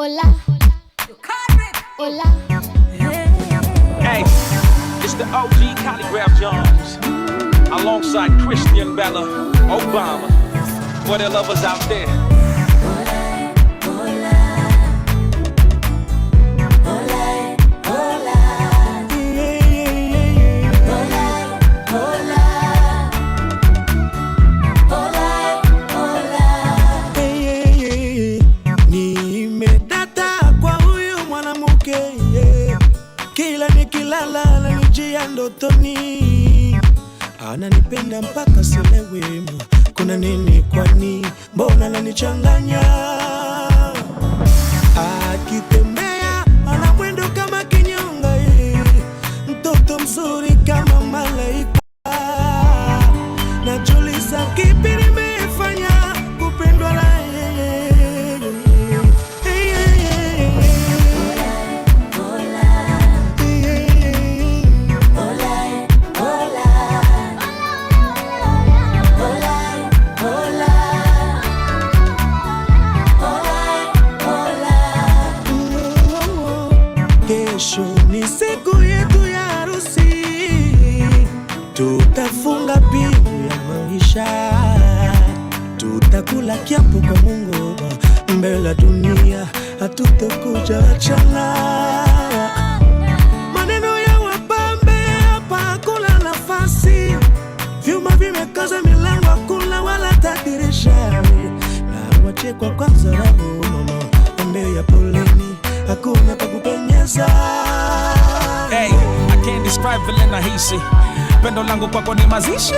Hola, hola. Hey, it's the OG Calligraph Jones, alongside Christian Bella, Obama, for the lovers out there. Kila nikilala ananijia ndotoni, ananipenda mpaka sielewi kuna nini, kwani mbona ananichanganya. Akitembea ana mwendo kama kinyonga, mtoto mzuri kama malaika. Najiuliza kipi nimefanya kupendwa na yeye. Kesho ni siku yetu ya harusi, tutafunga pingu ya maisha, tutakula kiapo kwa Mungu mbele dunia, hatutokuja achana. Maneno ya wapambe hapa hakuna nafasi, vyuma vimekaza milango hakuna wala tadirisha, na wache kwa kwanza rabu mama ombe ya poleni hakuna pakupenyeza. Hey, I can't describe vile nahisi, pendo langu kwako ni mazishi,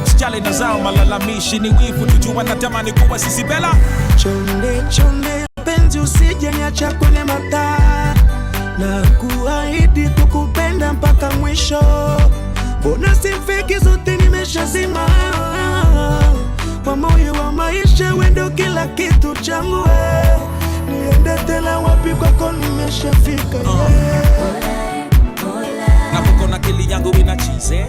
sijali na zao malalamishi, ni wivu tujua natamani kuwa sisi Bella. Chonde chonde penzi usije niacha kwenye mataa, na kuahidi kukupenda mpaka mwisho, mbona simfiki zote nimeshazima, kwa moyo wa maisha wendo kila kitu changu. Niende tena wapi kwako nimeshafika. Na muko na kili yangu ina cheese.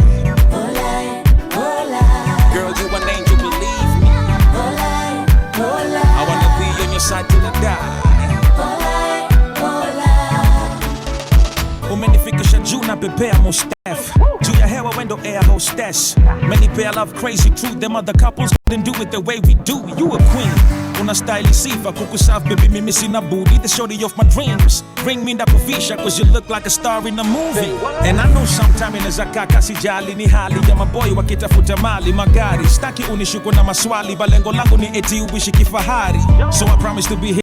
Girl, you an angel, believe me. I wanna be on your side till I die. Umenifikisha juu na pepea mustaf, juu ya hewa wendo air hostess. Many pair love crazy true, them other couples couldn't do it the way we do. You a queen, una style sifa kukusaf baby, mimi sina booty, the shorty of my dreams. Bring me that kufisha cause you look like a star in a movie. And I know sometime inaweza kaka sijali, ni hali ya maboy wakitafuta mali magari, staki unishuko na maswali, balengo langu ni eti uishi kifahari. So I promise to be here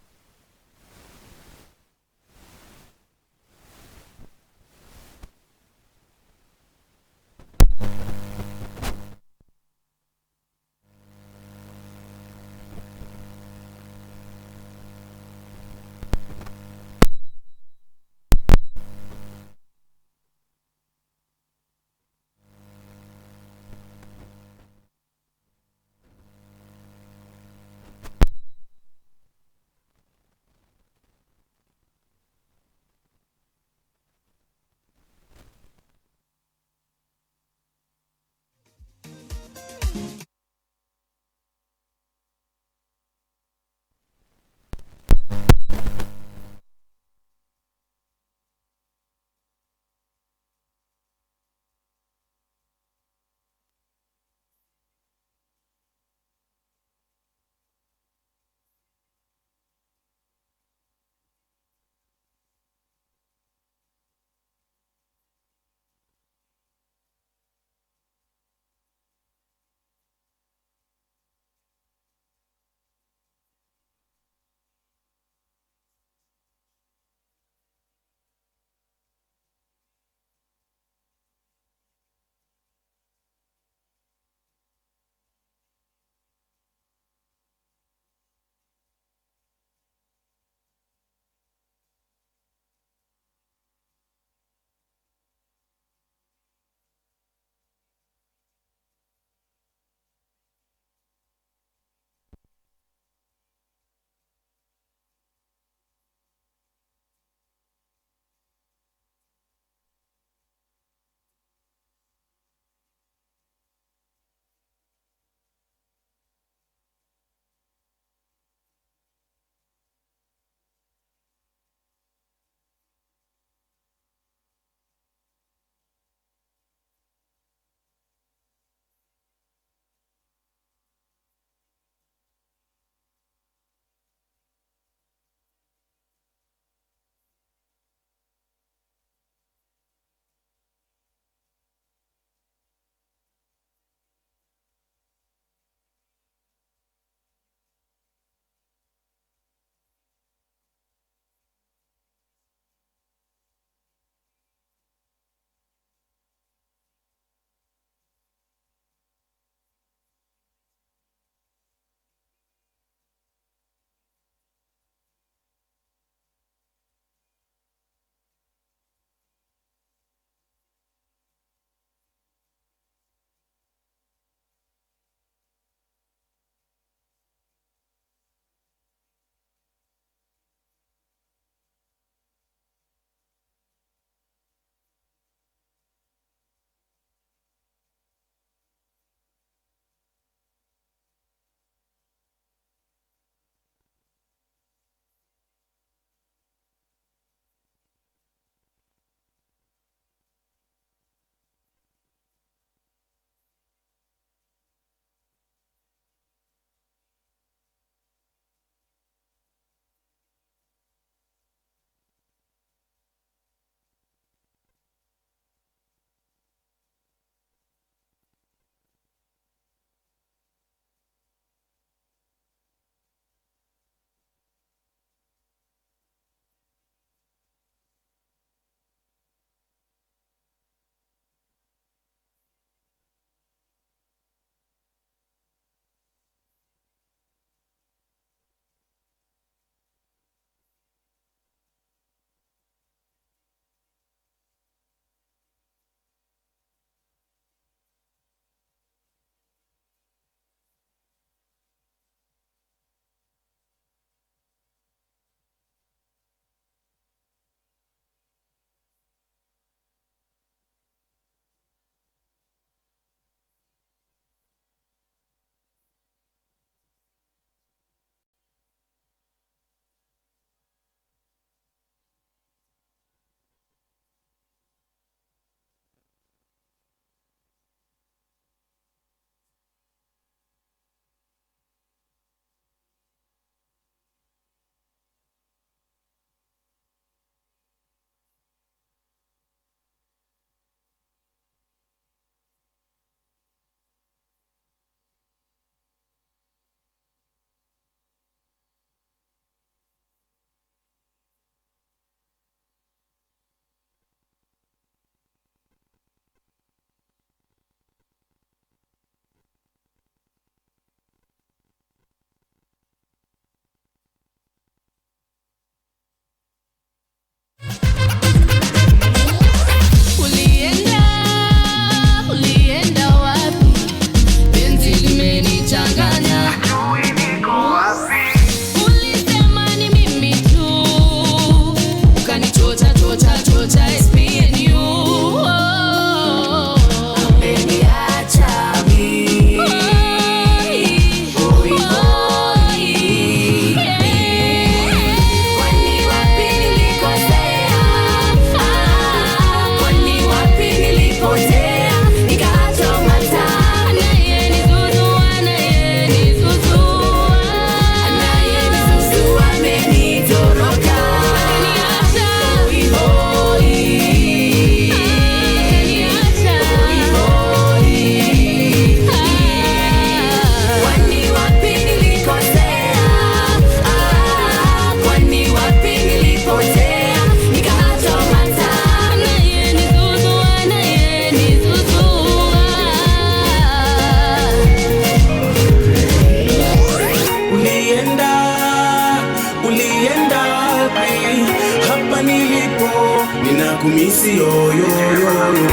ninakumisi yo yo yo yo.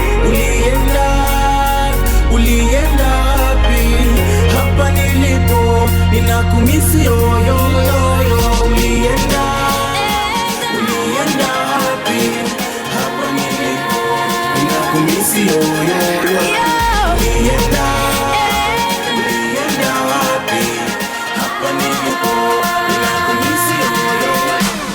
Ulienda wapi? Hapa nilipo ninakumisi yo yo yo yo. Ulienda wapi? Hapa nilipo ninakumisi yo yo yo. Ulienda wapi? Hapa nilipo ninakumisi yo yo.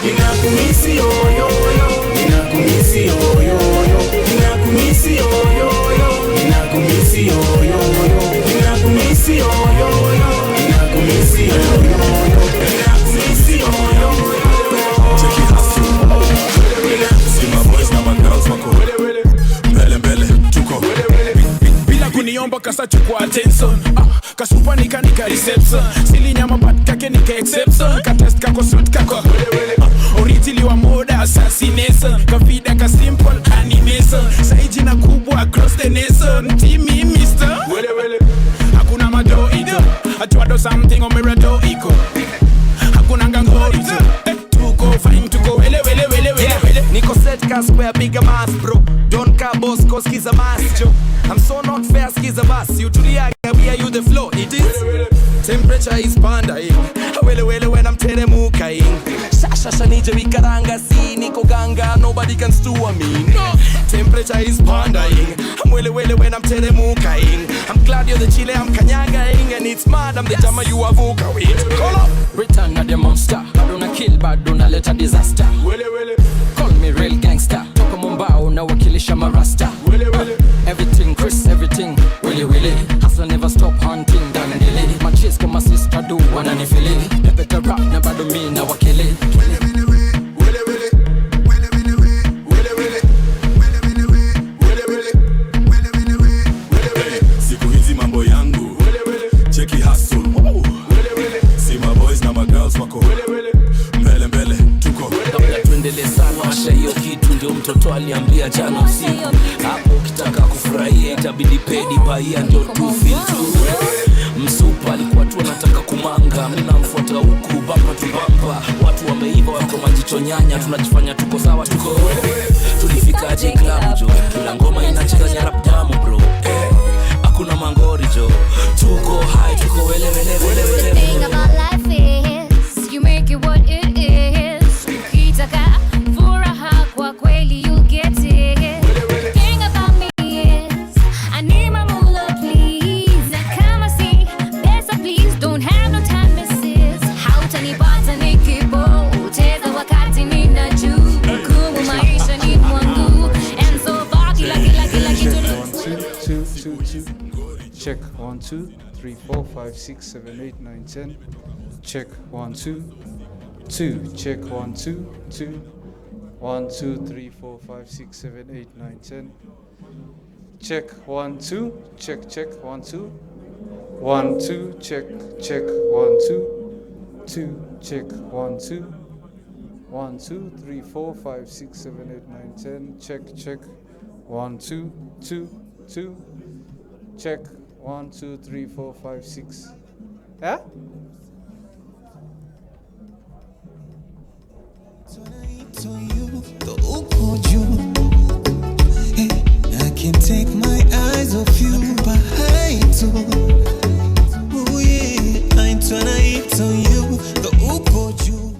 Ninakumisi yo yo yo. Ninakumisi yo yo yo. Ninakumisi yo yo yo. Ninakumisi yo yo yo. Ninakumisi yo yo yo. Ninakumisi yo yo yo. Ninakumisi yo yo yo. Check it hustle. See my boys na my girls wako mbele tuko bila kuniomba kasa chukua attention. Kasupa nika reception. Sili nyama bat kake nika exception. Ka test kako suit kako originally wa moda assassination. Ka vida ka simple animation. Saiji na kubwa across the nation. Teamy mister hakuna mado ito. Atuado something on mirado iko. Hakuna ngango ito. Tuko fine tuko wele Niko set ka square bigger mass bro. Don't ka boss cause skiza mass jo. I'm so not fair skiza bass. You tulia we are you the flow. It is temperature is pandaing. Wele when I'm teremukaing. Shasha nije wikaranga si niko ganga. Nobody can stew me. No. Temperature is pandaing. I'm wele when I'm teremukaing. I'm glad you're the chile I'm kanyangaing. And it's mad I'm the jama you avoka with. Call up. Return of the monster. Baduna kill baduna let a disaster. Call me real gangster. Toka Mumbao na wakilisha marasta. Everything Chris, everything Willy Hustler never stop hunting dandili. My chase kwa my sister do wananifili. Pepeta rap na bado mi na wakili. siku hizi mambo yangu check it hustle. See my boys na my girls wako mbele tuko. Kabla tuendelee sana washa hiyo kitu ndio mtoto aliambia jana usiku. Hapo ukitaka kufurahia itabidi pedi baia ndio tu feel tu. Msupa alikuwa tu anataka kumanga. Mimi namfuata huku bamba tu bamba. Watu wameiva wako majicho nyanya. Tunajifanya tuko sawa tuko. Tulifikaje club jo. Kila ngoma inacheza nyarap damu bro. Hakuna mangori jo. Tuko high tuko wele. The thing about life is you make it what it is. Ukitaka furaha kwa kweli you get it. The thing about me is I need my moolah please. Na kama si pesa please don't have no time misses. Hautanipata nikipo ucheza wakati nina juu. Kumu maisha ni mwangu. And so far kila kitu. Check 1 2 3 4 5 6 7 8 9 10. Check 1 2 2. Check 1 2 2 1 2 3 4 5 6 7 8 9 10. Check 1 2. Check 1 2 1 2. Check 1 2 2. Check 1 2 1 2 3 4 5 6 7 8 9 10. Check 1 2 2 2. Check 1 2 3 4 5 6. Yeah? I can't take my eyes off you, but I do. Oh yeah, I ain't tryna eat on you. The uko juu.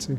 two.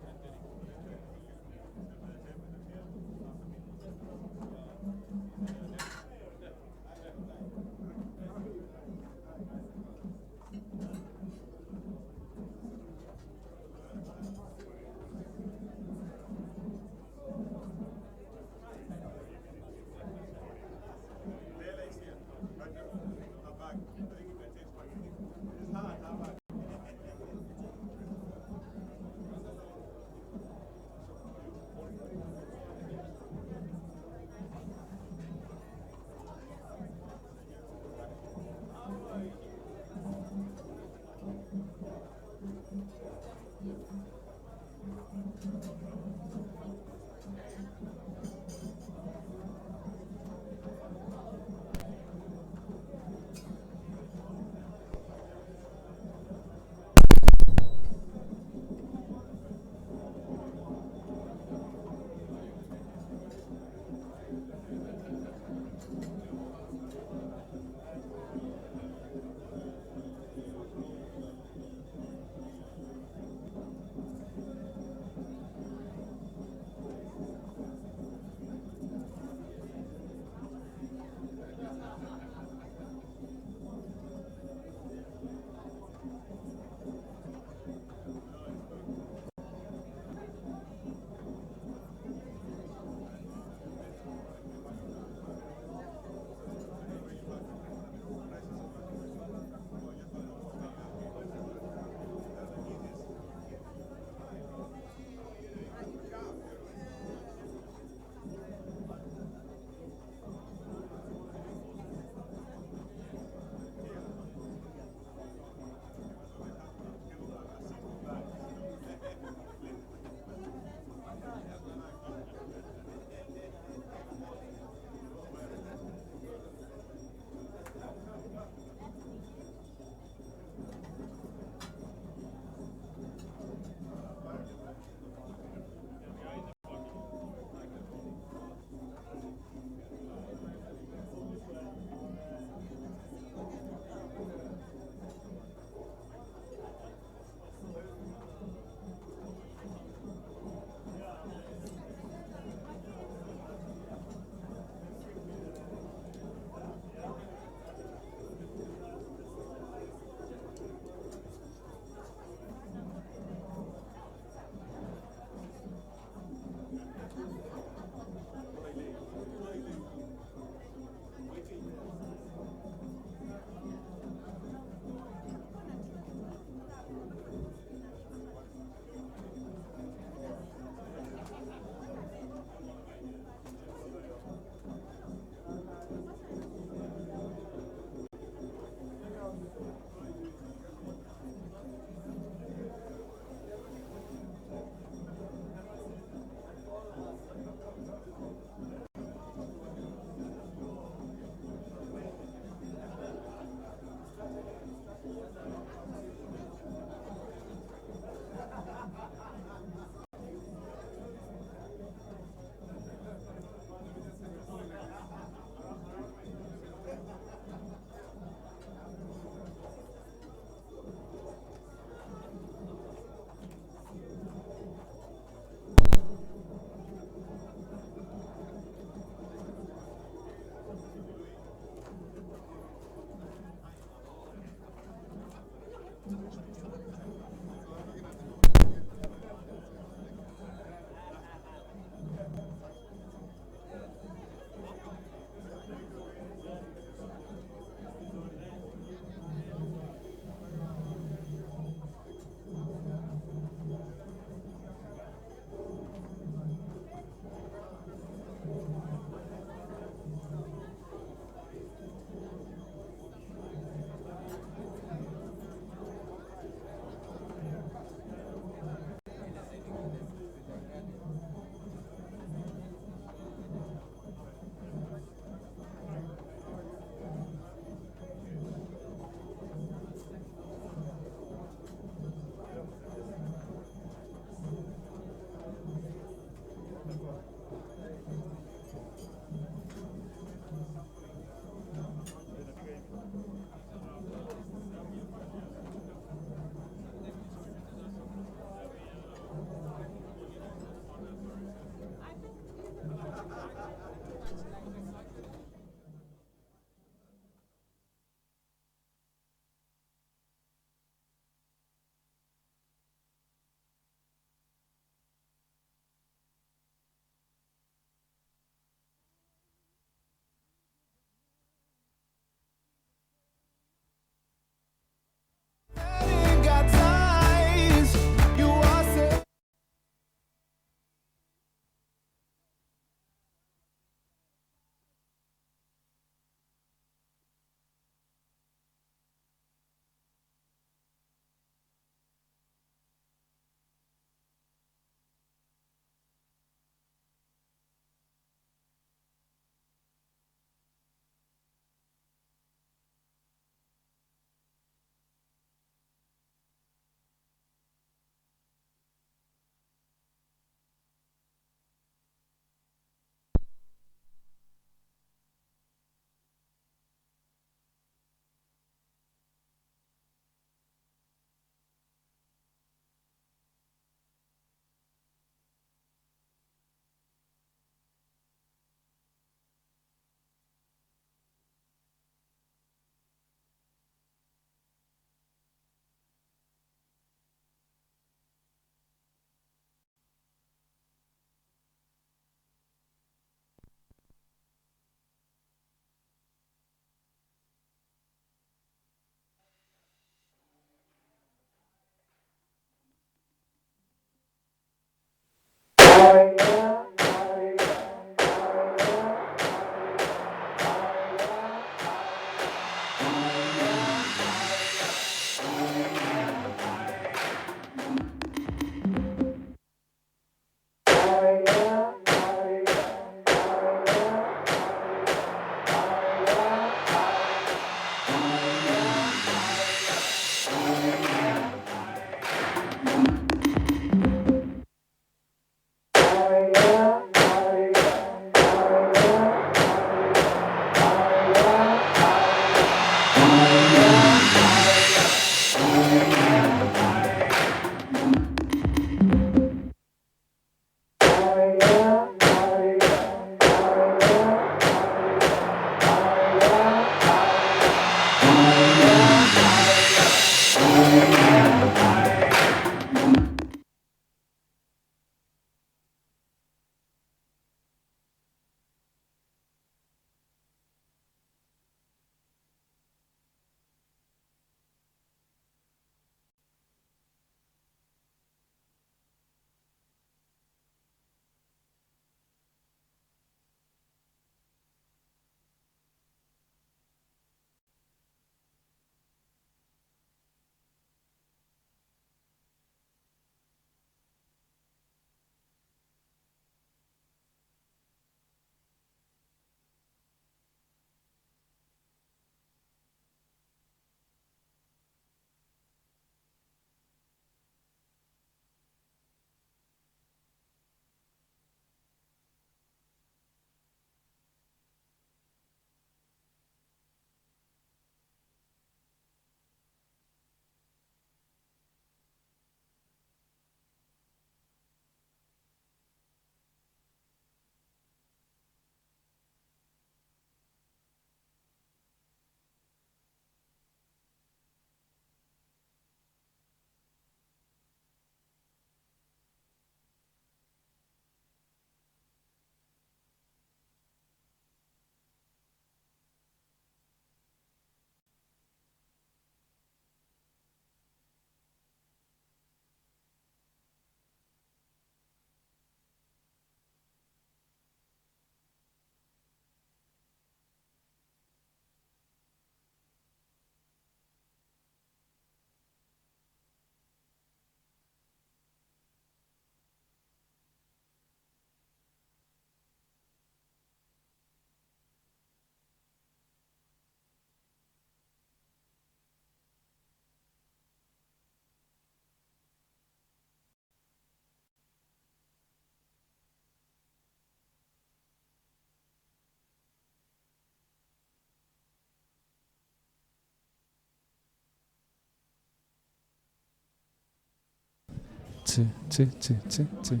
Two, two, two, two, two.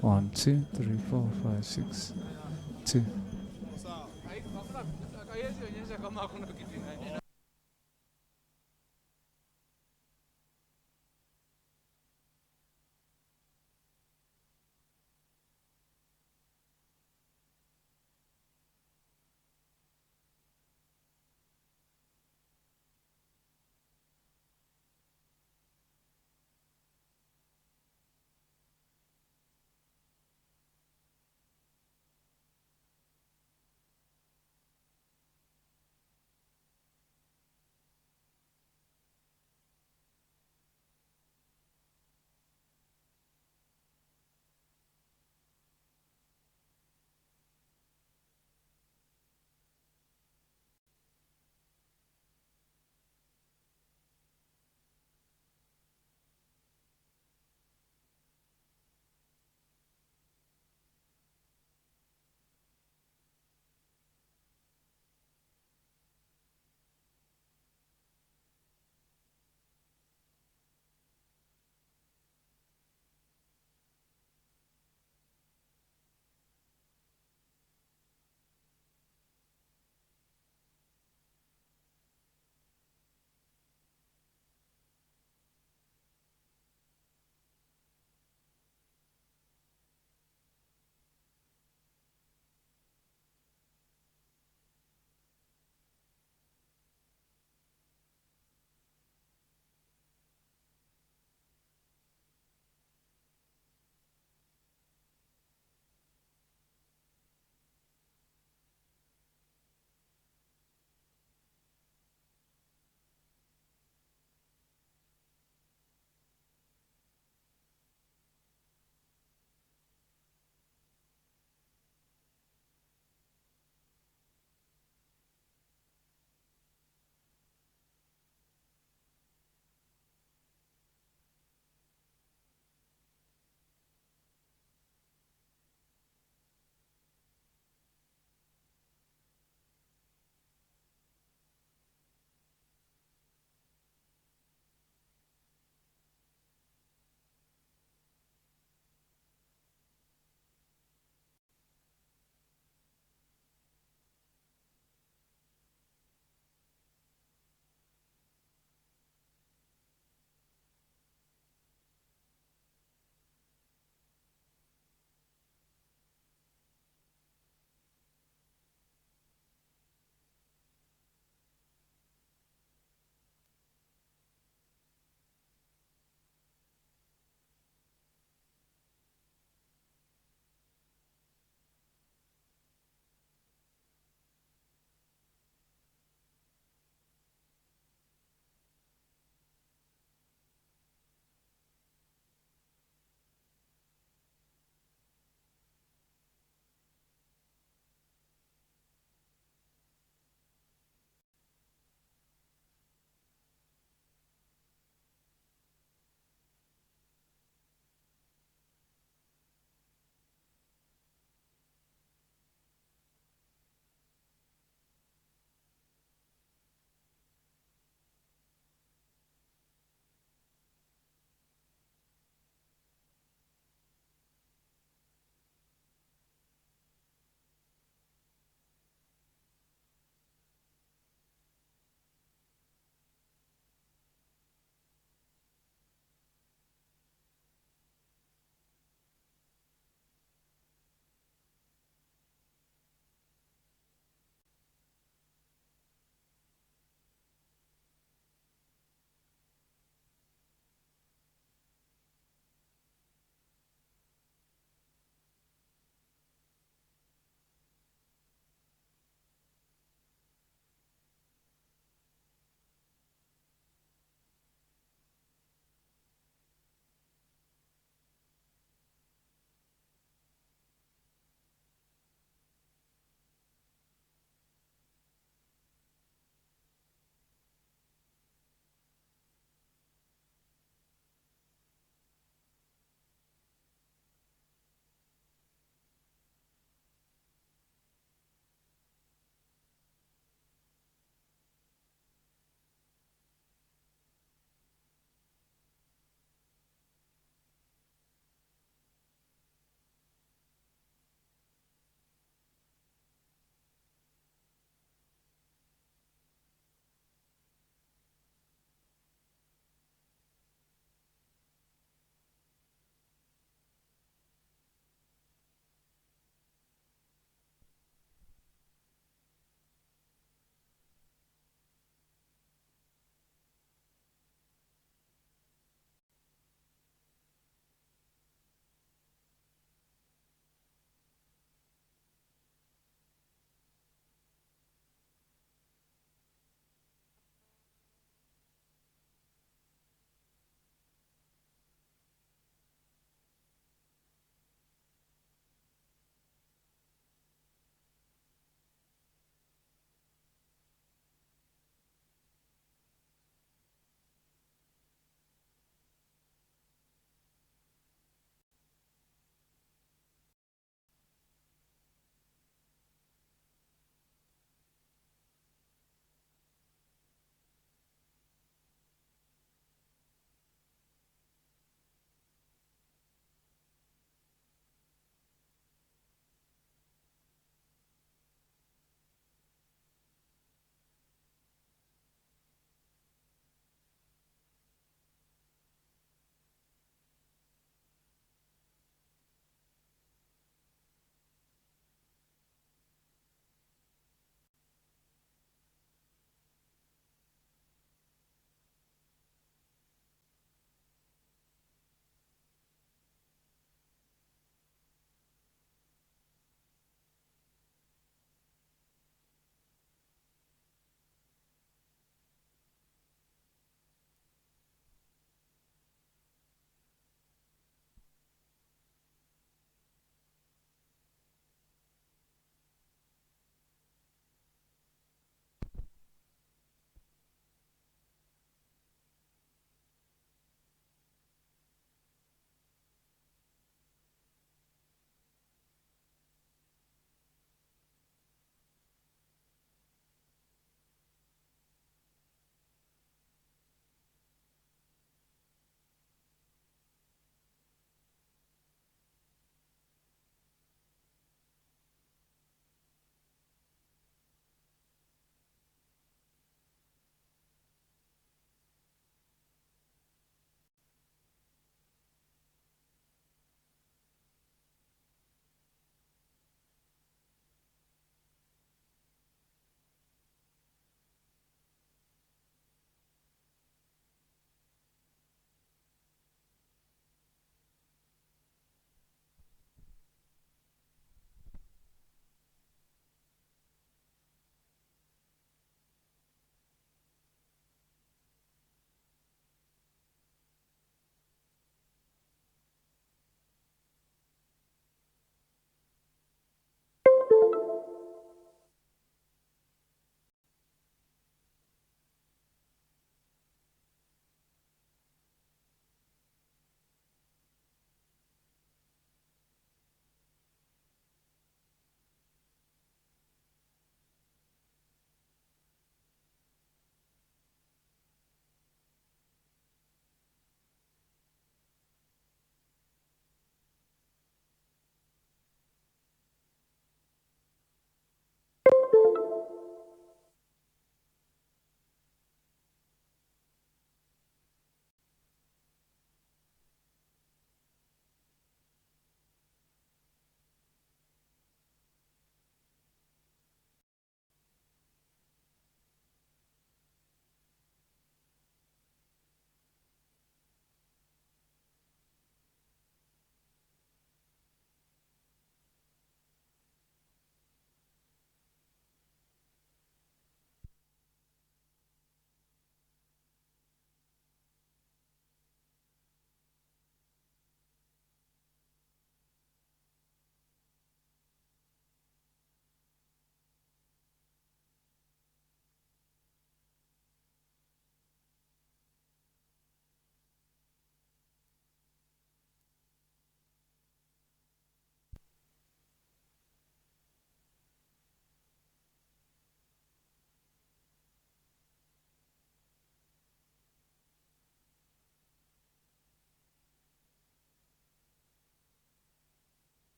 1, 2, 3, 4, 5, 6, 2.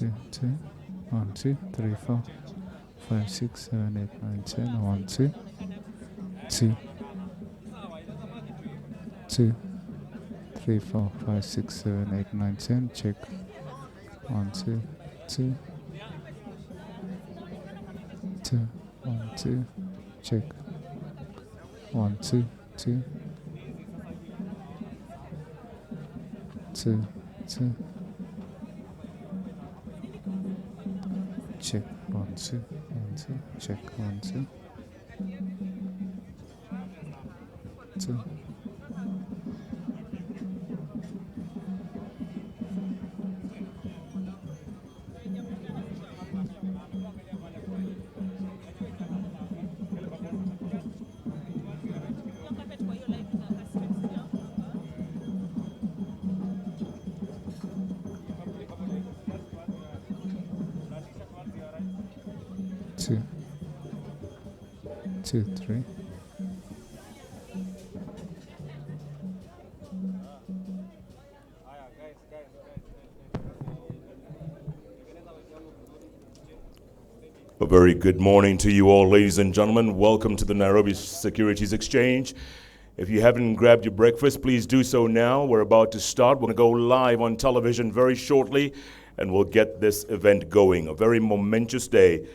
2, 2. 1, 2, 3, 4, 5, 6, 7, 8, 9, 10. 1, 2, 2. 2, 3, 4, 5, 6, 7, 8, 9, 10. Check. 1, 2, 2. 2, 1, 2. Check. 1, 2, 2. 2, 2. Check. 1, 2, 1, 2. Check. 1, 2. 2. Two, 2, 3. A very good morning to you all, ladies and gentlemen. Welcome to the Nairobi Securities Exchange. If you haven't grabbed your breakfast, please do so now. We're about to start. We're going to go live on television very shortly, and we'll get this event going. A very momentous day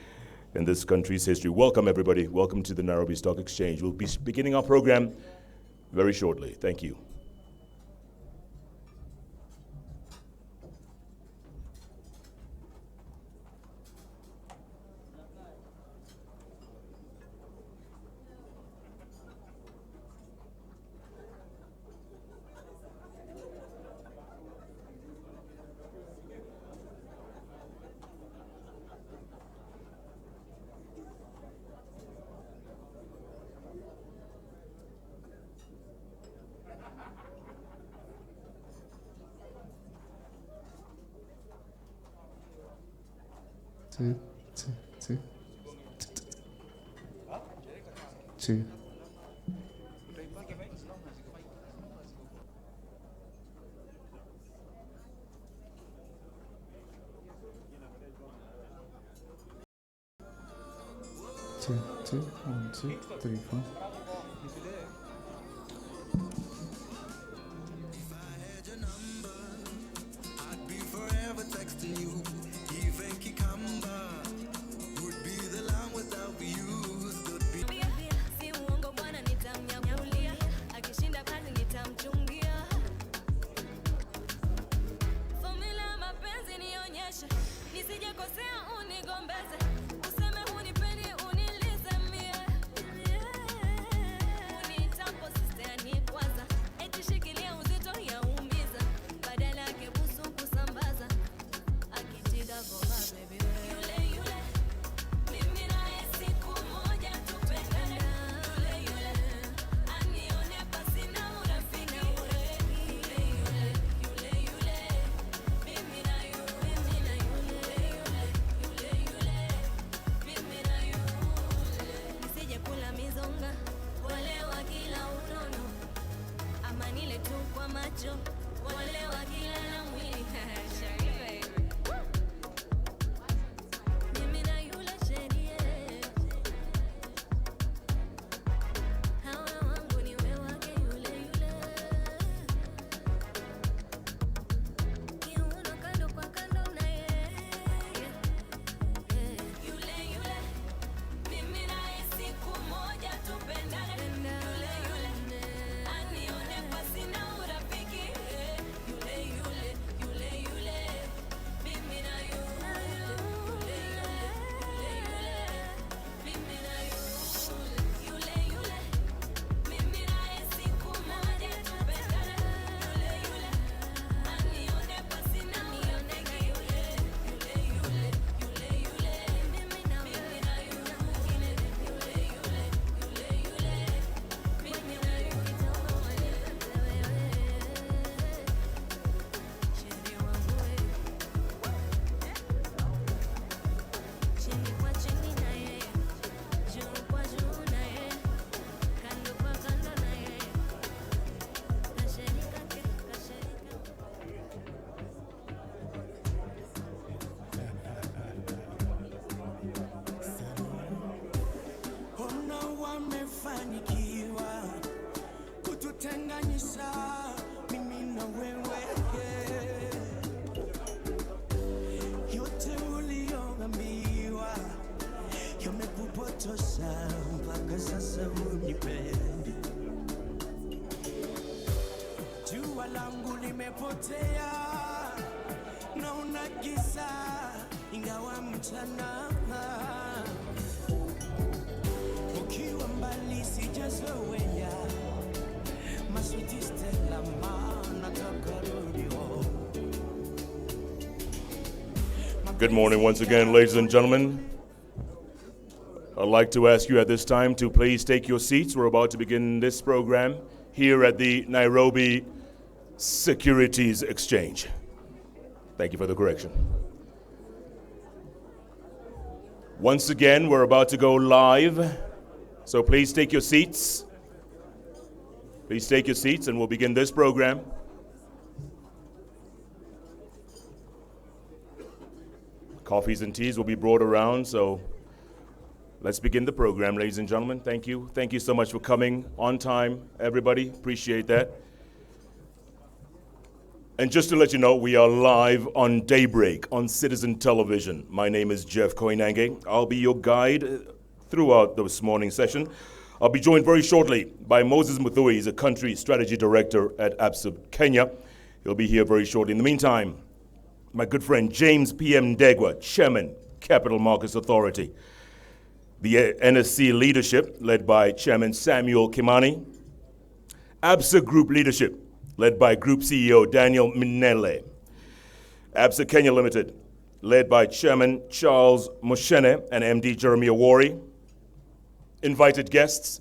in this country's history. Welcome, everybody. Welcome to the Nairobi Stock Exchange. We'll be beginning our program very shortly. Thank you. Two, 2, 2. 2, 2, 1, 2, 3, 4. kufanikiwa, kututenganisha mimi na wewe. Yote uliyoambiwa yamekupotosha, mpaka sasa unipendi. Jua langu limepotea, naona giza ingawa mchana. Ukiwa mbali sijazoea, maswiti Stella nataka rudi home. Good morning once again, ladies and gentlemen. I'd like to ask you at this time to please take your seats. We're about to begin this program here at the Nairobi Securities Exchange. Thank you for the correction. Once again, we're about to go live, so please take your seats. Please take your seats and we'll begin this program. Coffees and teas will be brought around, so let's begin the program, ladies and gentlemen. Thank you. Thank you so much for coming on time, everybody. Appreciate that. And just to let you know, we are live on Daybreak on Citizen Television. My name is Jeff Koinange. I'll be your guide throughout this morning's session. I'll be joined very shortly by Moses Muthui. He's a country strategy director at Absa Kenya. He'll be here very shortly. In the meantime, my good friend James P.M. Ndegwa, Chairman, Capital Markets Authority. The NSE leadership, led by Chairman Samuel Kimani. Absa Group leadership, led by Group CEO Daniel Minele. Absa Kenya Limited, led by Chairman Charles Moshene and MD Jeremy Awori. Invited guests,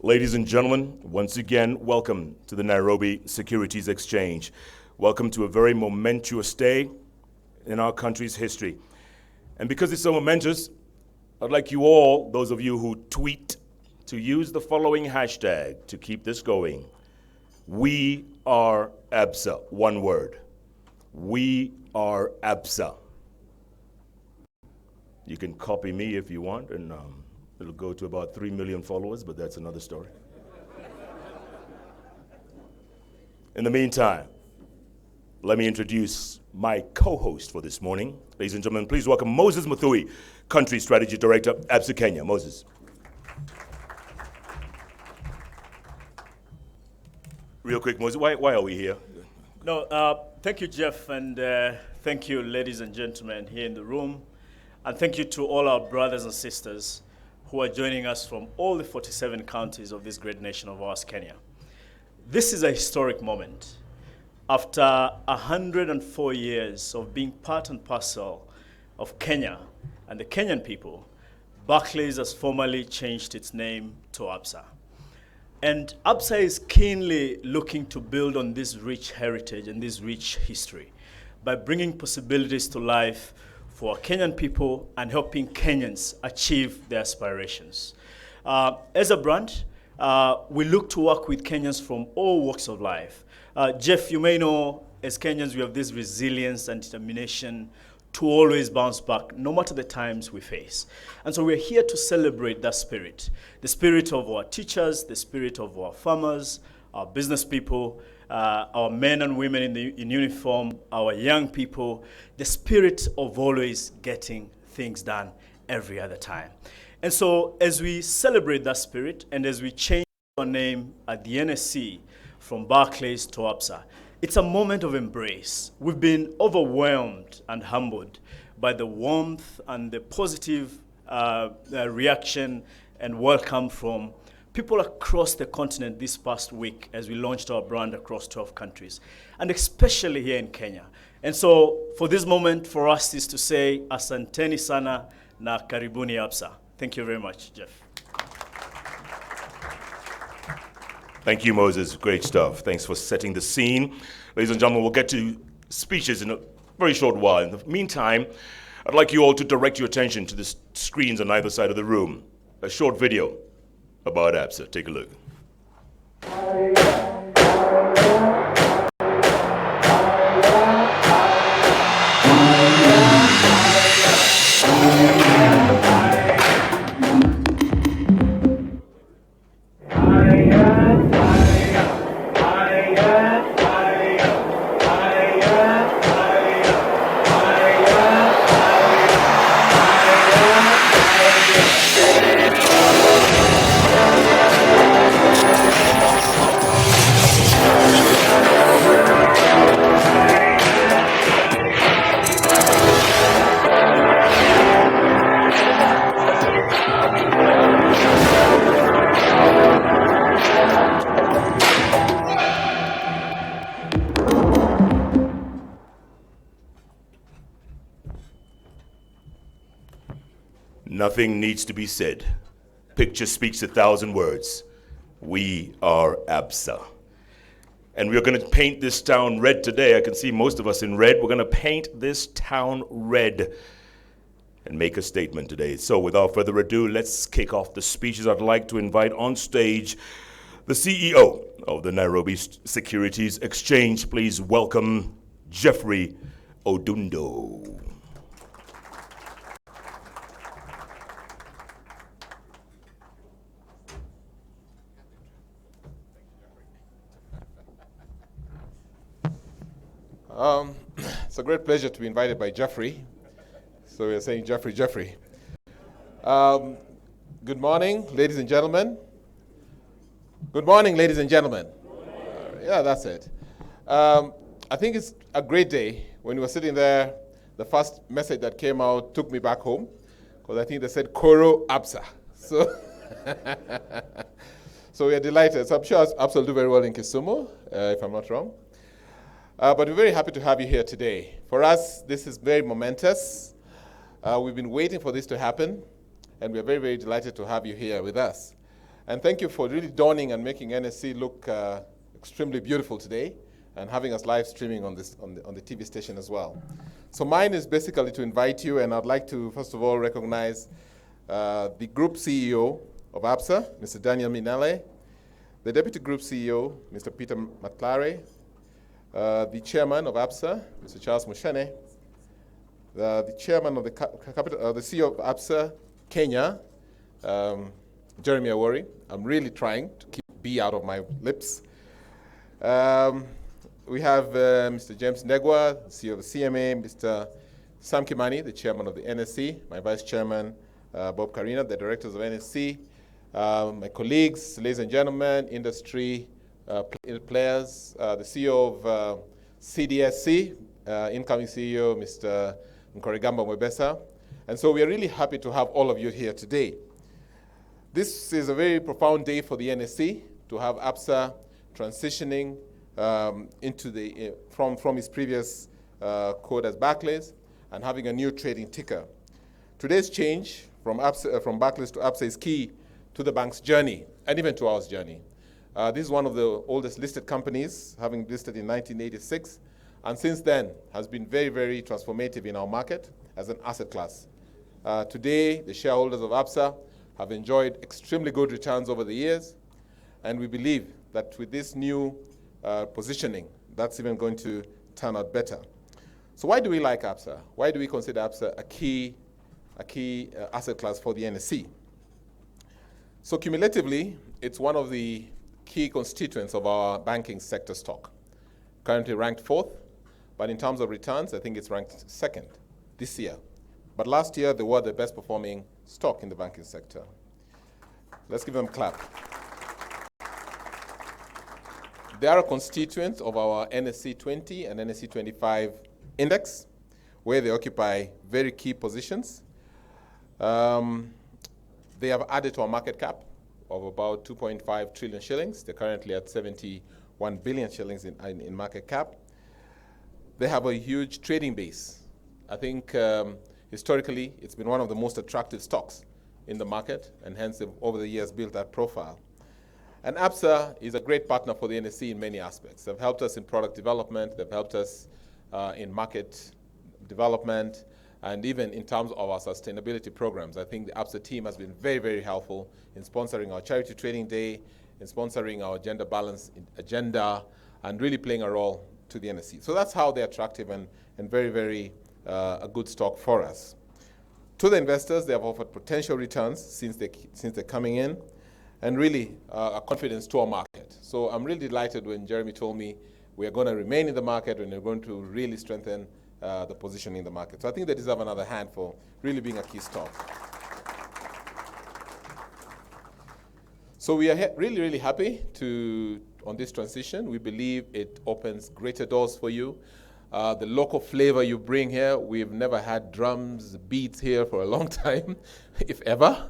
ladies and gentlemen, once again, welcome to the Nairobi Securities Exchange. Welcome to a very momentous day in our country's history. And because it's so momentous, I'd like you all, those of you who tweet, to use the following hashtag to keep this going. We are Absa, one word. We are Absa. You can copy me if you want, and it'll go to about 3 million followers, but that's another story. In the meantime, let me introduce my co-host for this morning. Ladies and gentlemen, please welcome Moses Muthui, Country Strategy Director, Absa Kenya. Moses. Real quick, Moses, why are we here? No, thank you, Jeff, and thank you, ladies and gentlemen here in the room. And thank you to all our brothers and sisters who are joining us from all the 47 counties of this great nation of ours, Kenya. This is a historic moment. After 104 years of being part and parcel of Kenya and the Kenyan people, Barclays has formally changed its name to Absa. And Absa is keenly looking to build on this rich heritage and this rich history by bringing possibilities to life for Kenyan people and helping Kenyans achieve their aspirations. As a brand, we look to work with Kenyans from all walks of life. Jeff, you may know, as Kenyans, we have this resilience and determination to always bounce back, no matter the times we face. And so we're here to celebrate that spirit, the spirit of our teachers, the spirit of our farmers, our business people, our men and women in uniform, our young people, the spirit of always getting things done every other time. And so as we celebrate that spirit and as we change our name at the NSE from Barclays to Absa, it's a moment of embrace. We've been overwhelmed and humbled by the warmth and the positive reaction and welcome from people across the continent this past week as we launched our brand across 12 countries, and especially here in Kenya. And so for this moment, for us is to say, asanteni sana na karibuni Absa. Thank you very much, Jeff. Thank you, Moses. Great stuff. Thanks for setting the scene. Ladies and gentlemen, we'll get to speeches in a very short while. In the meantime, I'd like you all to direct your attention to the screens on either side of the room. A short video about Absa. Take a look. Nothing needs to be said. Picture speaks 1,000 words. We are Absa. And we're going to paint this town red today. I can see most of us in red. We're going to paint this town red and make a statement today. So without further ado, let's kick off the speeches. I'd like to invite on stage the CEO of the Nairobi Securities Exchange. Please welcome Jeffrey Odundo. It's a great pleasure to be invited by Jeffrey. So we're saying Jeffrey. Good morning, ladies and gentlemen. Good morning, ladies and gentlemen. Yeah, that's it. I think it's a great day. When we were sitting there, the first message that came out took me back home, because I think they said Koro Absa. So, so we are delighted. So I'm sure Absa will do very well in Kisumu, if I'm not wrong. But we're very happy to have you here today. For us, this is very momentous. We've been waiting for this to happen, and we're very, very delighted to have you here with us. And thank you for really donning and making NSE look extremely beautiful today, and having us live streaming on the TV station as well. So mine is basically to invite you, and I'd like to first of all recognize the Group CEO of Absa, Mr. Daniel Minale, the Deputy Group CEO, Mr. Peter Matlare, the Chairman of Absa, Mr. Charles Mushene, the Chairman of the CEO of Absa Kenya, Jeremy Awori. I'm really trying to keep B out of my lips. We have Mr. James Negwa, CEO of the CMA, Mr. Sam Kimani, the Chairman of the NSE, my Vice Chairman, Bob Karina, the Directors of NSE, my colleagues, ladies and gentlemen, industry players, the CEO of CDSC, incoming CEO, Mr. Nkorigamba Mwebesa. And so we are really happy to have all of you here today. This is a very profound day for the NSE, to have Absa transitioning into the from its previous code as Barclays and having a new trading ticker. Today's change from Barclays to Absa is key to the bank's journey, and even to our journey. This is one of the oldest listed companies, having listed in 1986, and since then has been very, very transformative in our market as an asset class. Today, the shareholders of Absa have enjoyed extremely good returns over the years, and we believe that with this new positioning, that's even going to turn out better. So why do we like Absa? Why do we consider Absa a key asset class for the NSE? So cumulatively, it's one of the key constituents of our banking sector stock. Currently ranked 4th, but in terms of returns, I think it's ranked 2nd this year. But last year, they were the best performing stock in the banking sector. Let's give them a clap. They are a constituent of our NSE 20 and NSE 25 index, where they occupy very key positions. They have added to our market cap of about 2.5 trillion shillings. They're currently at 71 billion shillings in market cap. They have a huge trading base. I think historically, it's been one of the most attractive stocks in the market, and hence they've over the years built that profile. And Absa is a great partner for the NSE in many aspects. They've helped us in product development, they've helped us in market development, and even in terms of our sustainability programs. I think the Absa team has been very, very helpful in sponsoring our Charity Trading Day, in sponsoring our gender balance agenda, and really playing a role to the NSE. So that's how they're attractive and very, very a good stock for us. To the investors, they have offered potential returns since they're coming in, and really a confidence to our market. So I'm really delighted when Jeremy told me we are going to remain in the market and we're going to really strengthen the position in the market. So I think they deserve another hand for really being a key stock. So we are really, really happy on this transition. We believe it opens greater doors for you. The local flavor you bring here, we've never had drums, beats here for a long time, if ever.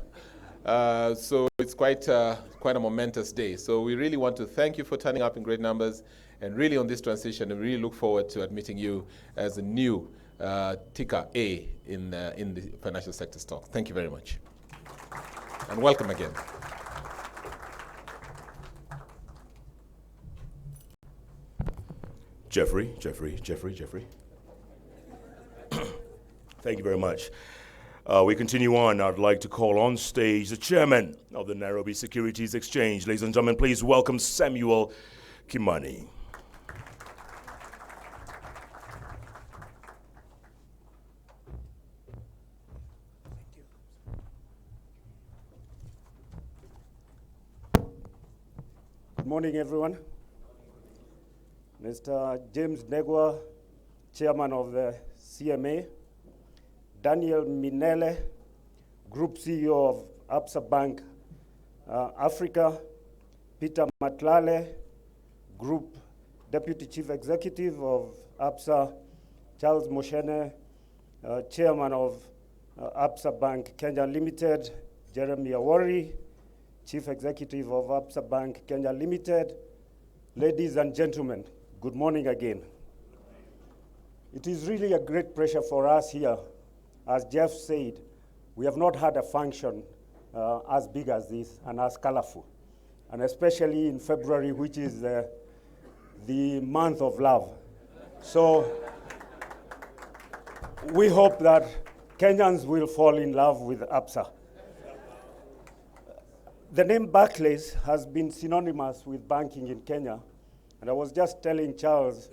So it's quite a momentous day. So we really want to thank you for turning up in great numbers, and really on this transition, and really look forward to admitting you as a new ticker A in the financial sector stock. Thank you very much. And welcome again. Jeffrey. Thank you very much. We continue on. I'd like to call on stage the chairman of the Nairobi Securities Exchange. Ladies and gentlemen, please welcome Samuel Kimani. Good morning, everyone. Mr. James Ndegwa, Chairman of the CMA, Daniel Minele, Group CEO of Absa Bank Africa, Peter Matlale, Group Deputy Chief Executive of Absa, Charles Moshene, Chairman of Absa Bank Kenya Limited, Jeremy Awori, Chief Executive of Absa Bank Kenya Limited. Ladies and gentlemen, good morning again. It is really a great pleasure for us here. As Jeff said, we have not had a function as big as this and as colorful, and especially in February, which is the month of love. So we hope that Kenyans will fall in love with Absa. The name Barclays has been synonymous with banking in Kenya, and I was just telling Charles,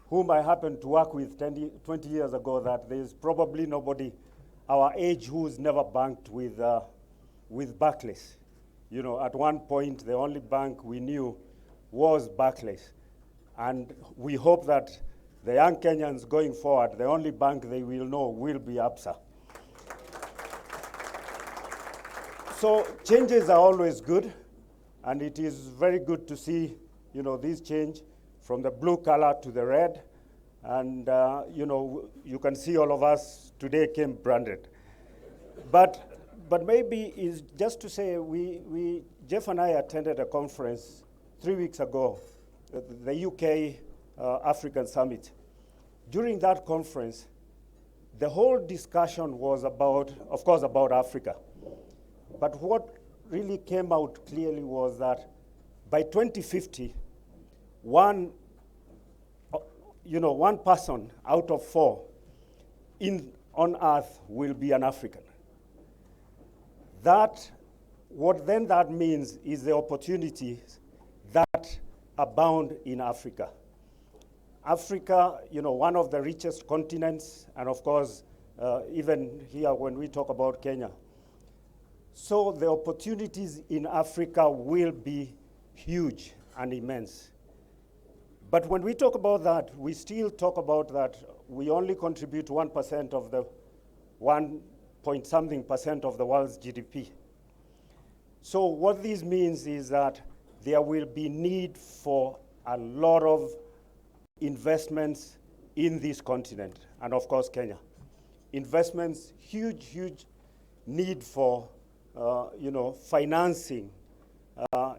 whom I happened to work with 20 years ago, that there's probably nobody our age who's never banked with Barclays. You know, at one point, the only bank we knew was Barclays. And we hope that the young Kenyans going forward, the only bank they will know will be Absa. So changes are always good, and it is very good to see, you know, this change from the blue color to the red. And, you know, you can see all of us today came branded. But maybe is just to say, Jeff and I attended a conference 3 weeks ago, the UK African Summit. During that conference, the whole discussion was about, of course, about Africa. But what really came out clearly was that by 2050, one person out of 4 on Earth will be an African. What that means is the opportunities that abound in Africa. Africa, you know, one of the richest continents, and of course, even here when we talk about Kenya. So the opportunities in Africa will be huge and immense. But when we talk about that, we still talk about that we only contribute 1% of the 1-point-something% of the world's GDP. So what this means is that there will be need for a lot of investments in this continent, and of course Kenya. Investments, huge need for financing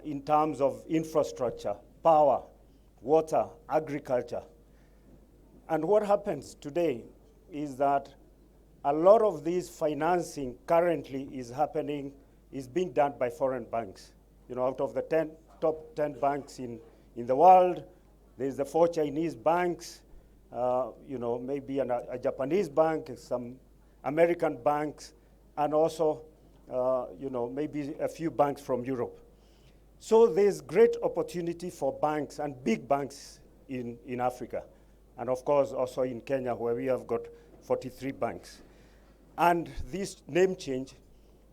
in terms of infrastructure, power, water, agriculture. And what happens today is that a lot of this financing currently is being done by foreign banks. You know, out of the top 10 banks in the world, there's the 4 Chinese banks, maybe a Japanese bank, some American banks, and also, maybe a few banks from Europe. So there's great opportunity for banks and big banks in Africa. And of course, also in Kenya, where we have got 43 banks. And this name change,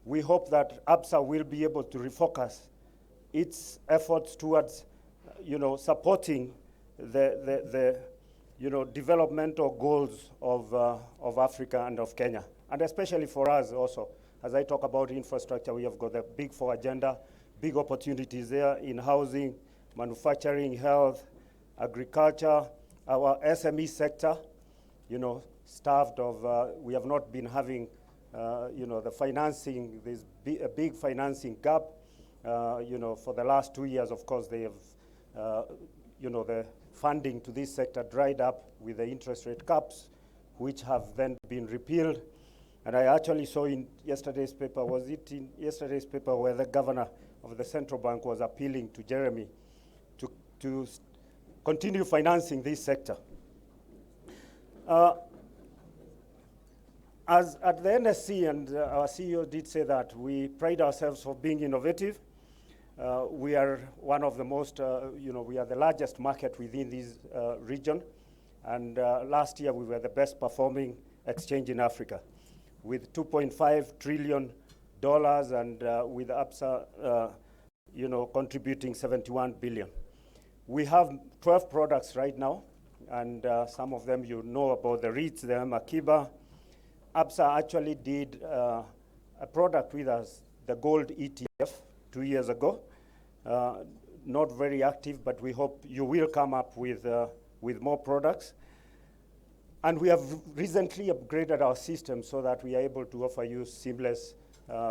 we hope that Absa will be able to refocus its efforts towards, supporting the developmental goals of Africa and of Kenya. And especially for us also, as I talk about infrastructure, we have got the Big 4 agenda, big opportunities there in housing, manufacturing, health, agriculture, our SME sector, starved of, we have not been having, the financing, there's a big financing gap. For the last 2 years, of course, they have, the funding to this sector dried up with the interest rate caps, which have then been repealed. And I actually saw in yesterday's paper, was it in yesterday's paper, where the governor of the central bank was appealing to Jeremy to continue financing this sector. As at the NSE, and our CEO did say that, we pride ourselves for being innovative. We are one of the most, we are the largest market within this region. And last year we were the best performing exchange in Africa, with $2.5 trillion and with Absa, contributing 71 billion. We have 12 products right now, and some of them you know about, the REITs, the Makiba. Absa actually did a product with us, the gold ETF, 2 years ago. Not very active, but we hope you will come up with more products. And we have recently upgraded our system so that we are able to offer you seamless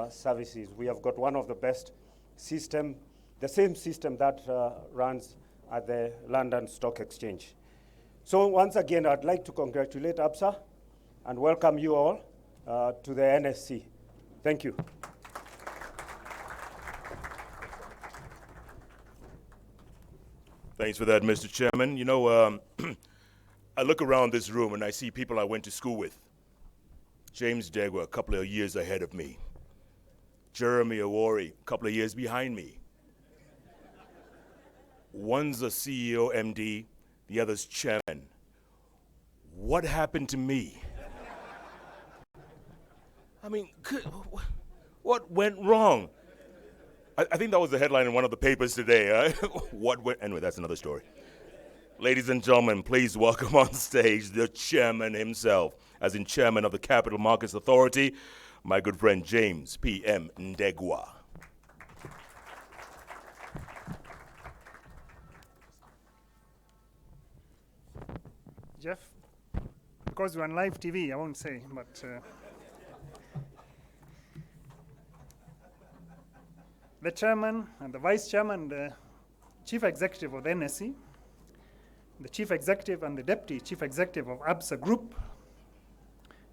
services. We have got one of the best system, the same system that runs at the London Stock Exchange. So once again, I'd like to congratulate Absa and welcome you all to the NSE. Thank you. Thanks for that, Mr. Chairman. You know, I look around this room and I see people I went to school with. James Ndegwa, a couple of years ahead of me. Jeremy Awori, a couple of years behind me. One's a CEO, MD, the other's chairman. What happened to me? I mean, what went wrong? I think that was the headline in one of the papers today. Anyway, that's another story. Ladies and gentlemen, please welcome on stage the chairman himself, as in chairman of the Capital Markets Authority, my good friend James P.M. Ndegwa. Jeff, because we're on live TV, I won't say, but the chairman and the vice chairman, the chief executive of the NSE, the chief executive and the deputy chief executive of Absa Group,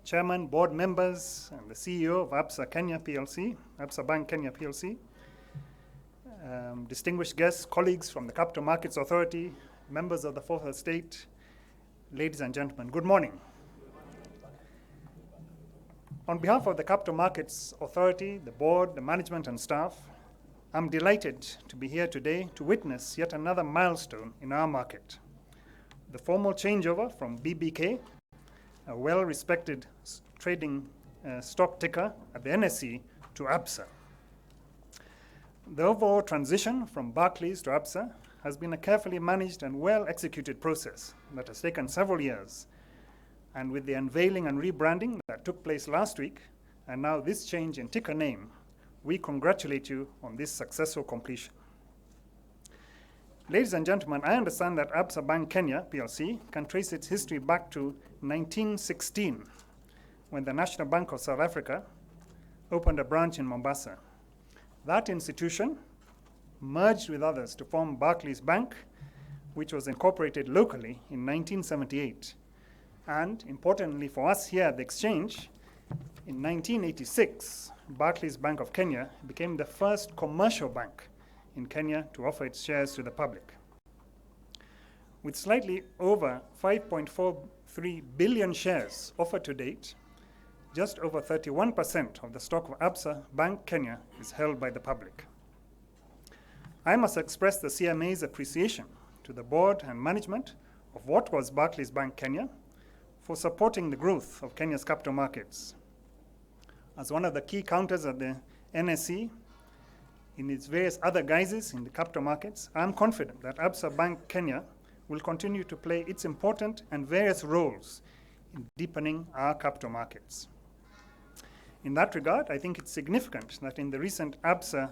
chairman, board members, and the CEO of Absa Kenya PLC, Absa Bank Kenya PLC, distinguished guests, colleagues from the Capital Markets Authority, members of the Fourth Estate, ladies and gentlemen, good morning. On behalf of the Capital Markets Authority, the board, the management and staff, I'm delighted to be here today to witness yet another milestone in our market. The formal changeover from BBK, a well-respected trading stock ticker at the NSE, to Absa. The overall transition from Barclays to Absa has been a carefully managed and well-executed process that has taken several years. And with the unveiling and rebranding that took place last week, and now this change in ticker name, we congratulate you on this successful completion. Ladies and gentlemen, I understand that Absa Bank Kenya PLC can trace its history back to 1916, when the National Bank of South Africa opened a branch in Mombasa. That institution merged with others to form Barclays Bank, which was incorporated locally in 1978. And importantly for us here at the exchange, in 1986, Barclays Bank of Kenya became the first commercial bank in Kenya to offer its shares to the public. With slightly over 5.43 billion shares offered to date, just over 31% of the stock of Absa Bank Kenya is held by the public. I must express the CMA's appreciation to the board and management of what was Barclays Bank Kenya for supporting the growth of Kenya's capital markets. As one of the key counters at the NSE, in its various other guises in the capital markets, I am confident that Absa Bank Kenya will continue to play its important and various roles in deepening our capital markets. In that regard, I think it's significant that in the recent Absa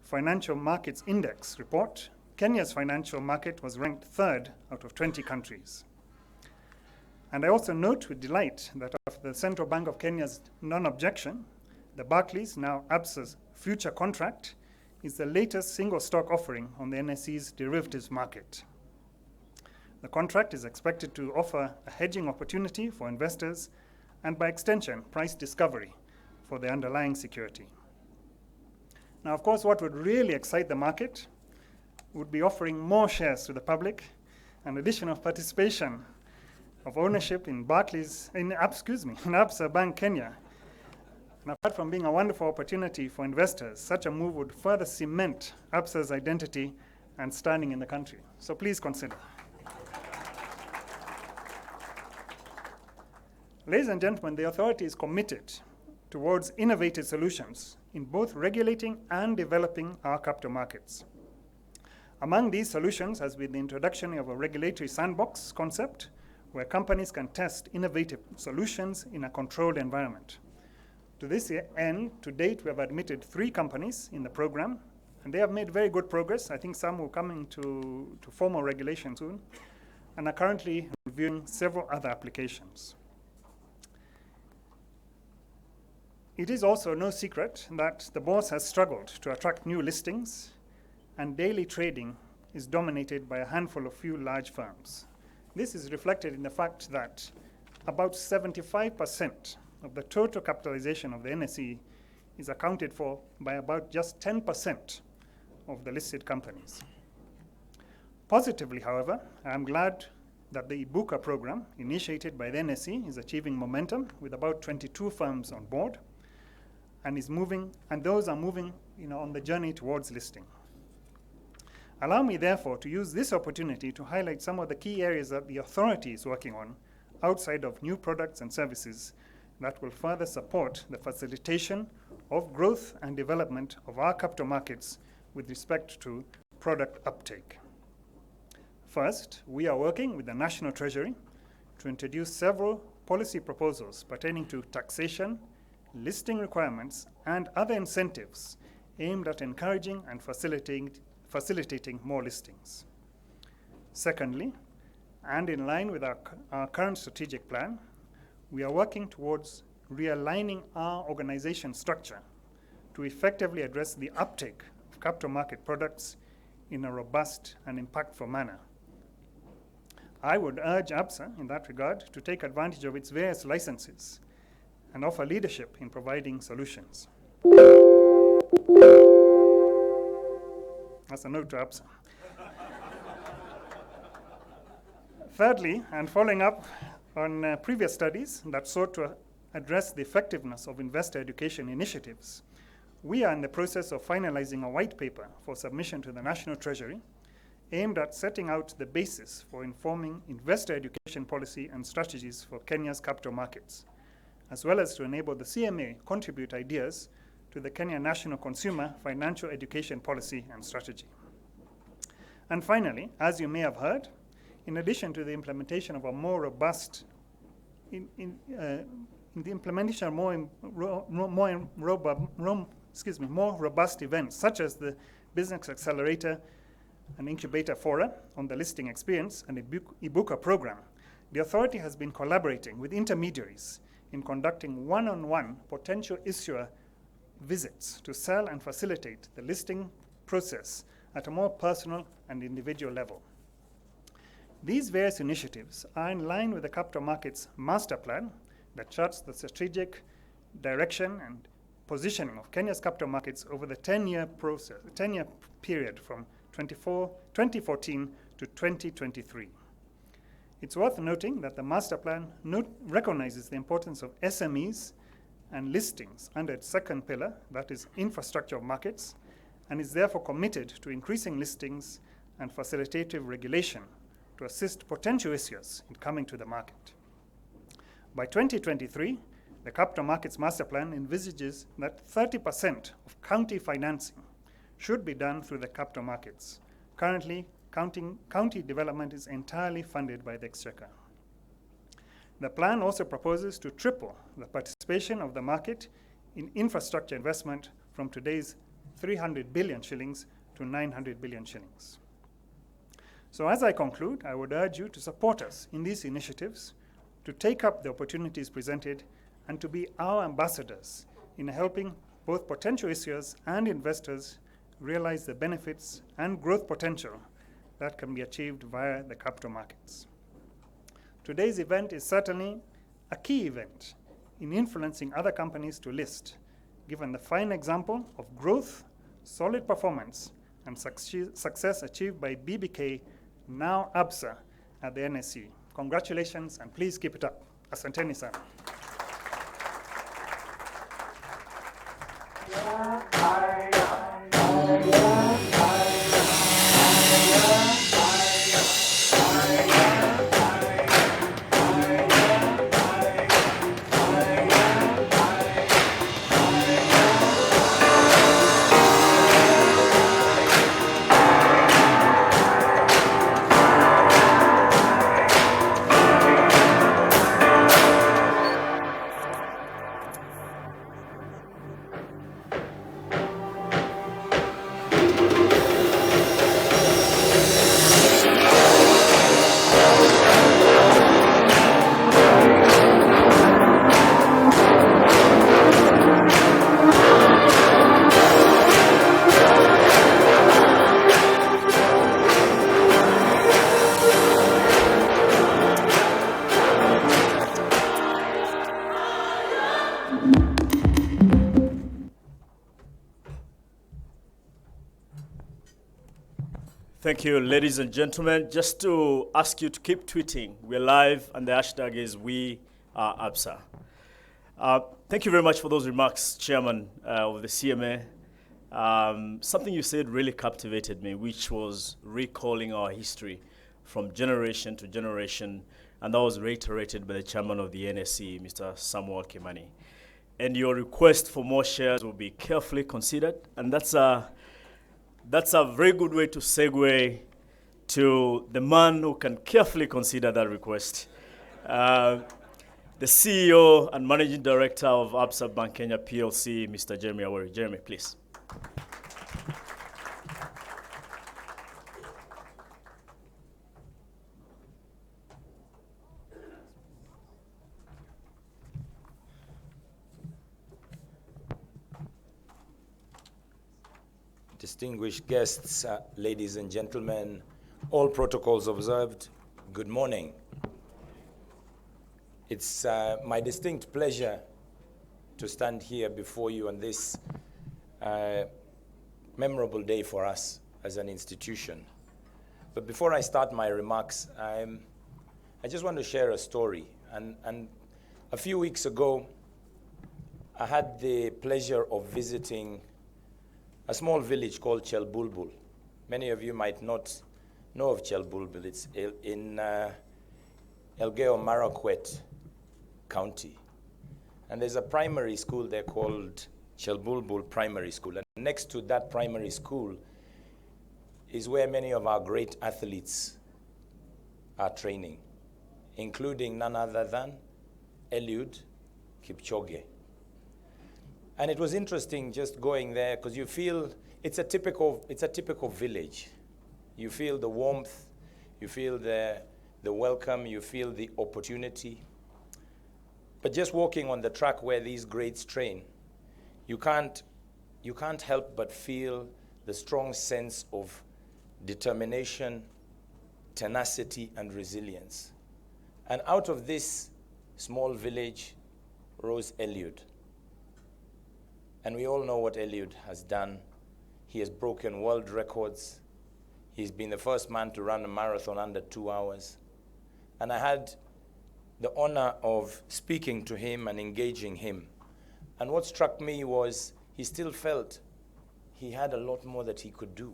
Financial Markets Index report, Kenya's financial market was ranked third out of 20 countries. And I also note with delight that after the Central Bank of Kenya's non-objection, the Barclays, now Absa's future contract, is the latest single stock offering on the NSE's derivatives market. The contract is expected to offer a hedging opportunity for investors and, by extension, price discovery for the underlying security. Now, of course, what would really excite the market would be offering more shares to the public and additional participation of ownership in Absa Bank Kenya. And apart from being a wonderful opportunity for investors, such a move would further cement Absa's identity and standing in the country. So please consider. Ladies and gentlemen, the authority is committed towards innovative solutions in both regulating and developing our capital markets. Among these solutions has been the introduction of a regulatory sandbox concept where companies can test innovative solutions in a controlled environment. To this end, to date, we have admitted 3 companies in the program, and they have made very good progress. I think some will come into formal regulation soon, and are currently reviewing several other applications. It is also no secret that the bourse has struggled to attract new listings, and daily trading is dominated by a handful of few large firms. This is reflected in the fact that about 75% of the total capitalization of the NSE is accounted for by about just 10% of the listed companies. Positively, however, I am glad that the Ibuka program, initiated by the NSE, is achieving momentum with about 22 firms on board, and those are moving on the journey towards listing. Allow me, therefore, to use this opportunity to highlight some of the key areas that the authority is working on outside of new products and services that will further support the facilitation of growth and development of our capital markets with respect to product uptake. First, we are working with the National Treasury to introduce several policy proposals pertaining to taxation, listing requirements, and other incentives aimed at encouraging and facilitating more listings. Secondly, and in line with our current strategic plan, we are working towards realigning our organization structure to effectively address the uptake of capital market products in a robust and impactful manner. I would urge Absa, in that regard, to take advantage of its various licenses and offer leadership in providing solutions. That's a note to Absa. Thirdly, and following up on previous studies that sought to address the effectiveness of investor education initiatives, we are in the process of finalizing a white paper for submission to the National Treasury aimed at setting out the basis for informing investor education policy and strategies for Kenya's capital markets, as well as to enable the CMA contribute ideas to the Kenya National Consumer Financial Education Policy and Strategy. And finally, as you may have heard, in addition to the implementation of a more robust, more robust events such as the Business Accelerator and Incubator Fora on the listing experience and Ibuka program, the authority has been collaborating with intermediaries in conducting one-on-one potential issuer visits to sell and facilitate the listing process at a more personal and individual level. These various initiatives are in line with the Capital Markets Master Plan that charts the strategic direction and positioning of Kenya's capital markets over the 10-year period from 2014 to 2023. It's worth noting that the master plan recognizes the importance of SMEs and listings under its second pillar, that is infrastructure of markets, and is therefore committed to increasing listings and facilitative regulation to assist potential issuers in coming to the market. By 2023, the Capital Markets Master Plan envisages that 30% of county financing should be done through the capital markets. Currently, county development is entirely funded by the Exchequer. The plan also proposes to triple the participation of the market in infrastructure investment from today's 300 billion shillings to 900 billion shillings. So as I conclude, I would urge you to support us in these initiatives, to take up the opportunities presented, and to be our ambassadors in helping both potential issuers and investors realize the benefits and growth potential that can be achieved via the capital markets. Today's event is certainly a key event in influencing other companies to list, given the fine example of growth, solid performance, and success achieved by BBK, now Absa, at the NSE. Congratulations, and please keep it up. Asanteni sana. Thank you, ladies and gentlemen. Just to ask you to keep tweeting. We're live, and the hashtag is WeAreAbsa. Thank you very much for those remarks, Chairman of the CMA. Something you said really captivated me, which was recalling our history from generation to generation, and that was reiterated by the Chairman of the NSE, Mr. Samuel Kimani. And your request for more shares will be carefully considered, and that's a very good way to segue to the man who can carefully consider that request. The CEO and Managing Director of Absa Bank Kenya PLC, Mr. Jeremy Awori. Jeremy, please. Distinguished guests, ladies and gentlemen, all protocols observed, good morning. It's my distinct pleasure to stand here before you on this memorable day for us as an institution. But before I start my remarks, I just want to share a story. And a few weeks ago, I had the pleasure of visiting a small village called Chelbulbul. Many of you might not know of Chelbulbul. It's in Elgeyo Marakwet County. And there's a primary school there called Chelbulbul Primary School. And next to that primary school is where many of our great athletes are training, including none other than Eliud Kipchoge. And it was interesting just going there because you feel it's a typical village. You feel the warmth, you feel the welcome, you feel the opportunity. But just walking on the track where these greats train, you can't help but feel the strong sense of determination, tenacity, and resilience. And out of this small village rose Eliud. And we all know what Eliud has done. He has broken world records. He's been the first man to run a marathon under 2 hours. And I had the honor of speaking to him and engaging him. And what struck me was he still felt he had a lot more that he could do.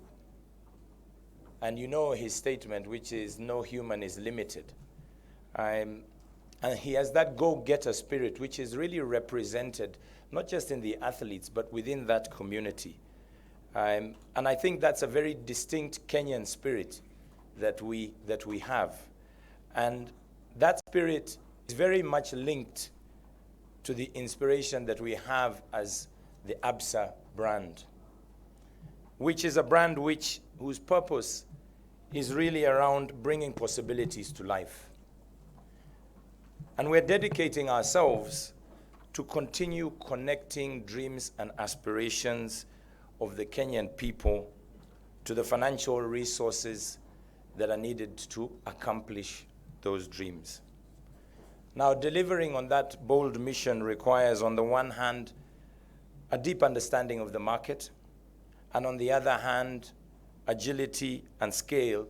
And you know his statement, which is, no human is limited. And he has that go-getter spirit, which is really represented not just in the athletes, but within that community. And I think that's a very distinct Kenyan spirit that we have. And that spirit is very much linked to the inspiration that we have as the Absa brand, which is a brand whose purpose is really around bringing possibilities to life. And we're dedicating ourselves to continue connecting dreams and aspirations of the Kenyan people to the financial resources that are needed to accomplish those dreams. Now, delivering on that bold mission requires, on the one hand, a deep understanding of the market, and on the other hand, agility and scale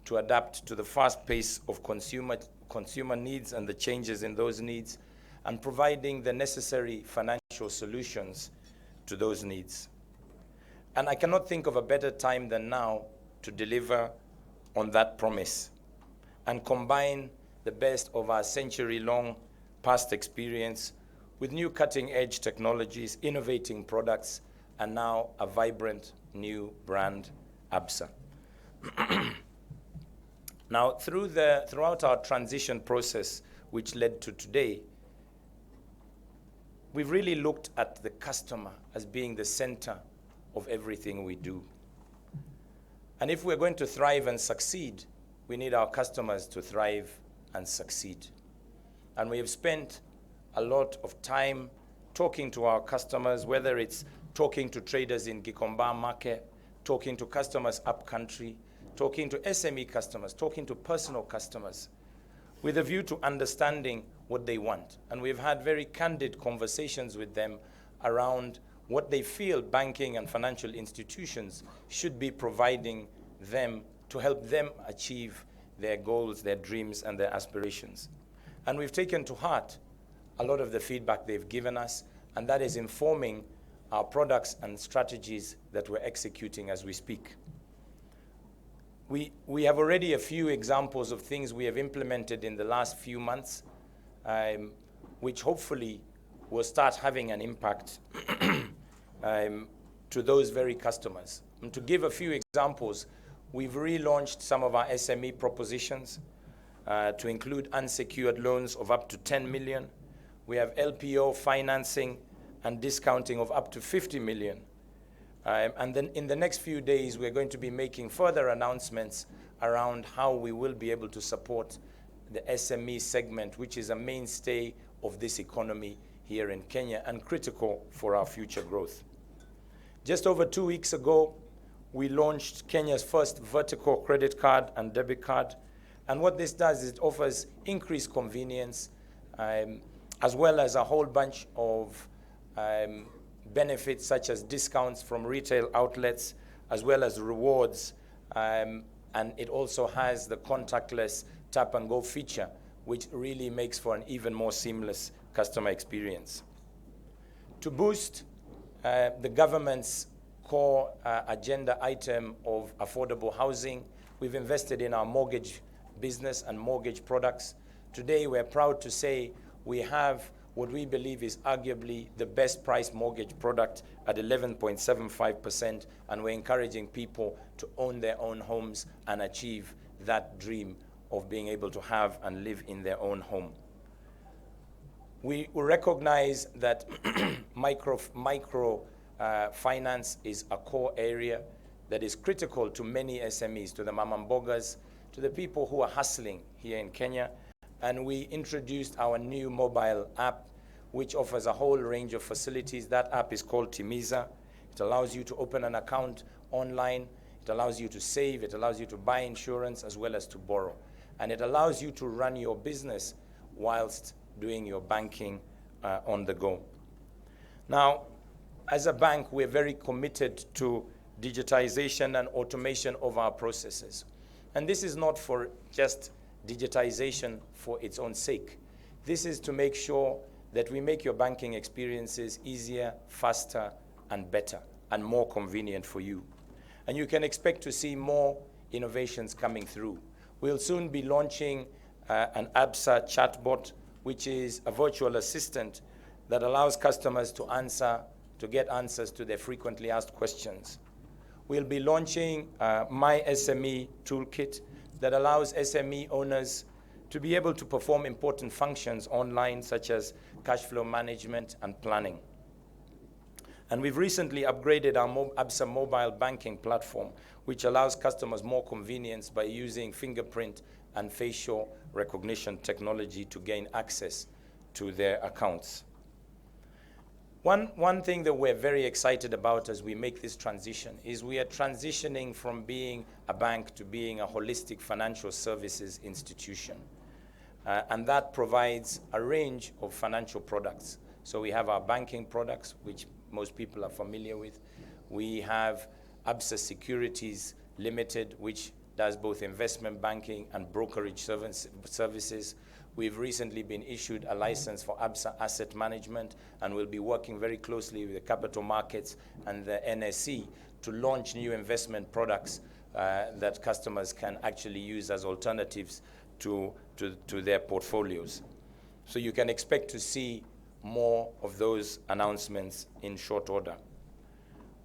to adapt to the fast pace of consumer needs and the changes in those needs, and providing the necessary financial solutions to those needs. And I cannot think of a better time than now to deliver on that promise and combine the best of our century-long past experience with new cutting-edge technologies, innovating products, and now a vibrant new brand, Absa. Now, throughout our transition process, which led to today, we've really looked at the customer as being the center of everything we do. And if we're going to thrive and succeed, we need our customers to thrive and succeed. And we have spent a lot of time talking to our customers, whether it's talking to traders in Gikomba market, talking to customers up country, talking to SME customers, talking to personal customers, with a view to understanding what they want. And we've had very candid conversations with them around what they feel banking and financial institutions should be providing them to help them achieve their goals, their dreams, and their aspirations. And we've taken to heart a lot of the feedback they've given us, and that is informing our products and strategies that we're executing as we speak. We have already a few examples of things we have implemented in the last few months, which hopefully will start having an impact to those very customers. And to give a few examples, we've relaunched some of our SME propositions to include unsecured loans of up to 10 million. We have LPO financing and discounting of up to 50 million. And then in the next few days, we're going to be making further announcements around how we will be able to support the SME segment, which is a mainstay of this economy here in Kenya and critical for our future growth. Just over 2 weeks ago, we launched Kenya's first vertical credit card and debit card. And what this does is it offers increased convenience, as well as a whole bunch of benefits such as discounts from retail outlets, as well as rewards. And it also has the contactless tap and go feature, which really makes for an even more seamless customer experience. To boost the government's core agenda item of affordable housing, we've invested in our mortgage business and mortgage products. Today, we're proud to say we have what we believe is arguably the best price mortgage product at 11.75%, and we're encouraging people to own their own homes and achieve that dream of being able to have and live in their own home. We recognize that micro finance is a core area that is critical to many SMEs, to the mamambogas, to the people who are hustling here in Kenya. And we introduced our new mobile app, which offers a whole range of facilities. That app is called Timiza. It allows you to open an account online. It allows you to save. It allows you to buy insurance as well as to borrow. And it allows you to run your business whilst doing your banking on the go. Now, as a bank, we're very committed to digitization and automation of our processes. And this is not for just digitization for its own sake. This is to make sure that we make your banking experiences easier, faster, and better, and more convenient for you. And you can expect to see more innovations coming through. We'll soon be launching an Absa chatbot, which is a virtual assistant that allows customers to get answers to their frequently asked questions. We'll be launching My SME toolkit that allows SME owners to be able to perform important functions online, such as cash flow management and planning. And we've recently upgraded our Absa mobile banking platform, which allows customers more convenience by using fingerprint and facial recognition technology to gain access to their accounts. One thing that we're very excited about as we make this transition is we are transitioning from being a bank to being a holistic financial services institution. And that provides a range of financial products. So we have our banking products, which most people are familiar with. We have Absa Securities Limited, which does both investment banking and brokerage services. We've recently been issued a license for Absa Asset Management, and we'll be working very closely with the capital markets and the NSE to launch new investment products that customers can actually use as alternatives to their portfolios. So you can expect to see more of those announcements in short order.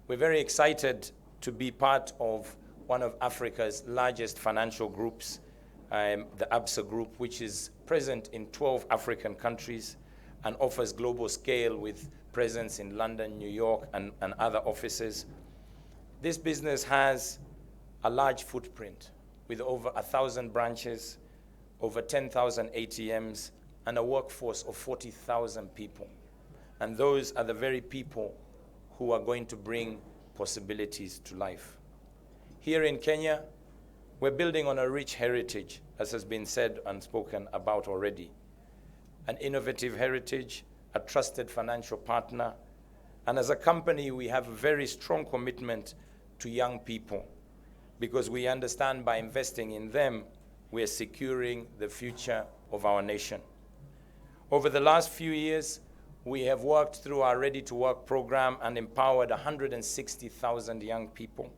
We're very excited to be part of one of Africa's largest financial groups, the Absa Group, which is present in 12 African countries and offers global scale with presence in London, New York, and other offices. This business has a large footprint with over 1,000 branches, over 10,000 ATMs, and a workforce of 40,000 people. And those are the very people who are going to bring possibilities to life. Here in Kenya, we're building on a rich heritage, as has been said and spoken about already. An innovative heritage, a trusted financial partner, and as a company, we have a very strong commitment to young people because we understand by investing in them, we are securing the future of our nation. Over the last few years, we have worked through our Ready to Work program and empowered 160,000 young people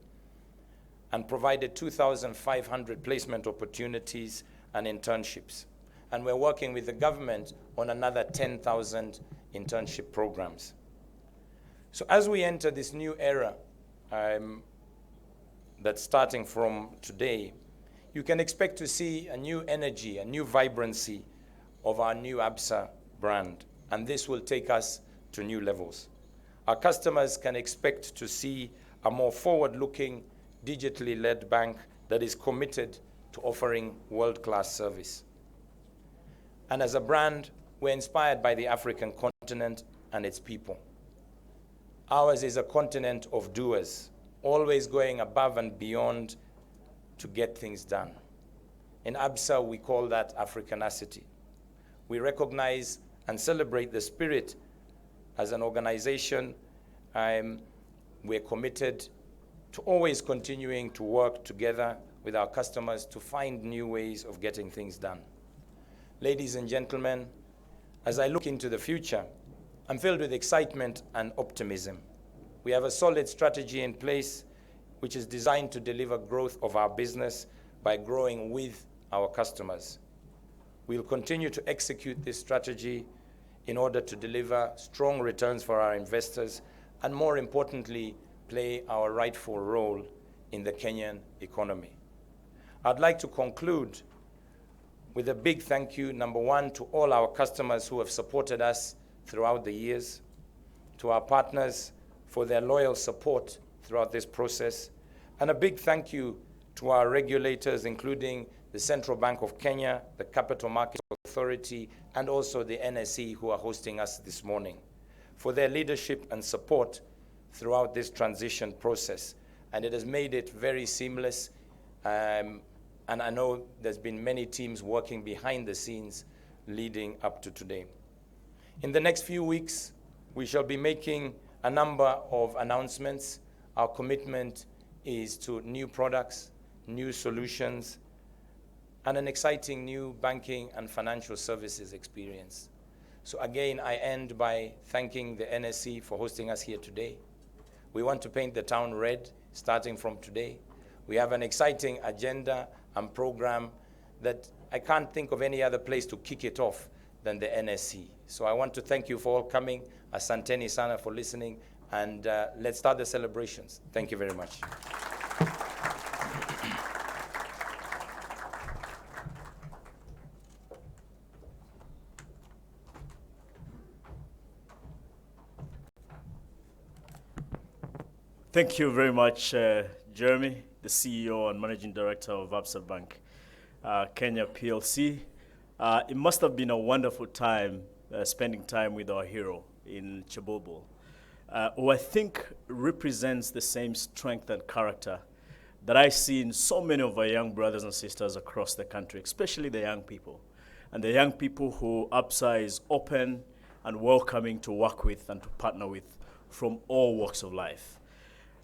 and provided 2,500 placement opportunities and internships. And we're working with the government on another 10,000 internship programs. So as we enter this new era that's starting from today, you can expect to see a new energy, a new vibrancy of our new Absa brand. And this will take us to new levels. Our customers can expect to see a more forward-looking, digitally led bank that is committed to offering world-class service. And as a brand, we're inspired by the African continent and its people. Ours is a continent of doers, always going above and beyond to get things done. In Absa, we call that Africanacity. We recognize and celebrate the spirit as an organization. We're committed to always continuing to work together with our customers to find new ways of getting things done. Ladies and gentlemen, as I look into the future, I'm filled with excitement and optimism. We have a solid strategy in place which is designed to deliver growth of our business by growing with our customers. We'll continue to execute this strategy in order to deliver strong returns for our investors and, more importantly, play our rightful role in the Kenyan economy. I'd like to conclude with a big thank you, number one, to all our customers who have supported us throughout the years, to our partners for their loyal support throughout this process, and a big thank you to our regulators, including the Central Bank of Kenya, the Capital Markets Authority, and also the NSE who are hosting us this morning, for their leadership and support throughout this transition process. And it has made it very seamless. And I know there's been many teams working behind the scenes leading up to today. In the next few weeks, we shall be making a number of announcements. Our commitment is to new products, new solutions, and an exciting new banking and financial services experience. So again, I end by thanking the NSE for hosting us here today. We want to paint the town red starting from today. We have an exciting agenda and program that I can't think of any other place to kick it off than the NSE. So I want to thank you for all coming. Asanteni sana for listening, and let's start the celebrations. Thank you very much. Thank you very much, Jeremy, the CEO and Managing Director of Absa Bank Kenya PLC. It must have been a wonderful time spending time with our hero in Chebobo, who I think represents the same strength and character that I see in so many of our young brothers and sisters across the country, especially the young people. And the young people who Absa is open and welcoming to work with and to partner with from all walks of life.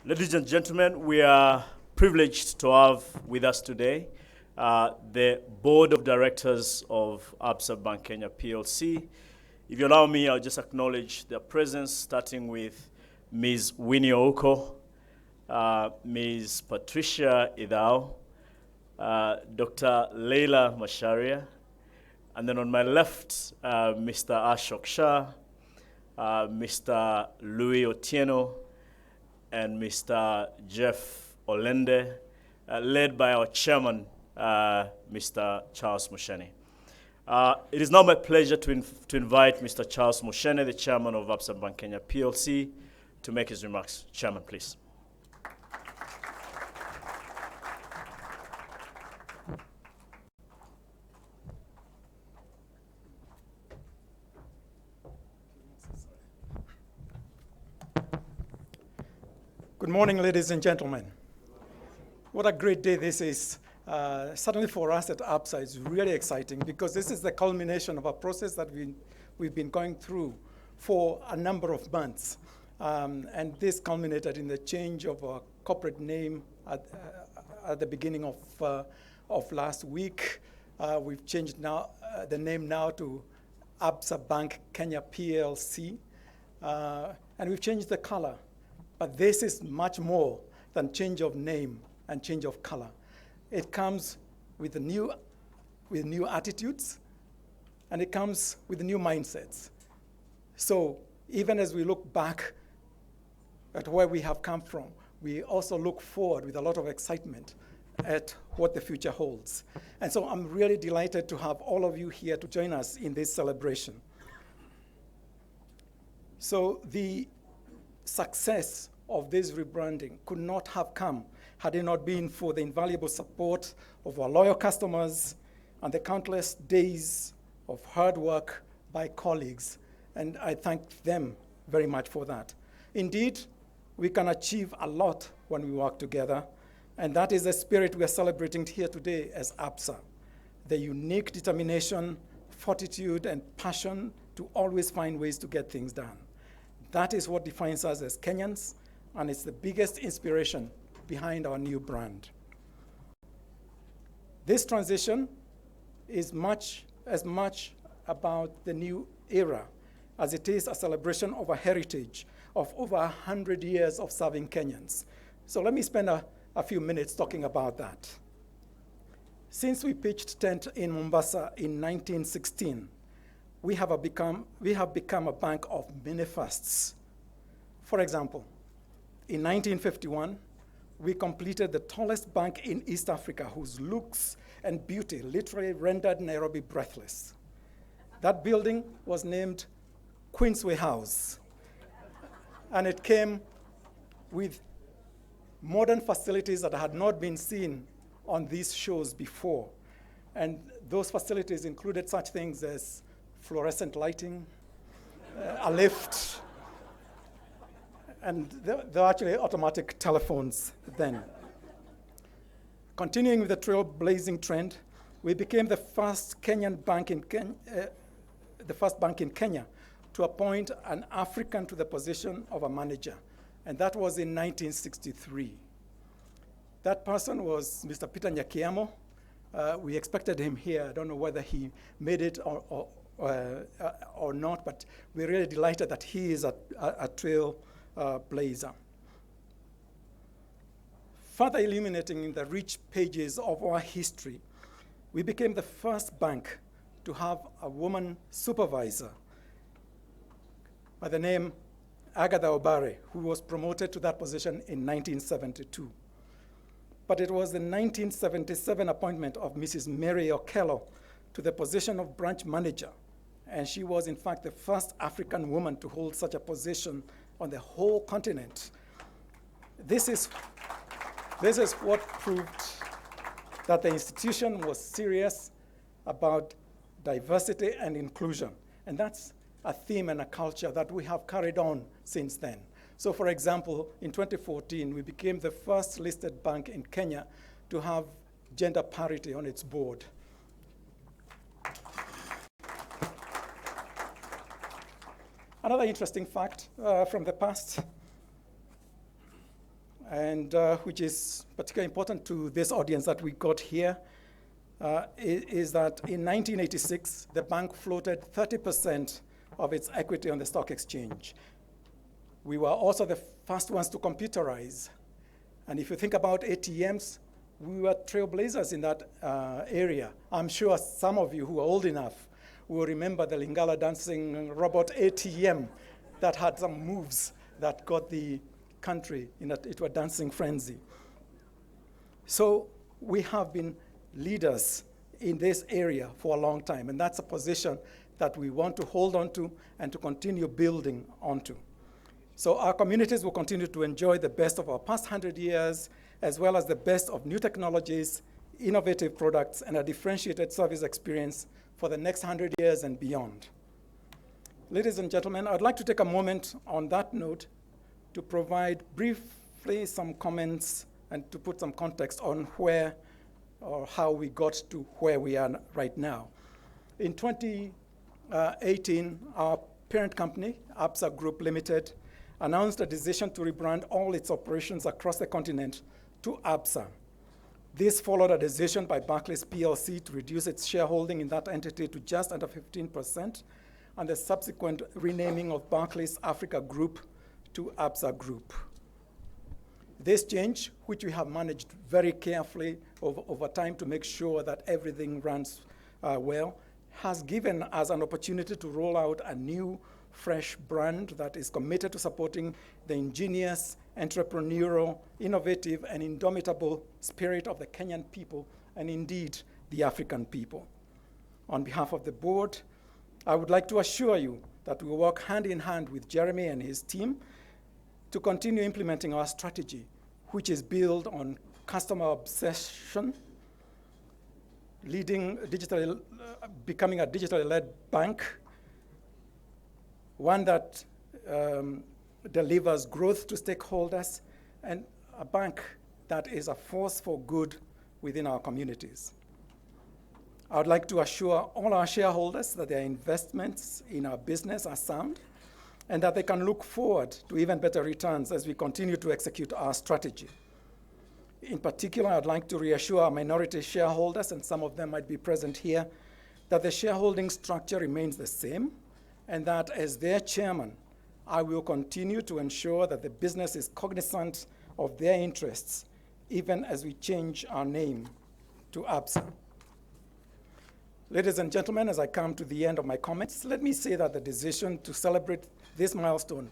Ladies and gentlemen, we are privileged to have with us today the Board of Directors of Absa Bank Kenya PLC. If you allow me, I'll just acknowledge their presence, starting with Ms. Winnie Ouko, Ms. Patricia Idao, Dr. Leila Masharia, and then on my left, Mr. Ashok Shah, Mr. Louis Otieno, and Mr. Jeff Olende, led by our chairman, Mr. Charles Musheni. It is now my pleasure to invite Mr. Charles Musheni, the chairman of Absa Bank Kenya PLC, to make his remarks. Chairman, please. Good morning, ladies and gentlemen. What a great day this is. Certainly for us at Absa, it's really exciting because this is the culmination of a process that we've been going through for a number of months. And this culminated in the change of our corporate name at the beginning of last week. We've changed now the name now to Absa Bank Kenya PLC. And we've changed the color. But this is much more than change of name and change of color. It comes with new attitudes, and it comes with new mindsets. So even as we look back at where we have come from, we also look forward with a lot of excitement at what the future holds. And so I'm really delighted to have all of you here to join us in this celebration. So the success of this rebranding could not have come had it not been for the invaluable support of our loyal customers and the countless days of hard work by colleagues. And I thank them very much for that. Indeed, we can achieve a lot when we work together. And that is the spirit we are celebrating here today as Absa. The unique determination, fortitude, and passion to always find ways to get things done. That is what defines us as Kenyans, and it's the biggest inspiration behind our new brand. This transition is as much about the new era as it is a celebration of a heritage of over 100 years of serving Kenyans. So let me spend a few minutes talking about that. Since we pitched tent in Mombasa in 1916, we have become a bank of many firsts. For example, in 1951, we completed the tallest bank in East Africa whose looks and beauty literally rendered Nairobi breathless. That building was named Queensway House, and it came with modern facilities that had not been seen on these shows before. And those facilities included such things as fluorescent lighting, a lift, and there were actually automatic telephones then. Continuing with the trailblazing trend, we became the first Kenyan bank in Kenya to appoint an African to the position of a manager, and that was in 1963. That person was Mr. Peter Nyakiamo. We expected him here. I don't know whether he made it or not, but we're really delighted that he is a trail blazer. Further illuminating the rich pages of our history, we became the first bank to have a woman supervisor by the name Agatha Obare, who was promoted to that position in 1972. But it was the 1977 appointment of Mrs. Mary Okello to the position of branch manager, and she was in fact the first African woman to hold such a position on the whole continent. This is what proved that the institution was serious about diversity and inclusion. And that's a theme and a culture that we have carried on since then. So for example, in 2014, we became the first listed bank in Kenya to have gender parity on its board. Another interesting fact from the past, and which is particularly important to this audience that we got here, is that in 1986, the bank floated 30% of its equity on the stock exchange. We were also the first ones to computerize. And if you think about ATMs, we were trailblazers in that area. I'm sure some of you who are old enough will remember the Lingala dancing robot ATM that had some moves that got the country into a dancing frenzy. So we have been leaders in this area for a long time, and that's a position that we want to hold on to and to continue building onto. So our communities will continue to enjoy the best of our past 100 years, as well as the best of new technologies, innovative products, and a differentiated service experience for the next 100 years and beyond. Ladies and gentlemen, I'd like to take a moment on that note to provide briefly some comments and to put some context on where or how we got to where we are right now. In 2018, our parent company, Absa Group Limited, announced a decision to rebrand all its operations across the continent to Absa. This followed a decision by Barclays PLC to reduce its shareholding in that entity to just under 15%, and the subsequent renaming of Barclays Africa Group to Absa Group. This change, which we have managed very carefully over time to make sure that everything runs well, has given us an opportunity to roll out a new, fresh brand that is committed to supporting the ingenious, entrepreneurial, innovative, and indomitable spirit of the Kenyan people, and indeed, the African people. On behalf of the board, I would like to assure you that we will work hand in hand with Jeremy and his team to continue implementing our strategy, which is built on customer obsession, becoming a digitally led bank, one that delivers growth to stakeholders, and a bank that is a force for good within our communities. I would like to assure all our shareholders that their investments in our business are sound and that they can look forward to even better returns as we continue to execute our strategy. In particular, I'd like to reassure our minority shareholders, and some of them might be present here, that the shareholding structure remains the same, and that as their chairman, I will continue to ensure that the business is cognizant of their interests, even as we change our name to Absa. Ladies and gentlemen, as I come to the end of my comments, let me say that the decision to celebrate this milestone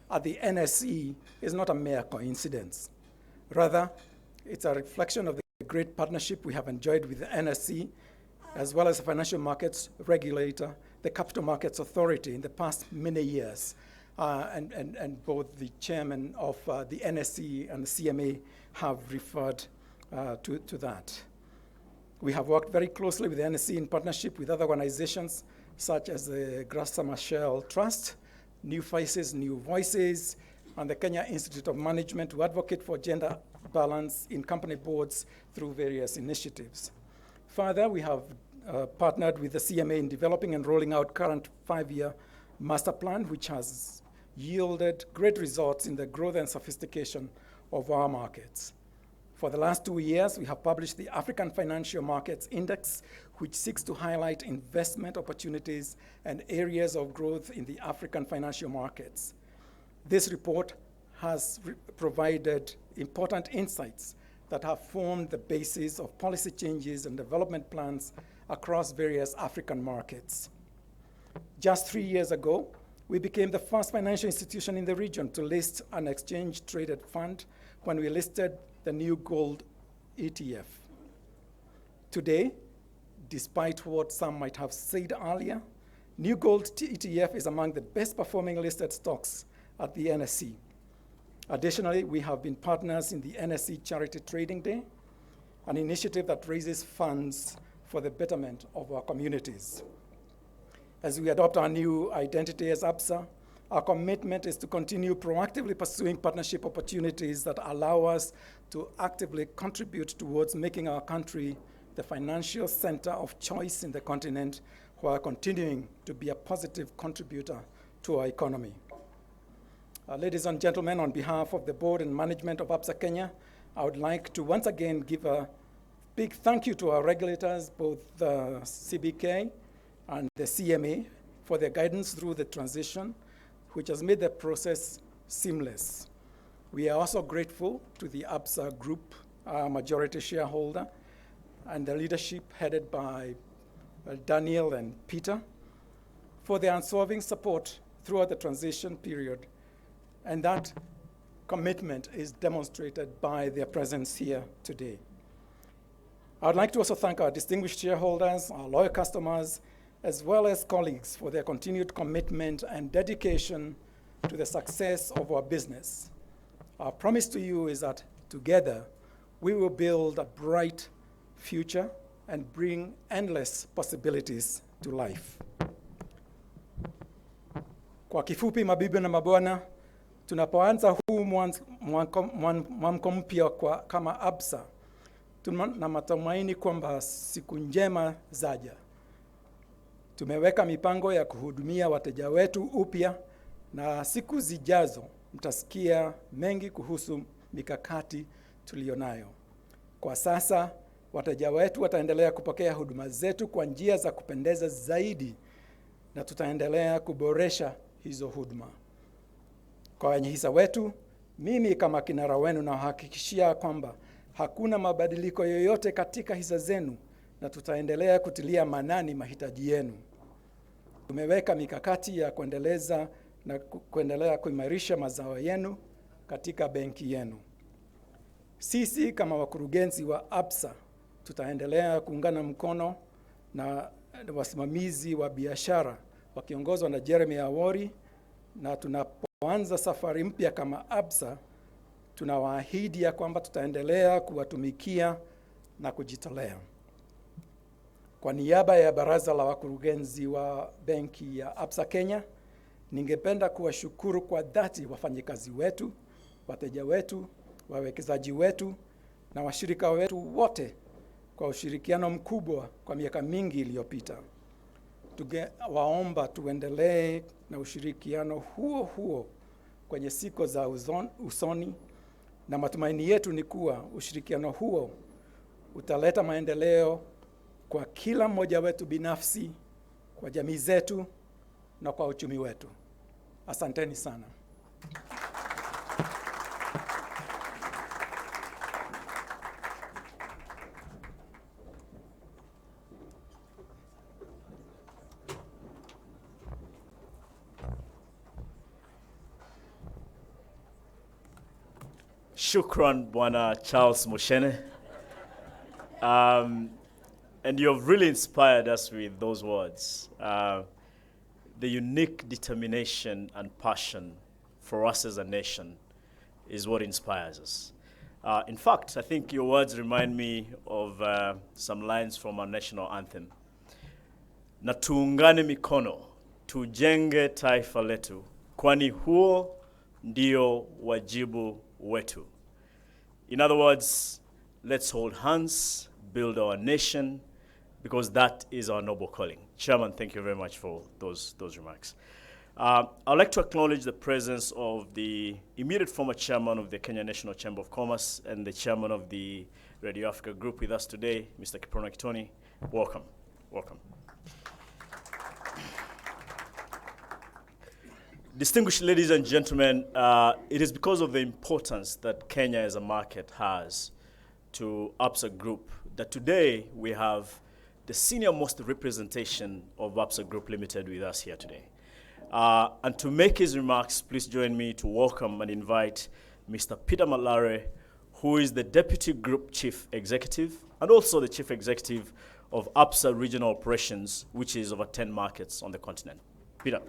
at the NSE is not a mere coincidence. Rather, it's a reflection of the great partnership we have enjoyed with the NSE, as well as the financial markets regulator, the Capital Markets Authority in the past many years. And both the chairman of the NSE and the CMA have referred to that. We have worked very closely with the NSE in partnership with other organizations such as the Grasa Machel Trust, New Faces, New Voices, and the Kenya Institute of Management to advocate for gender balance in company boards through various initiatives. Further, we have partnered with the CMA in developing and rolling out current 5-year master plan, which has yielded great results in the growth and sophistication of our markets. For the last 2 years, we have published the African Financial Markets Index, which seeks to highlight investment opportunities and areas of growth in the African financial markets. This report has provided important insights that have formed the basis of policy changes and development plans across various African markets. Just 3 years ago, we became the first financial institution in the region to list an exchange-traded fund when we listed the new gold ETF. Today, despite what some might have said earlier, new gold ETF is among the best performing listed stocks at the NSE. Additionally, we have been partners in the NSE Charity Trading Day, an initiative that raises funds for the betterment of our communities. as we adopt our new identity as Absa, our commitment is to continue proactively pursuing partnership opportunities that allow us to actively contribute towards making our country the financial center of choice in the continent, while continuing to be a positive contributor to our economy. Ladies and gentlemen, on behalf of the board and management of Absa Kenya, I would like to once again give a big thank you to our regulators, both the CBK and the CMA, for their guidance through the transition, which has made the process seamless. We are also grateful to the Absa Group, our majority shareholder, and the leadership headed by Daniel and Peter, for their unswerving support throughout the transition period. And that commitment is demonstrated by their presence here today. I would like to also thank our distinguished shareholders, our loyal customers, as well as colleagues for their continued commitment and dedication to the success of our business. Our promise to you is that together we will build a bright future and bring endless possibilities to life. Kwa kifupi, mabibi na mabwana, tunapoanza huu mwamko mpya kama Absa, tuna matumaini kwamba siku njema zaja. Tumeweka mipango ya kuhudumia wateja wetu upya, na siku zijazo mtasikia mengi kuhusu mikakati tulionayo. Kwa sasa, wateja wetu wataendelea kupokea huduma zetu kwa njia za kupendeza zaidi, na tutaendelea kuboresha hizo huduma. Kwa wanyehisa wetu, mimi kama kinara wenu nahakikishia kwamba hakuna mabadiliko yoyote katika hisa zenu, na tutaendelea kutilia maanani mahitaji yenu. Tumeweka mikakati ya kuendelea kuimarisha mazao yenu katika benki yenu. Sisi kama wakurugenzi wa Absa tutaendelea kuungana mkono na wasimamizi wa biashara wakiongozwa na Jeremy Awori, na tunapoanza safari mpya kama Absa, tunawaahidi ya kwamba tutaendelea kuwatumikia na kujitolea. Kwa niaba ya baraza la wakurugenzi wa benki ya Absa Kenya, ningependa kuwashukuru kwa dhati wafanyikazi wetu, wateja wetu, wawekezaji wetu na washirika wetu wote kwa ushirikiano mkubwa kwa miaka mingi iliyopita. Tungewaomba tuendelee na ushirikiano huo kwenye siku za usoni, na matumaini yetu ni kuwa ushirikiano huo utaleta maendeleo kwa kila mmoja wetu binafsi, kwa jamii zetu na kwa uchumi wetu. Asanteni sana. Shukran, Bwana Charles Mushene. And you've really inspired us with those words. The unique determination and passion for us as a nation is what inspires us. In fact, I think your words remind me of some lines from our national anthem. Na tuungane mikono, tujenge taifa letu, kwani huo ndio wajibu wetu. In other words, let's hold hands, build our nation, because that is our noble calling. Chairman, thank you very much for those remarks. I'd like to acknowledge the presence of the immediate former chairman of the Kenya National Chamber of Commerce and the chairman of the Radio Africa Group with us today, Mr. Kiprono Kitoni. Welcome. Welcome. Distinguished ladies and gentlemen, it is because of the importance that Kenya as a market has to Absa Group that today we have the senior most representation of Absa Group Limited with us here today. And to make his remarks, please join me to welcome and invite Mr. Peter Malare, who is the Deputy Group Chief Executive and also the Chief Executive of Absa Regional Operations, which is over 10 markets on the continent. Peter.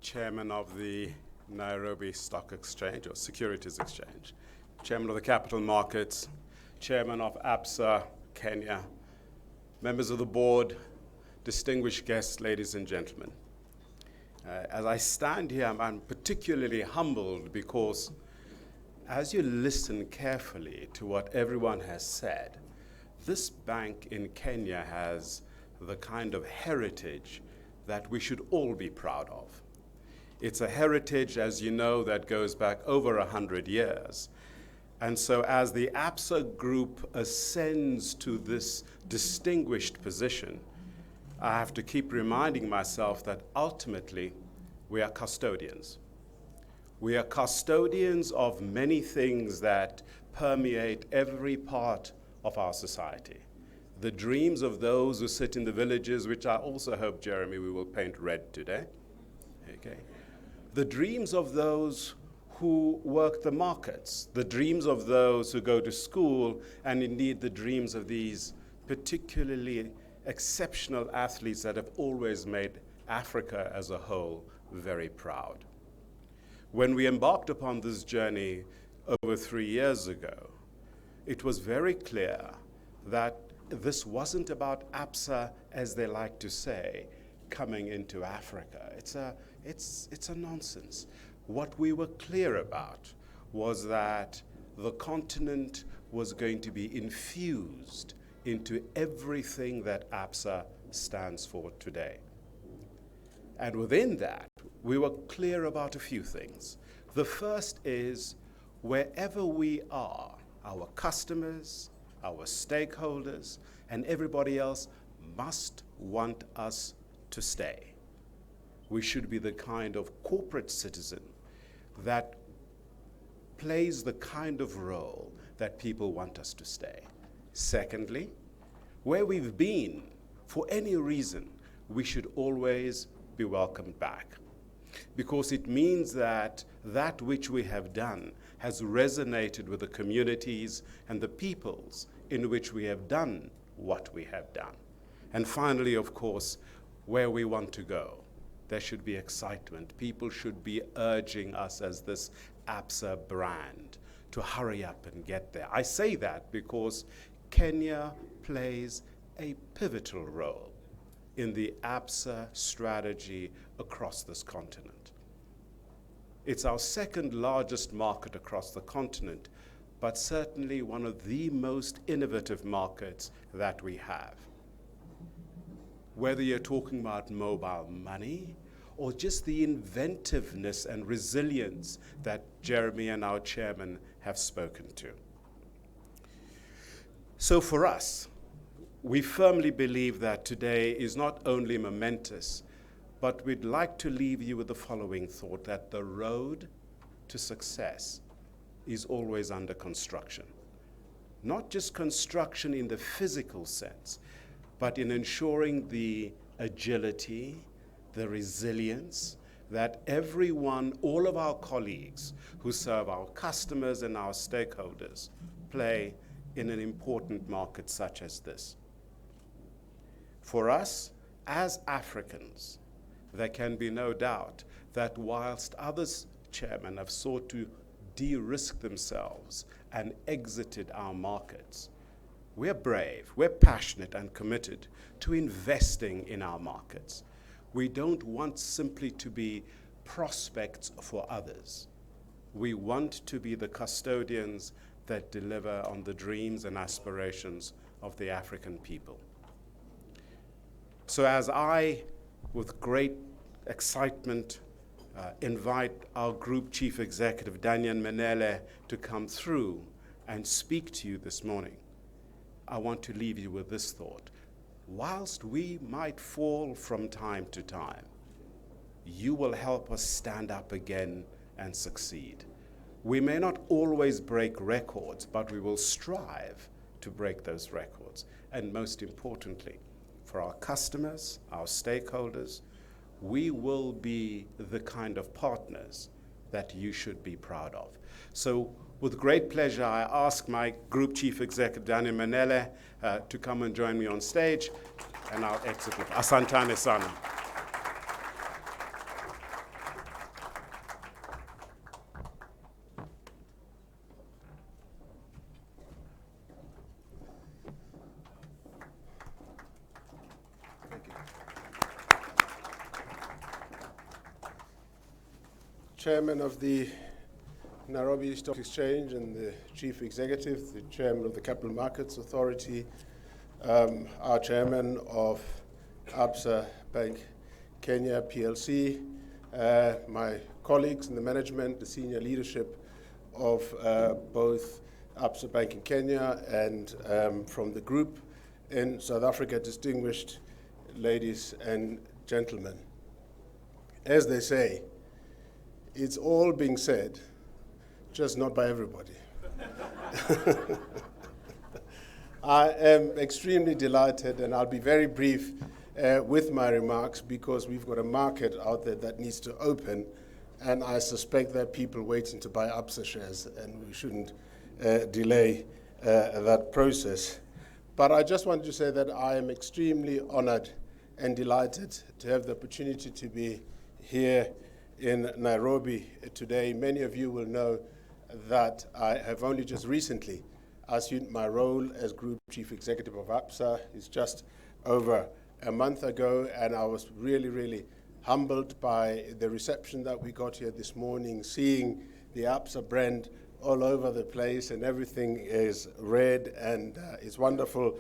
Chairman of the Nairobi Stock Exchange or Securities Exchange, Chairman of the Capital Markets, Chairman of Absa Kenya, members of the board, distinguished guests, ladies and gentlemen. As I stand here, I'm particularly humbled because as you listen carefully to what everyone has said, this bank in Kenya has the kind of heritage that we should all be proud of. It's a heritage, as you know, that goes back over 100 years. And so as the Absa Group ascends to this distinguished position, I have to keep reminding myself that ultimately we are custodians. We are custodians of many things that permeate every part of our society. The dreams of those who sit in the villages, which I also hope, Jeremy, we will paint red today. Okay. The dreams of those who work the markets, the dreams of those who go to school, and indeed the dreams of these particularly exceptional athletes that have always made Africa as a whole very proud. When we embarked upon this journey over 3 years ago, it was very clear that this wasn't about Absa, as they like to say, coming into Africa. It's a nonsense. What we were clear about was that the continent was going to be infused into everything that Absa stands for today. And within that, we were clear about a few things. The first is, wherever we are, our customers, our stakeholders, and everybody else must want us to stay. We should be the kind of corporate citizen that plays the kind of role that people want us to stay. Secondly, where we've been, for any reason, we should always be welcomed back, because it means that that which we have done has resonated with the communities and the peoples in which we have done what we have done. And finally, of course, where we want to go, there should be excitement. People should be urging us as this Absa brand to hurry up and get there. I say that because Kenya plays a pivotal role in the Absa strategy across this continent. It's our second largest market across the continent, but certainly one of the most innovative markets that we have. Whether you're talking about mobile money or just the inventiveness and resilience that Jeremy and our chairman have spoken to. So for us, we firmly believe that today is not only momentous, but we'd like to leave you with the following thought, that the road to success is always under construction. Not just construction in the physical sense, but in ensuring the agility, the resilience, that everyone, all of our colleagues who serve our customers and our stakeholders play in an important market such as this. For us, as Africans, there can be no doubt that whilst others, Chairman, have sought to de-risk themselves and exited our markets, we're brave, we're passionate and committed to investing in our markets. We don't want simply to be prospects for others. We want to be the custodians that deliver on the dreams and aspirations of the African people. So as I, with great excitement, invite our Group Chief Executive, Daniel Manele, to come through and speak to you this morning, I want to leave you with this thought. Whilst we might fall from time to time, you will help us stand up again and succeed. We may not always break records, but we will strive to break those records. And most importantly, for our customers, our stakeholders, we will be the kind of partners that you should be proud of. So with great pleasure, I ask my Group Chief Executive, Daniel Manele, to come and join me on stage, and I'll execute. Asantane sana. Chairman of the Nairobi Stock Exchange and the Chief Executive, the Chairman of the Capital Markets Authority, our Chairman of Absa Bank Kenya PLC, my colleagues in the management, the senior leadership of both Absa Bank in Kenya and from the group in South Africa, distinguished ladies and gentlemen. As they say, it's all being said, just not by everybody. I am extremely delighted, and I'll be very brief with my remarks because we've got a market out there that needs to open, and I suspect there are people waiting to buy Absa shares, and we shouldn't delay that process. But I just wanted to say that I am extremely honored and delighted to have the opportunity to be here in Nairobi today. Many of you will know that I have only just recently assumed my role as Group Chief Executive of Absa. It's just over a month ago, and I was really, really humbled by the reception that we got here this morning, seeing the Absa brand all over the place, and everything is red, and it's wonderful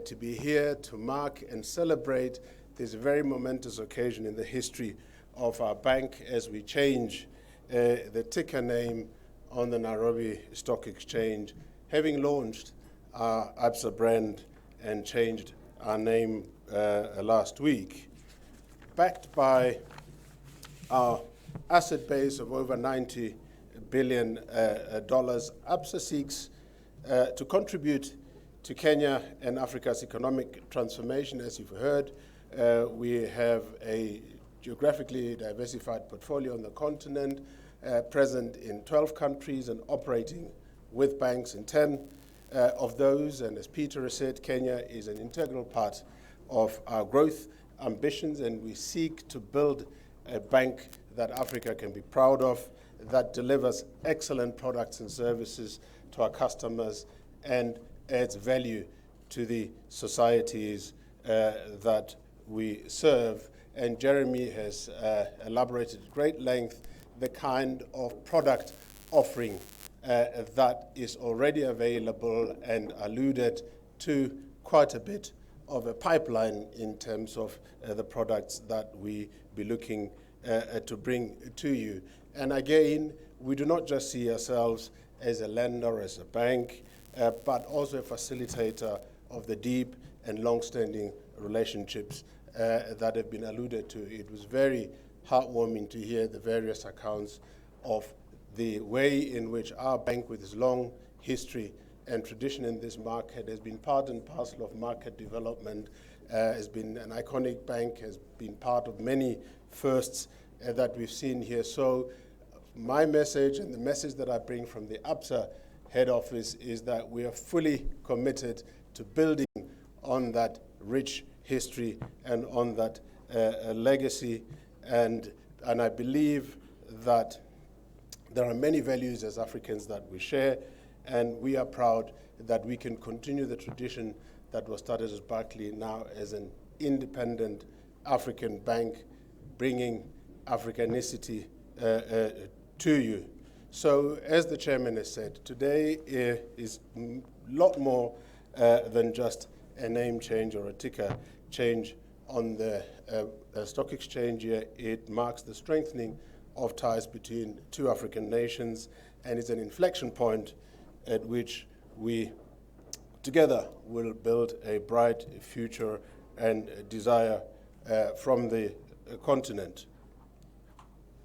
to be here to mark and celebrate this very momentous occasion in the history of our bank as we change the ticker name on the Nairobi Stock Exchange, having launched our Absa brand and changed our name last week. Backed by our asset base of over $90 billion, Absa seeks to contribute to Kenya and Africa's economic transformation. As you've heard, we have a geographically diversified portfolio on the continent, present in 12 countries and operating with banks in 10 of those. And as Peter has said, Kenya is an integral part of our growth ambitions, and we seek to build a bank that Africa can be proud of, that delivers excellent products and services to our customers and adds value to the societies that we serve. And Jeremy has elaborated at great length the kind of product offering that is already available, and alluded to quite a bit of a pipeline in terms of the products that we be looking to bring to you. And again, we do not just see ourselves as a lender, as a bank, but also a facilitator of the deep and long-standing relationships that have been alluded to. It was very heartwarming to hear the various accounts of the way in which our bank, with its long history and tradition in this market, has been part and parcel of market development, has been an iconic bank, has been part of many firsts that we've seen here. So my message, and the message that I bring from the Absa head office, is that we are fully committed to building on that rich history and on that legacy. And I believe that there are many values as Africans that we share, and we are proud that we can continue the tradition that was started as Barclays, now as an independent African bank, bringing Africanicity to you. So, as the chairman has said, today is a lot more than just a name change or a ticker change on the stock exchange here. It marks the strengthening of ties between two African nations, and it's an inflection point at which we together will build a bright future and desire from the continent.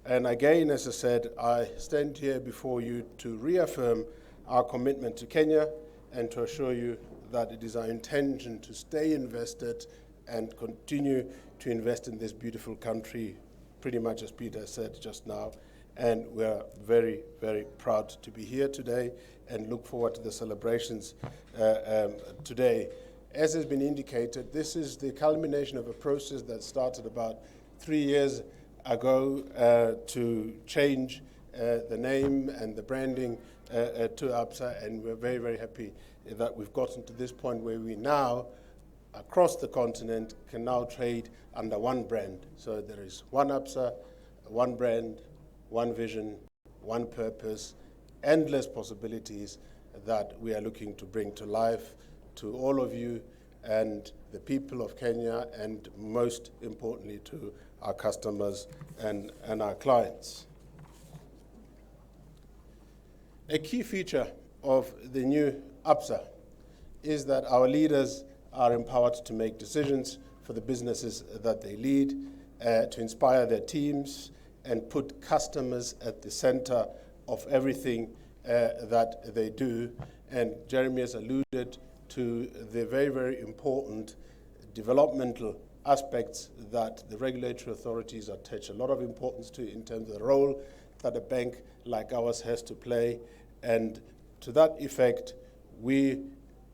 And again, as I said, I stand here before you to reaffirm our commitment to Kenya and to assure you that it is our intention to stay invested and continue to invest in this beautiful country, pretty much as Peter said just now. And we're very, very proud to be here today and look forward to the celebrations today. As has been indicated, this is the culmination of a process that started about 3 years ago to change the name and the branding to Absa, and we're very, very happy that we've gotten to this point where we now, across the continent, can now trade under one brand. So there is one Absa, one brand, one vision, one purpose, endless possibilities that we are looking to bring to life to all of you and the people of Kenya, and most importantly to our customers and our clients. A key feature of the new Absa is that our leaders are empowered to make decisions for the businesses that they lead, to inspire their teams and put customers at the center of everything that they do. And Jeremy has alluded to the very, very important developmental aspects that the regulatory authorities attach a lot of importance to in terms of the role that a bank like ours has to play. And to that effect, we,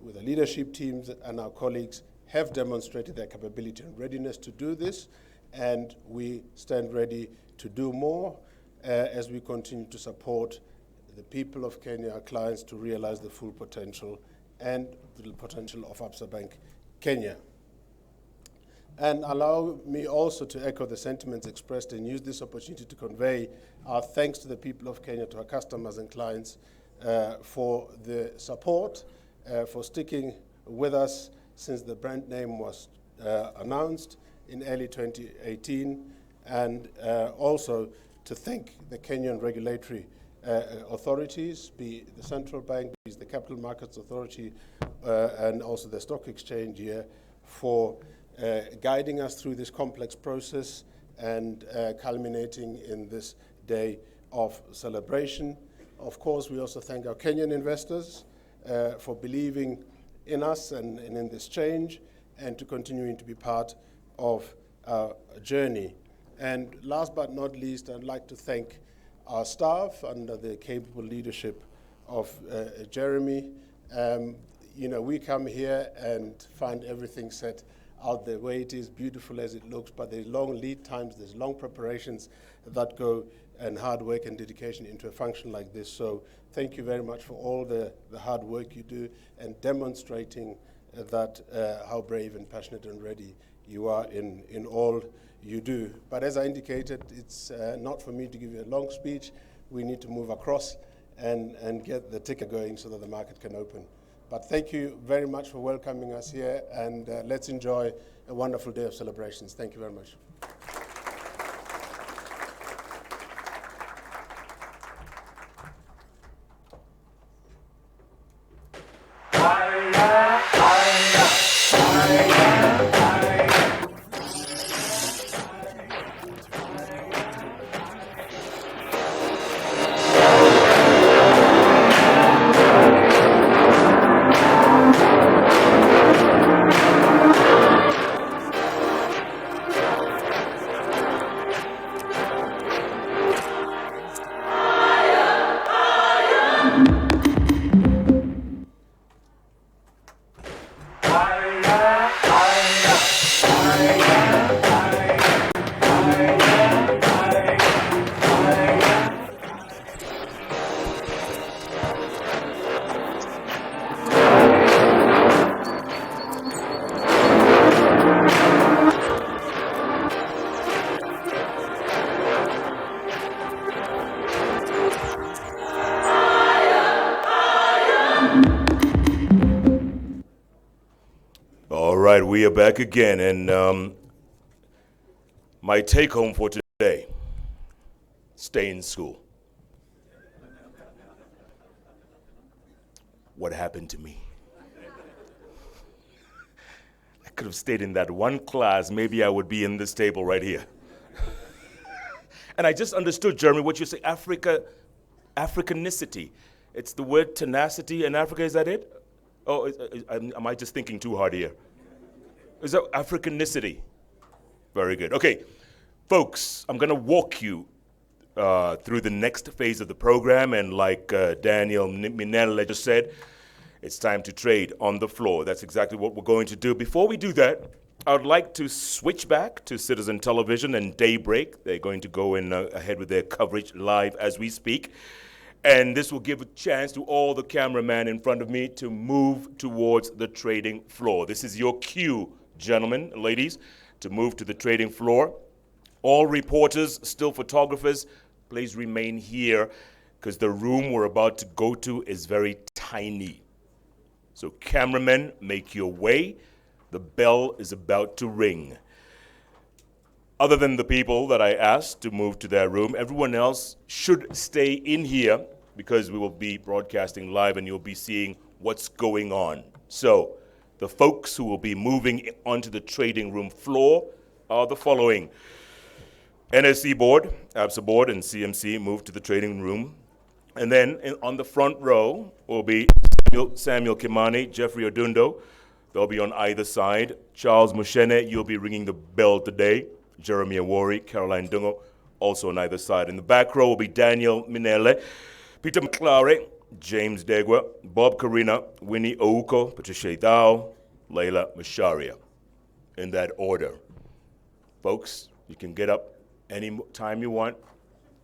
with the leadership teams and our colleagues, have demonstrated their capability and readiness to do this, and we stand ready to do more as we continue to support the people of Kenya, our clients, to realize the full potential and the potential of Absa Bank Kenya. And allow me also to echo the sentiments expressed and use this opportunity to convey our thanks to the people of Kenya, to our customers and clients for the support, for sticking with us since the brand name was announced in early 2018, and also to thank the Kenyan regulatory authorities, be the central bank, be the Capital Markets Authority, and also the stock exchange here, for guiding us through this complex process and culminating in this day of celebration. Of course, we also thank our Kenyan investors for believing in us and in this change, and to continuing to be part of our journey. And last but not least, I'd like to thank our staff under the capable leadership of Jeremy. You know, we come here and find everything set out the way it is, beautiful as it looks, but there's long lead times, there's long preparations that go, and hard work and dedication into a function like this. So thank you very much for all the hard work you do, and demonstrating that how brave and passionate and ready you are in all you do. But as I indicated, it's not for me to give you a long speech. We need to move across and get the ticker going so that the market can open. But thank you very much for welcoming us here, and let's enjoy a wonderful day of celebrations. Thank you very much. We are back again, and my take home for today: stay in school. What happened to me? I could have stayed in that one class. Maybe I would be in this table right here. And I just understood, Jeremy, what you say, Africanicity. It's the word tenacity in Africa, is that it? Oh, am I just thinking too hard here? Is that Africanicity? Very good. Okay, folks, I'm going to walk you through the next phase of the program, and like Daniel Minella just said, it's time to trade on the floor. That's exactly what we're going to do. Before we do that, I would like to switch back to Citizen Television and Daybreak. They're going to go in ahead with their coverage live as we speak. And this will give a chance to all the cameramen in front of me to move towards the trading floor. This is your cue, gentlemen, ladies, to move to the trading floor. All reporters, still photographers, please remain here because the room we're about to go to is very tiny. So cameramen, make your way. The bell is about to ring. Other than the people that I asked to move to their room, everyone else should stay in here because we will be broadcasting live and you'll be seeing what's going on. So the folks who will be moving onto the trading room floor are the following. NSE board, Absa board, and CMC move to the trading room. And then on the front row will be Samuel Kimani, Jeffrey Odundo. They'll be on either side. Charles Mushene, you'll be ringing the bell today. Jeremy Awori, Caroline Dungo, also on either side. In the back row will be Daniel Minele, Peter McClary, James Degwa, Bob Karina, Winnie Ouko, Patricia Idao, Leila Masharia. In that order. Folks, you can get up any time you want.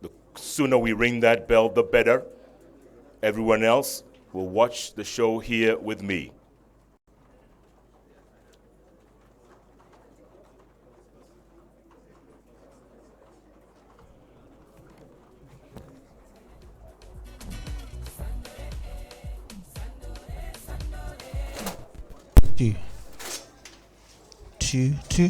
The sooner we ring that bell, the better. Everyone else will watch the show here with me. Two.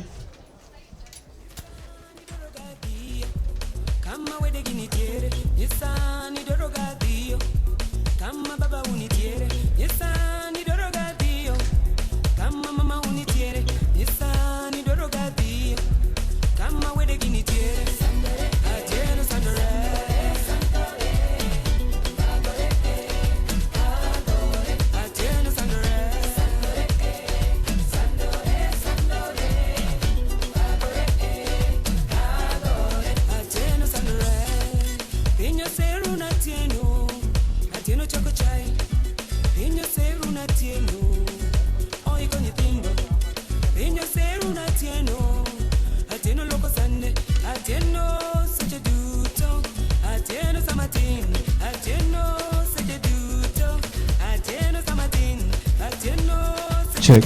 Check.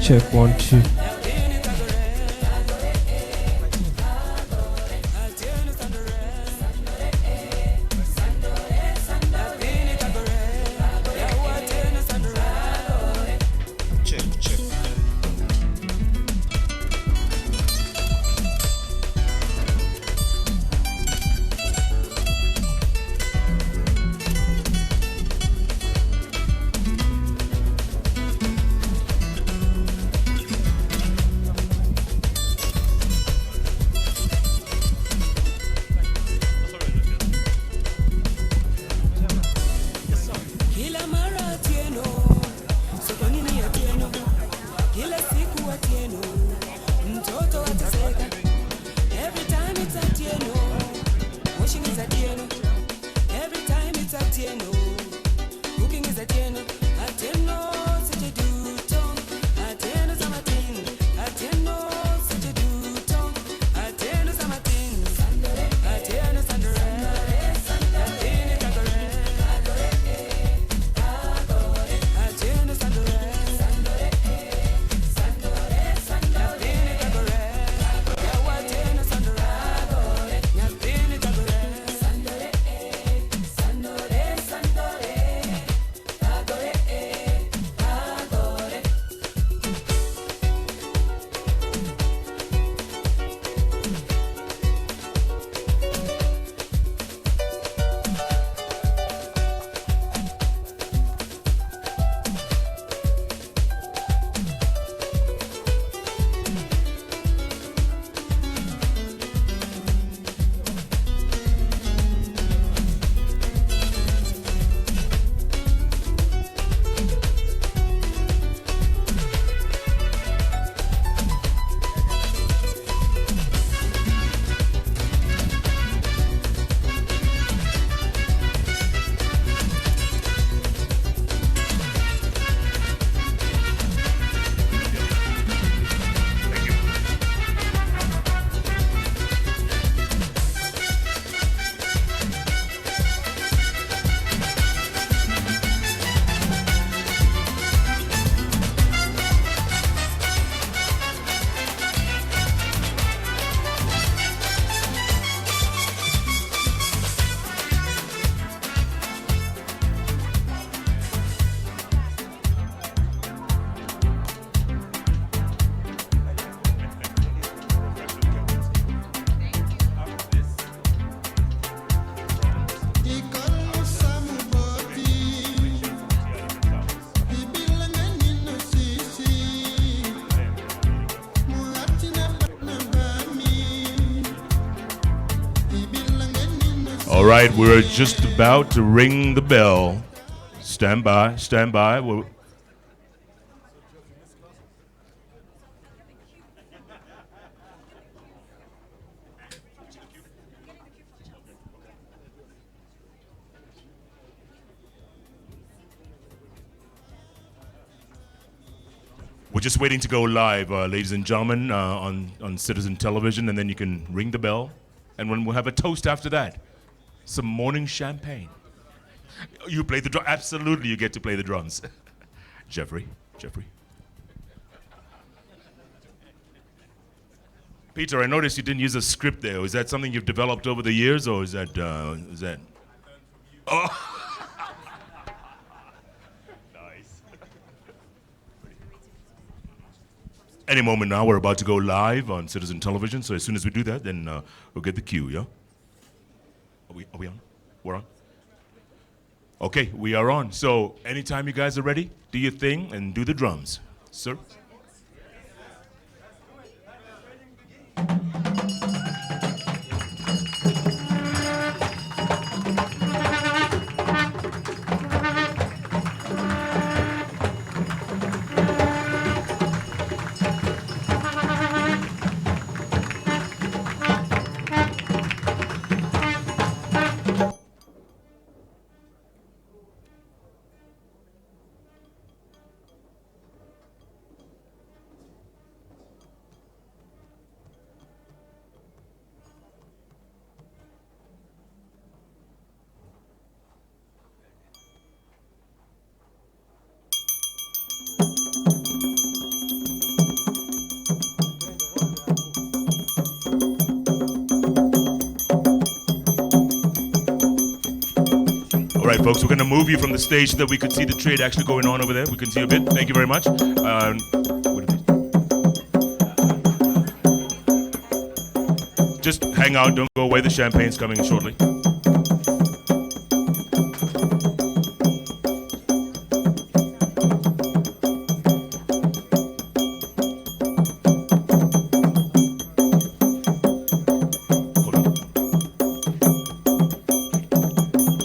Check 1 2. All right, we're just about to ring the bell. Stand by, stand by. We're just waiting to go live, ladies and gentlemen, on Citizen Television, and then you can ring the bell, and when we'll have a toast after that. Some morning champagne. You play the drum? Absolutely, you get to play the drums. Jeffrey. Peter, I noticed you didn't use a script there. Is that something you've developed over the years, or is that? Oh. Any moment now, we're about to go live on Citizen Television, so as soon as we do that, then we'll get the cue, yeah? Are we on? We're on? Okay, we are on. So anytime you guys are ready, do your thing and do the drums. Sir? All right, folks, we're going to move you from the stage so that we could see the trade actually going on over there. We can see a bit. Thank you very much. Just hang out. Don't go away. The champagne's coming shortly.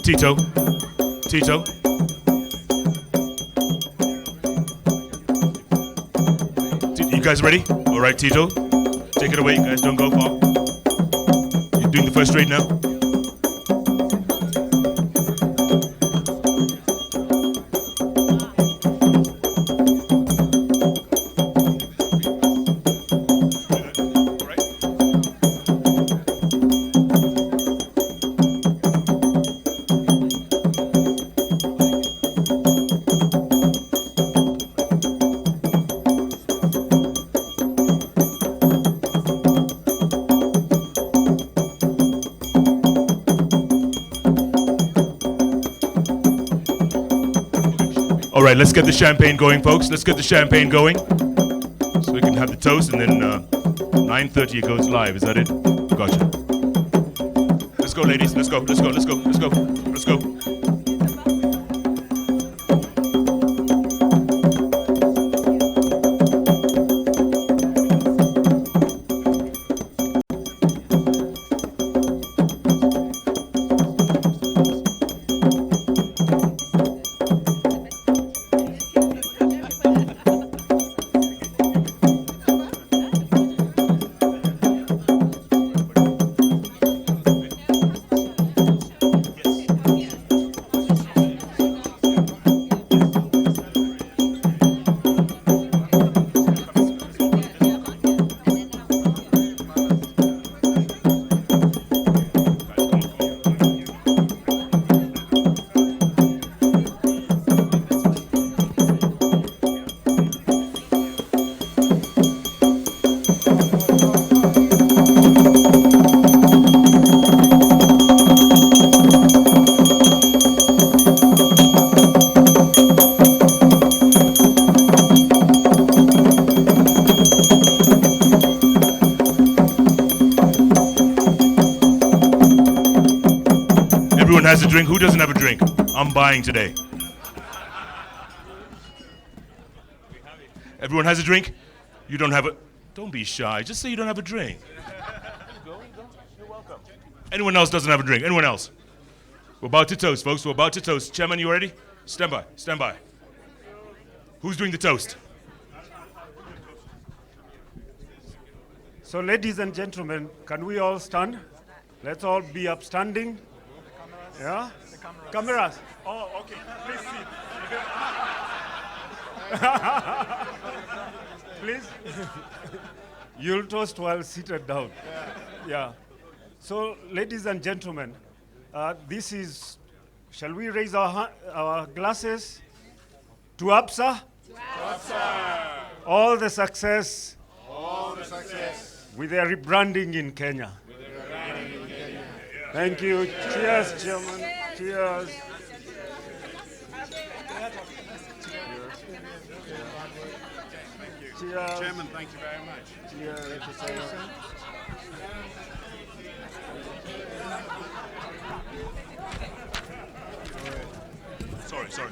Tito. You guys ready? All right, Tito. Take it away, guys. Don't go far. You're doing the first trade now? All right, let's get the champagne going, folks. Let's get the champagne going so we can have the toast, and then 9:30 it goes live. Is that it? Gotcha. Let's go, ladies. Let's go. Has a drink. Who doesn't have a drink? I'm buying today. Everyone has a drink? You don't have a... Don't be shy. Just say you don't have a drink. You're welcome. Anyone else doesn't have a drink? Anyone else? We're about to toast, folks. We're about to toast. Chairman, you ready? Stand by. Stand by. Who's doing the toast? So, ladies and gentlemen, can we all stand? Let's all be upstanding. Yeah? Cameras. Oh, okay. Please sit. Please. You'll toast while seated down. Yeah. So, ladies and gentlemen, this is, shall we raise our glasses to Absa? To Absa. All the success. All the success. With their rebranding in Kenya. Thank you. Cheers, Chairman. Cheers. Cheers. Chairman, thank you very much. Cheers. Sorry.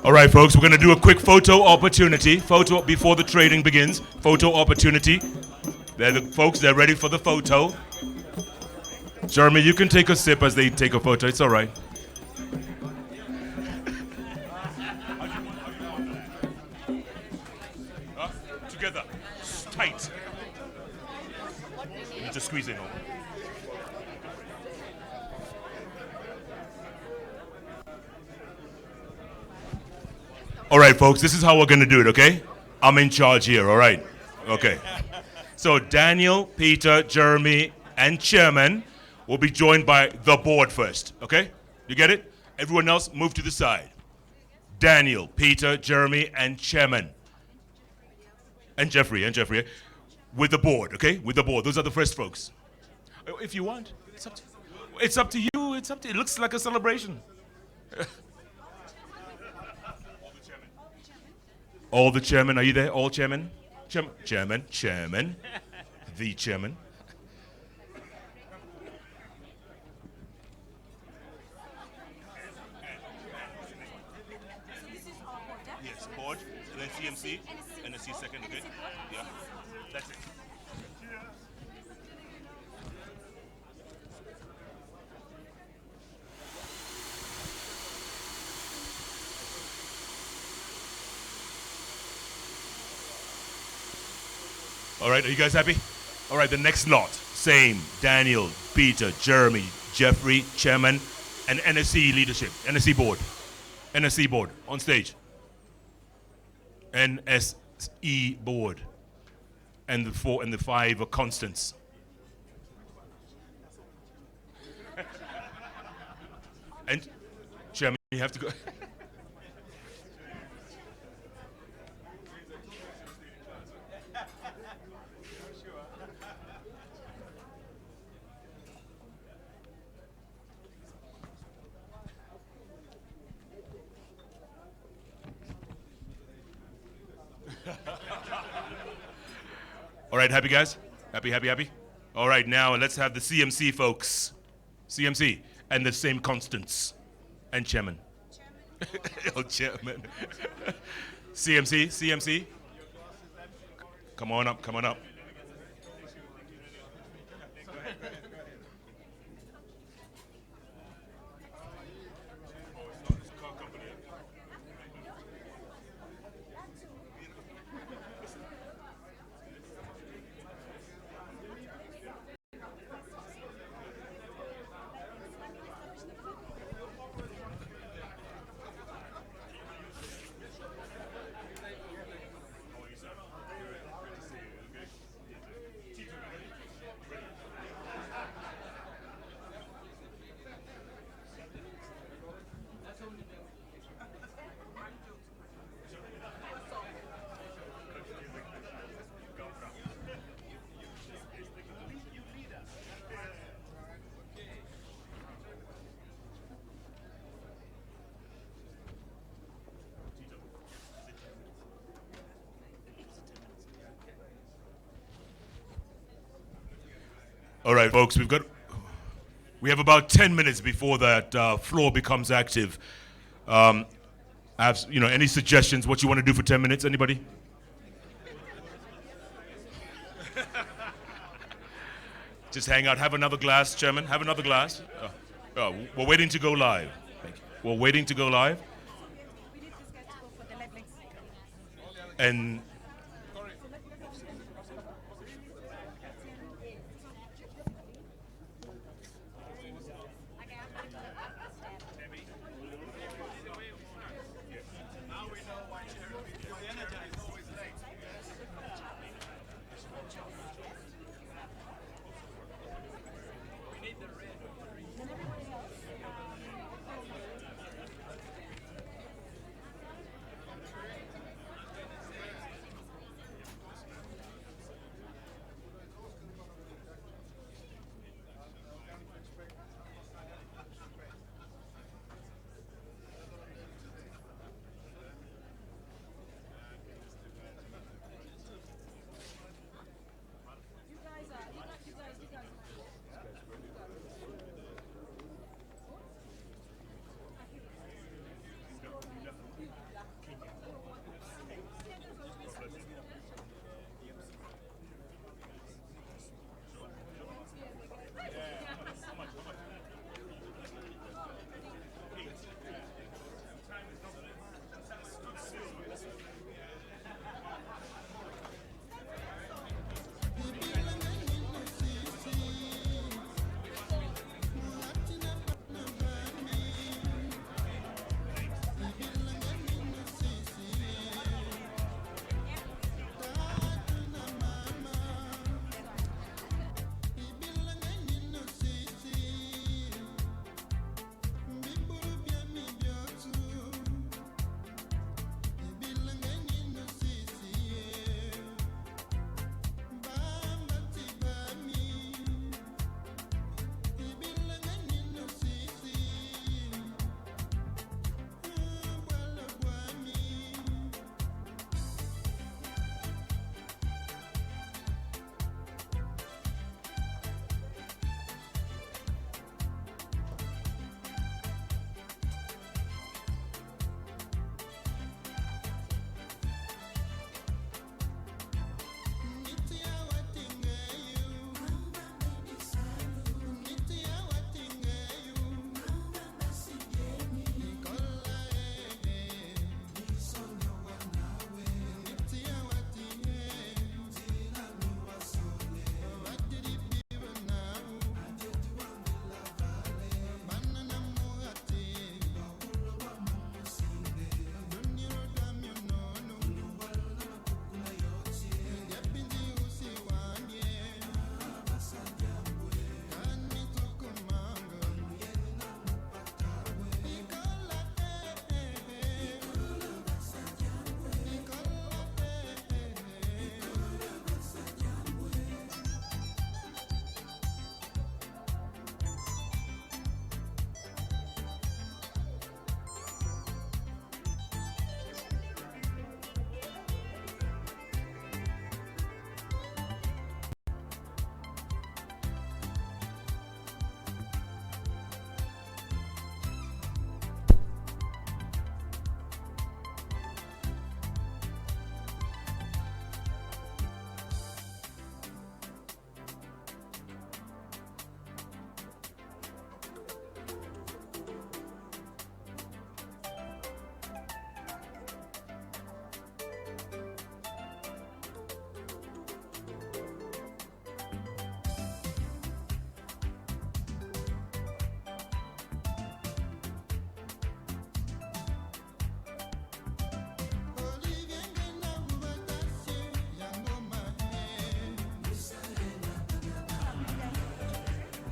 All right, folks, we're going to do a quick photo opportunity. Photo before the trading begins. Photo opportunity. They're the folks, they're ready for the photo. Jeremy, you can take a sip as they take a photo. It's all right. Together. Tight. You need to squeeze in. All right, folks, this is how we're going to do it, okay? I'm in charge here, all right? Okay. So Daniel, Peter, Jeremy, and Chairman will be joined by the board first, okay? You get it? Everyone else, move to the side. Daniel, Peter, Jeremy, and Chairman. And Jeffrey, with the board, okay? With the board. Those are the first folks. If you want, it's up to you. It's up to you. It looks like a celebration. All the chairman, are you there? All chairman? Chairman. The chairman. Yes, board, and then CMC, NSE second, okay? Yeah, that's it. All right, are you guys happy? All right, the next lot, same, Daniel, Peter, Jeremy, Jeffrey, Chairman, and NSE leadership, NSE board, on stage. NSE board, and the 4 and the 5 are constants. And Chairman, you have to go. All right, happy guys? Happy? All right, now let's have the CMC folks. CMC, and the same constants. And Chairman. Oh, Chairman. CMC. Come on up. All right, folks, we have about 10 minutes before that floor becomes active. Any suggestions what you want to do for 10 minutes? Anybody? Just hang out, have another glass, Chairman. Have another glass. We're waiting to go live. Thank you. We're waiting to go live. And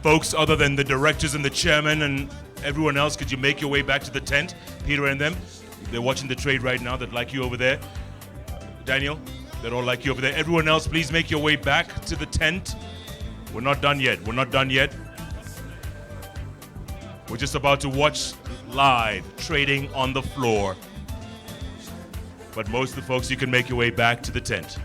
folks, other than the directors and the chairman and everyone else, could you make your way back to the tent? Peter and them, they're watching the trade right now. They'd like you over there. Daniel, they'd all like you over there. Everyone else, please make your way back to the tent. We're not done yet. We're not done yet. We're just about to watch live trading on the floor. But most of the folks, you can make your way back to the tent.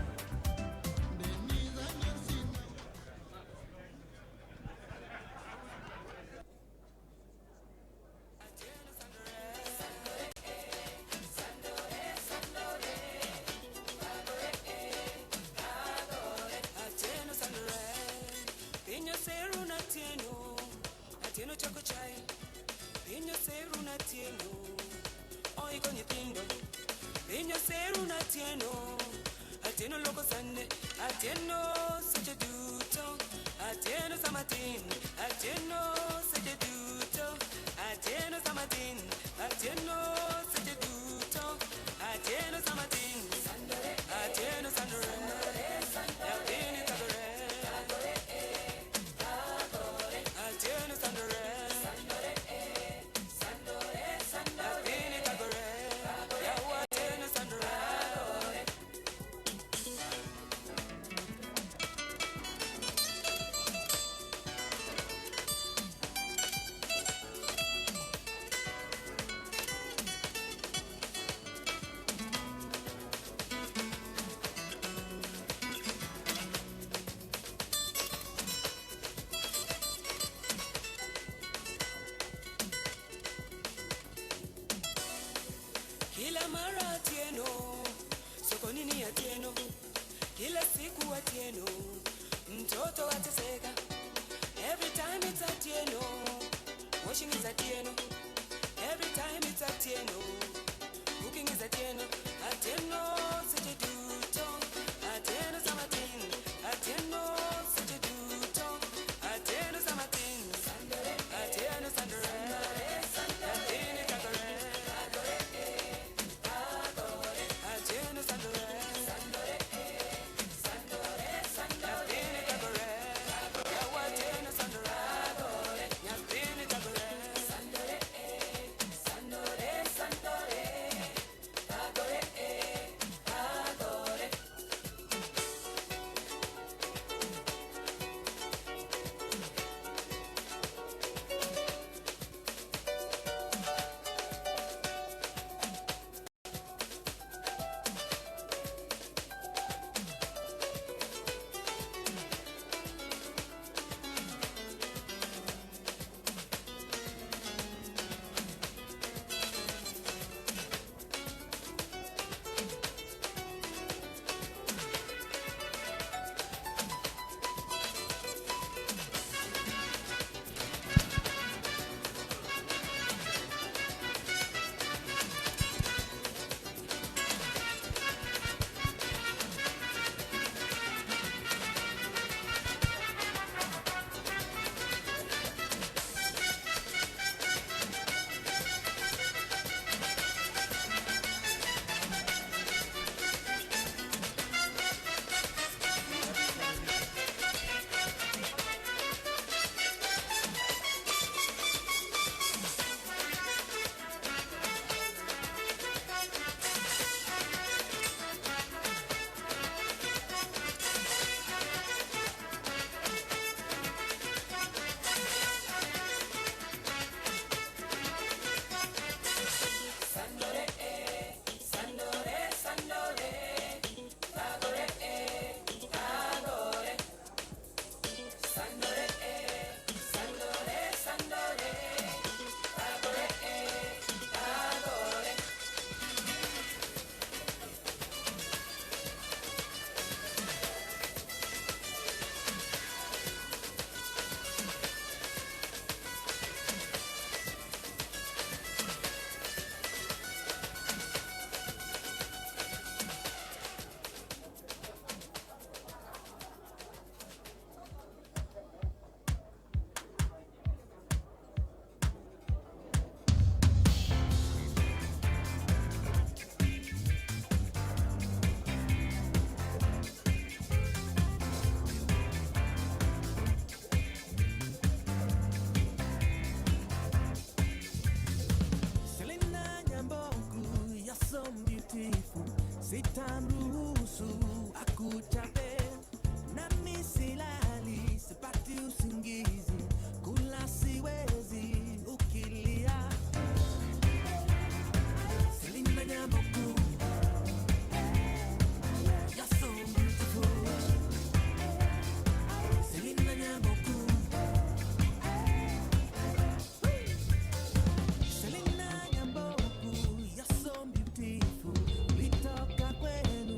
Atieno, Atieno loco Sunday, Atieno such a duto, Atieno Samatin, Atieno such a duto, Atieno Samatin, Atieno such a duto, Atieno Samatin, Atieno Sandore, Atieno Tagore, Atieno Sandore. Kila mara Atieno, soko nini Atieno, kila siku Atieno, mtoto ateseka. Every time it's Atieno, washing is Atieno. Every time it's Atieno, cooking is Atieno. Atieno, such a duto. Atieno Samatin, Atieno, such a duto. Atieno Samatin, Atieno Sandore, Atieno Tagore. Atieno Sandore, Sandore, Sandore, Sandore, Tagore, Yawa Atieno Sandore, Atieno Tagore, Sandore, Sandore, Sandore, Tagore, Tagore. Sitamruhusu akuchape nami silali, sipati usingizi, kula siwezi ukilia. Selina jambo kuu, you're so beautiful. Selina jambo kuu, Selina jambo kuu, you're so beautiful. Ulitoka kwenu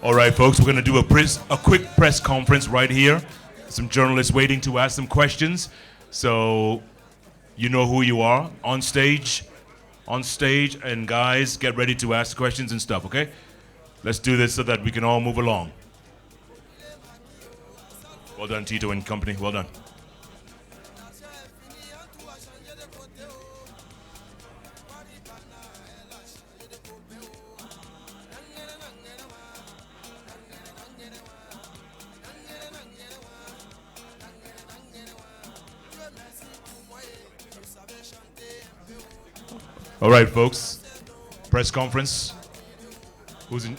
All right, folks, we're going to do a quick press conference right here. Some journalists waiting to ask some questions. So you know who you are on stage. And guys, get ready to ask questions and stuff, okay? Let's do this so that we can all move along. Well done, Tito and company. Well done. All right, folks. Press conference. Who's in?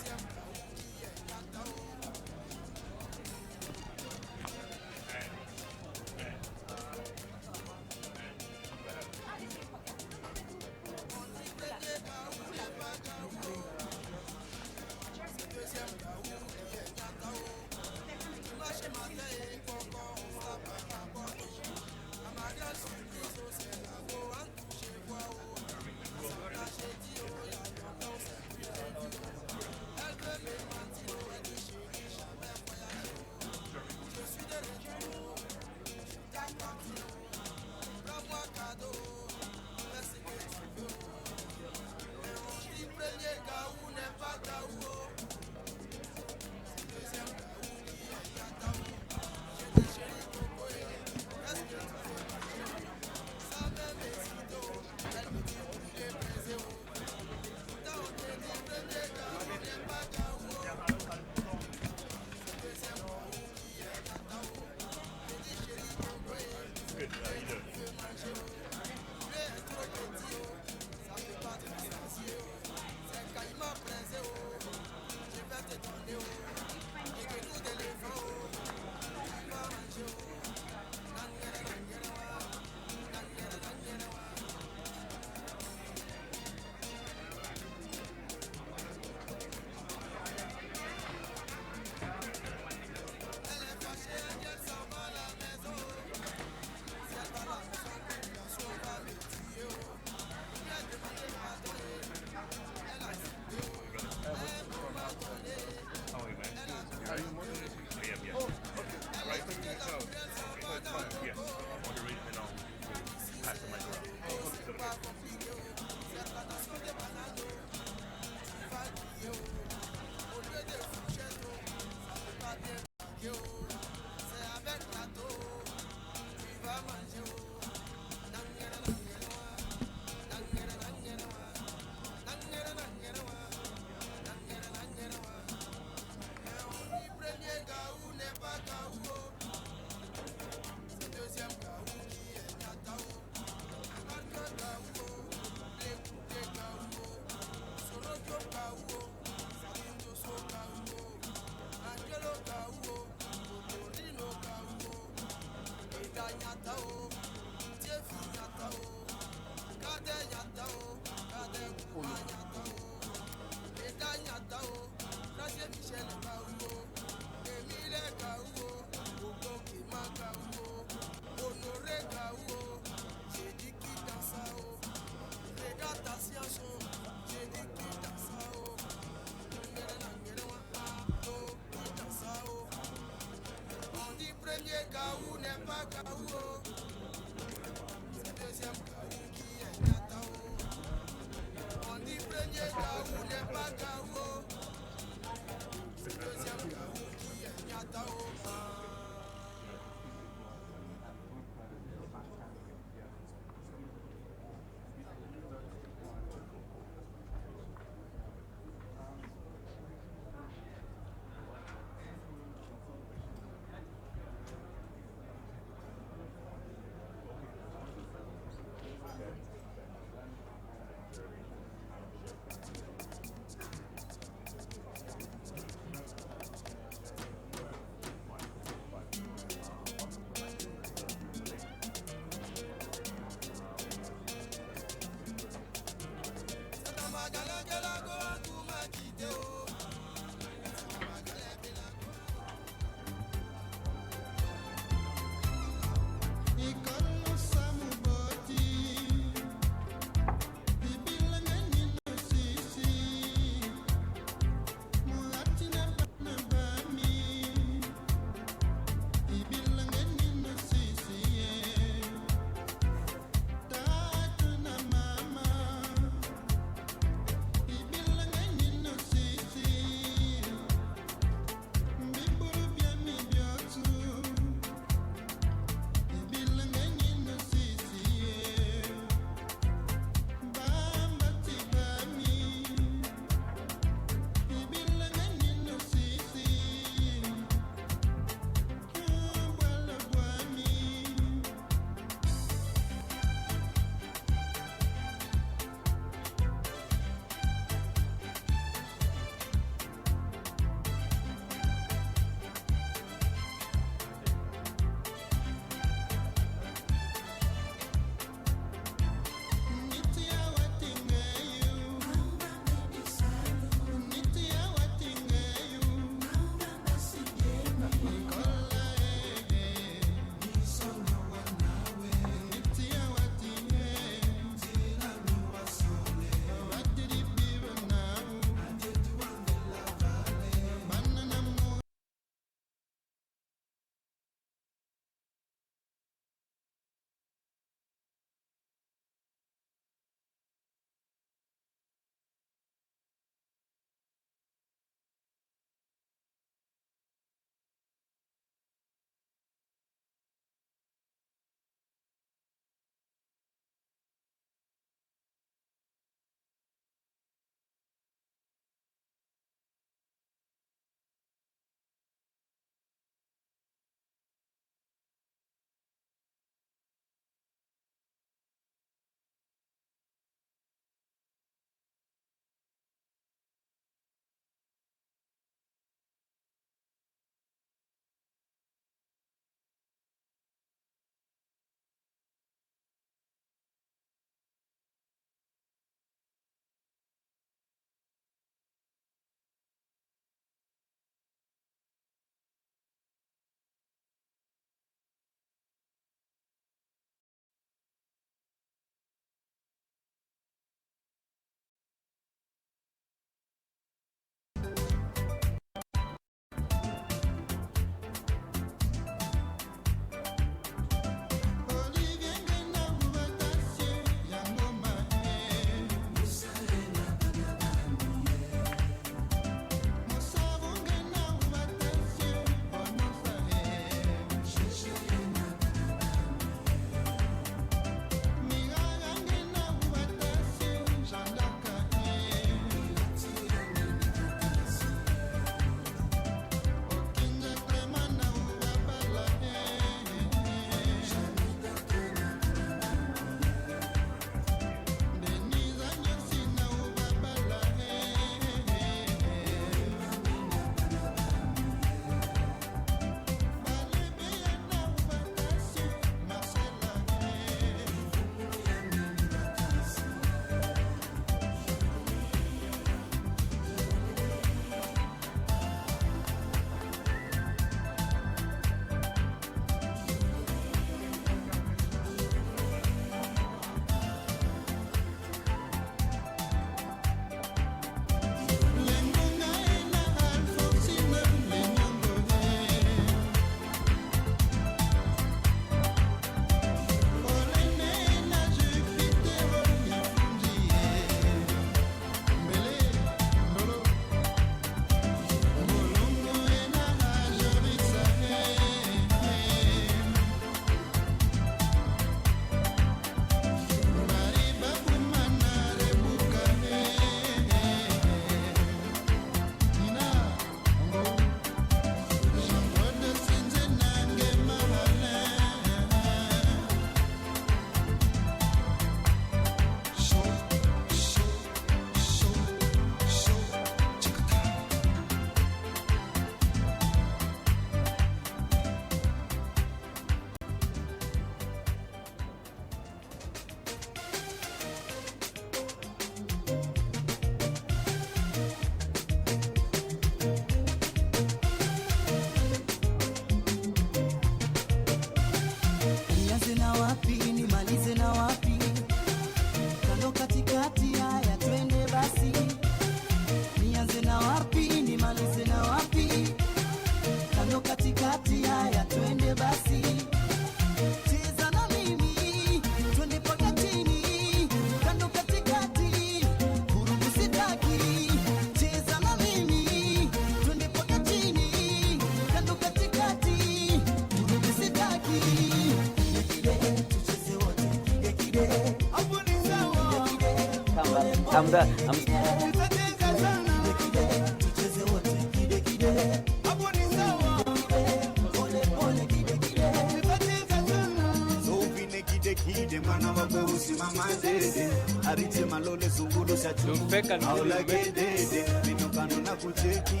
Arite malole zungulu cha chumpeka aula gedede minokano na kucheki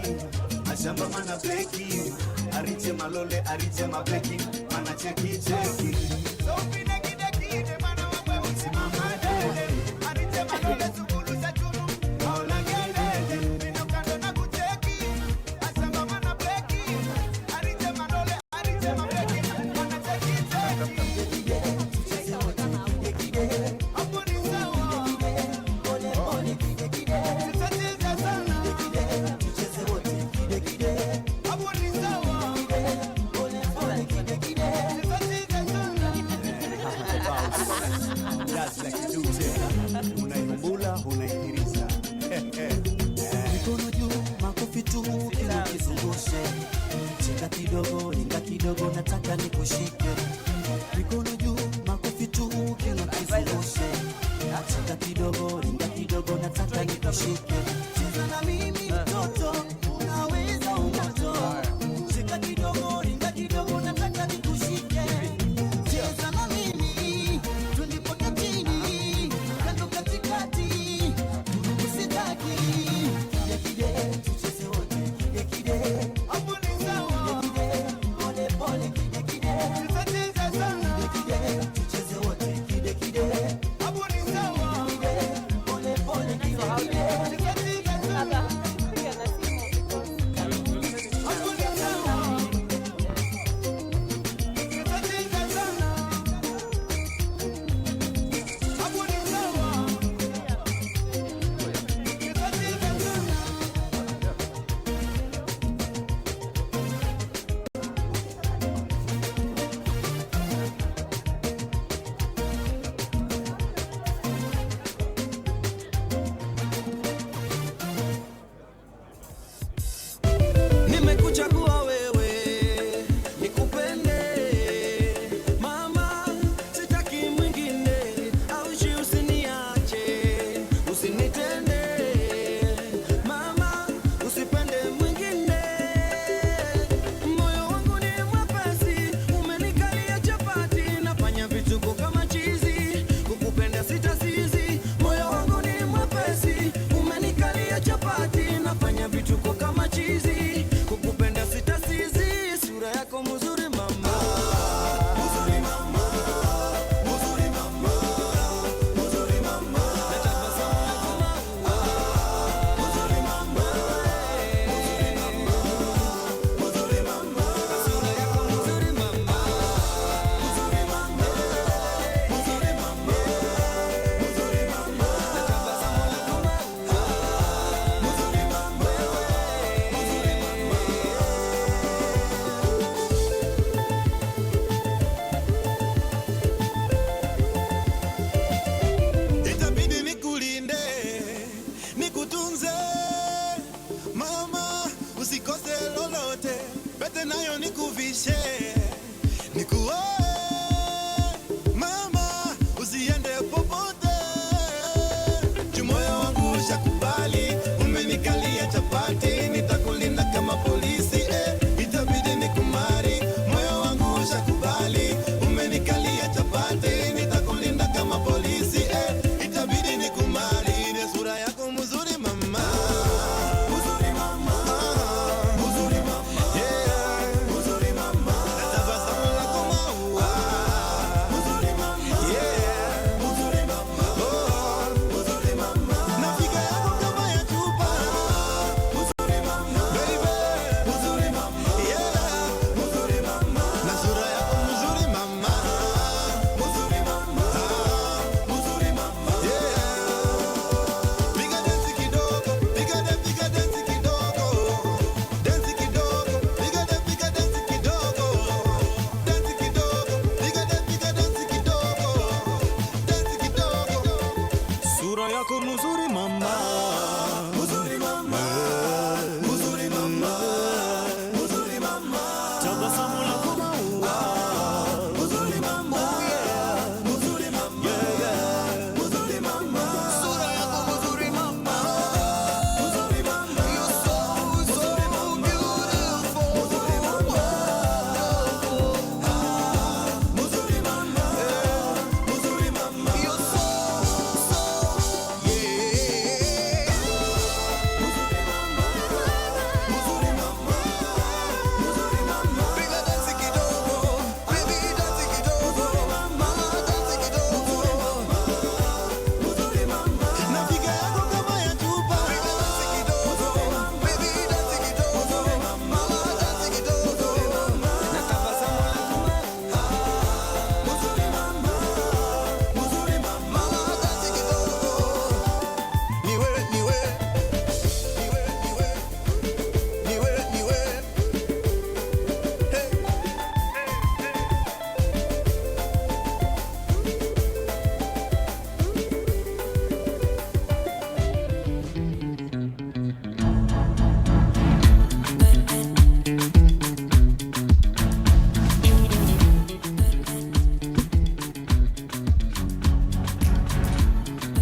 ashamba mana bleki arite malole arite mableki mana cheki cheki so vine gide gide mana wawe usimama dede arite malole zungulu cha chulu aula gedede minokano na kucheki ashamba mana bleki arite malole arite mableki mana cheki cheki Mikono juu, makofi tu, kila kizungushe. Cheka kidogo, ringa kidogo, nataka nikushike. Mikono juu, makofi tu, kila kizungushe. Cheka kidogo, ringa kidogo, nataka nikushike. Cheza na mimi mtoto, unaweza umoto. Cheka kidogo, ringa kidogo, nataka nikushike. Cheza na mimi, tunipota chini, kando katikati. Nimekuchagua wewe nikupende mama, sitaki mwingine, aushi usiniache, usinitende mama, usipende mwingine. Moyo wangu ni mwepesi, umenikalia chapati, nafanya vituko kama chizi, kukupenda sitasizi. Moyo wangu ni mwepesi, umenikalia chapati, nafanya vituko kama chizi. Kukupenda sitasizi, sura yako mzuri mama. Mzuri mama, mzuri mama, mzuri mama. Natabasamu lako mama. Mzuri mama, mzuri mama, mzuri mama. Sura yako mzuri mama. Mzuri mama, mzuri mama, mzuri mama. Natabasamu lako mama. Mzuri mama. Itabidi nikulinde, nikutunze mama, usikose lolote, pete nayo nikuvishe, nikuoe mama, usiende popote. Moyo wangu ushakubali, umenikalia chapati, nitakulinda kama polisi itabidi nikumari. Moyo wangu ushakubali, umenikalia chapati, nitakulinda kama polisi itabidi nikumari. Sura yako mzuri mama. Mzuri mama. Mzuri mama. Yeah. Mzuri mama. Natabasamu lako maua. Mzuri mama. Yeah. Mzuri mama. Oh. Mzuri mama. Na figa yako kama ya chupa. Mzuri mama. Baby. Mzuri mama. Yeah. Mzuri mama. Na sura yako mzuri mama. Mzuri mama. Mzuri mama. Yeah. Piga dance kidogo, piga dance kidogo, dance kidogo, piga dance kidogo, dance kidogo, piga dance kidogo, dance kidogo. Sura yako mzuri mama, mzuri mama, mzuri mama, mzuri mama. Tabasamu lako maua, mzuri mama, yeah, mzuri mama, yeah.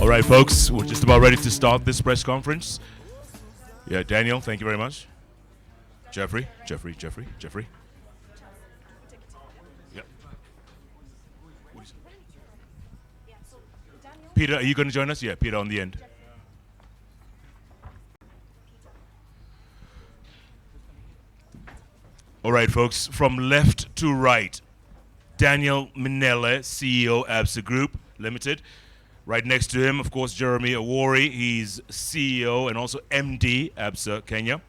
All right, folks, we're just about ready to start this press conference. Yeah, Daniel, thank you very much. Jeffrey. Yep. Peter, are you going to join us? Yeah, Peter on the end. All right, folks, from left to right, Daniel Minele, CEO, Absa Group Limited. Right next to him, of course, Jeremy Awori. He's CEO and also MD, Absa Kenya.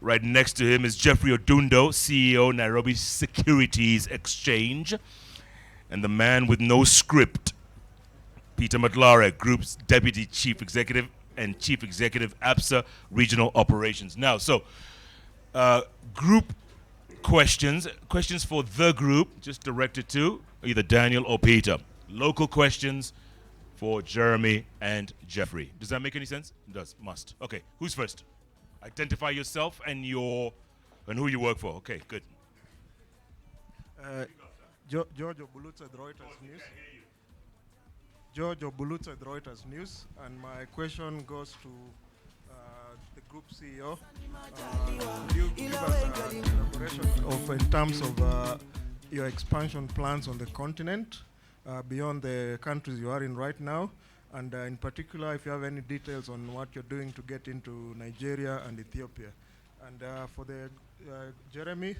Right next to him is Jeffrey Odundo, CEO, Nairobi Securities Exchange. And the man with no script, Peter Matlara, Group's Deputy Chief Executive and Chief Executive, Absa Regional Operations. Now, group questions for the group, just directed to either Daniel or Peter. Local questions for Jeremy and Jeffrey. Does that make any sense? It does. Must. Okay, who's first? Identify yourself and who you work for. Okay, good. Giorgio Bulutsa, Reuters News. Giorgio Bulutsa, Reuters News, and my question goes to the Group CEO. Could you give us an elaboration in terms of your expansion plans on the continent beyond the countries you are in right now, and in particular, if you have any details on what you're doing to get into Nigeria and Ethiopia. And for the Jeremy,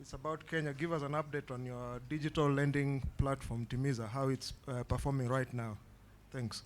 it's about Kenya. Give us an update on your digital lending platform, Timiza, how it's performing right now. Thanks.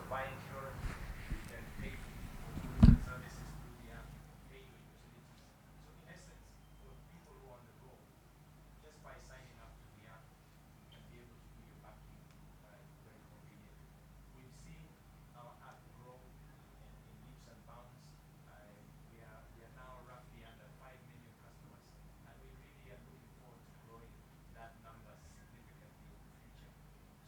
buy insurance, you can pay for services through the app, you can pay your utilities. So in essence, for people who are on the go, just by signing up to the app, you can be able to do your banking very conveniently. We've seen our app grow in leaps and bounds. We are now roughly under 5 million customers, and we really are looking forward to growing that number significantly in the future.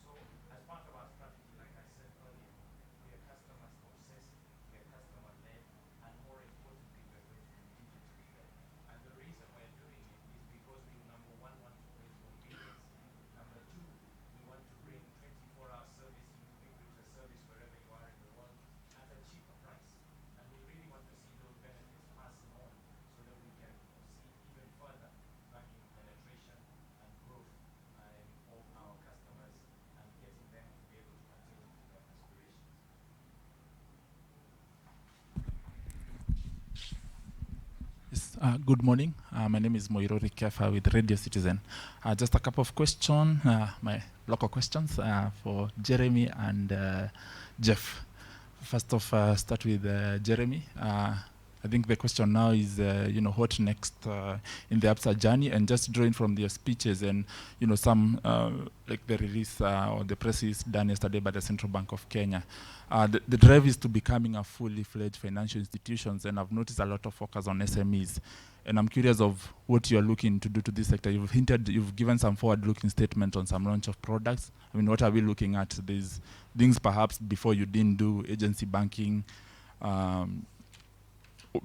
So as part of our strategy, like I said earlier, we are customers obsessed, we are customer led, and more importantly, we're going to be digitally led. And the reason we're doing it is because we, number one, want to bring convenience. Number two, we want to bring 24-hour service, ubiquitous service wherever you are in the world at a cheaper price. And we really want to see those benefits passing on so that we can see even further banking penetration and growth of our customers and getting them to be able to continue with their aspirations. Yes, good morning. My name is Moirori Kefa with Radio Citizen. Just a couple of questions, my local questions for Jeremy and Jeff. First off, start with Jeremy. I think the question now is, what next in the Absa journey, and just drawing from their speeches and, some like the release or the press release done yesterday by the Central Bank of Kenya. The drive is to becoming a fully fledged financial institutions, and I've noticed a lot of focus on SMEs. And I'm curious of what you're looking to do to this sector. You've given some forward-looking statement on some launch of products. I mean, what are we looking at? These things perhaps before you didn't do agency banking,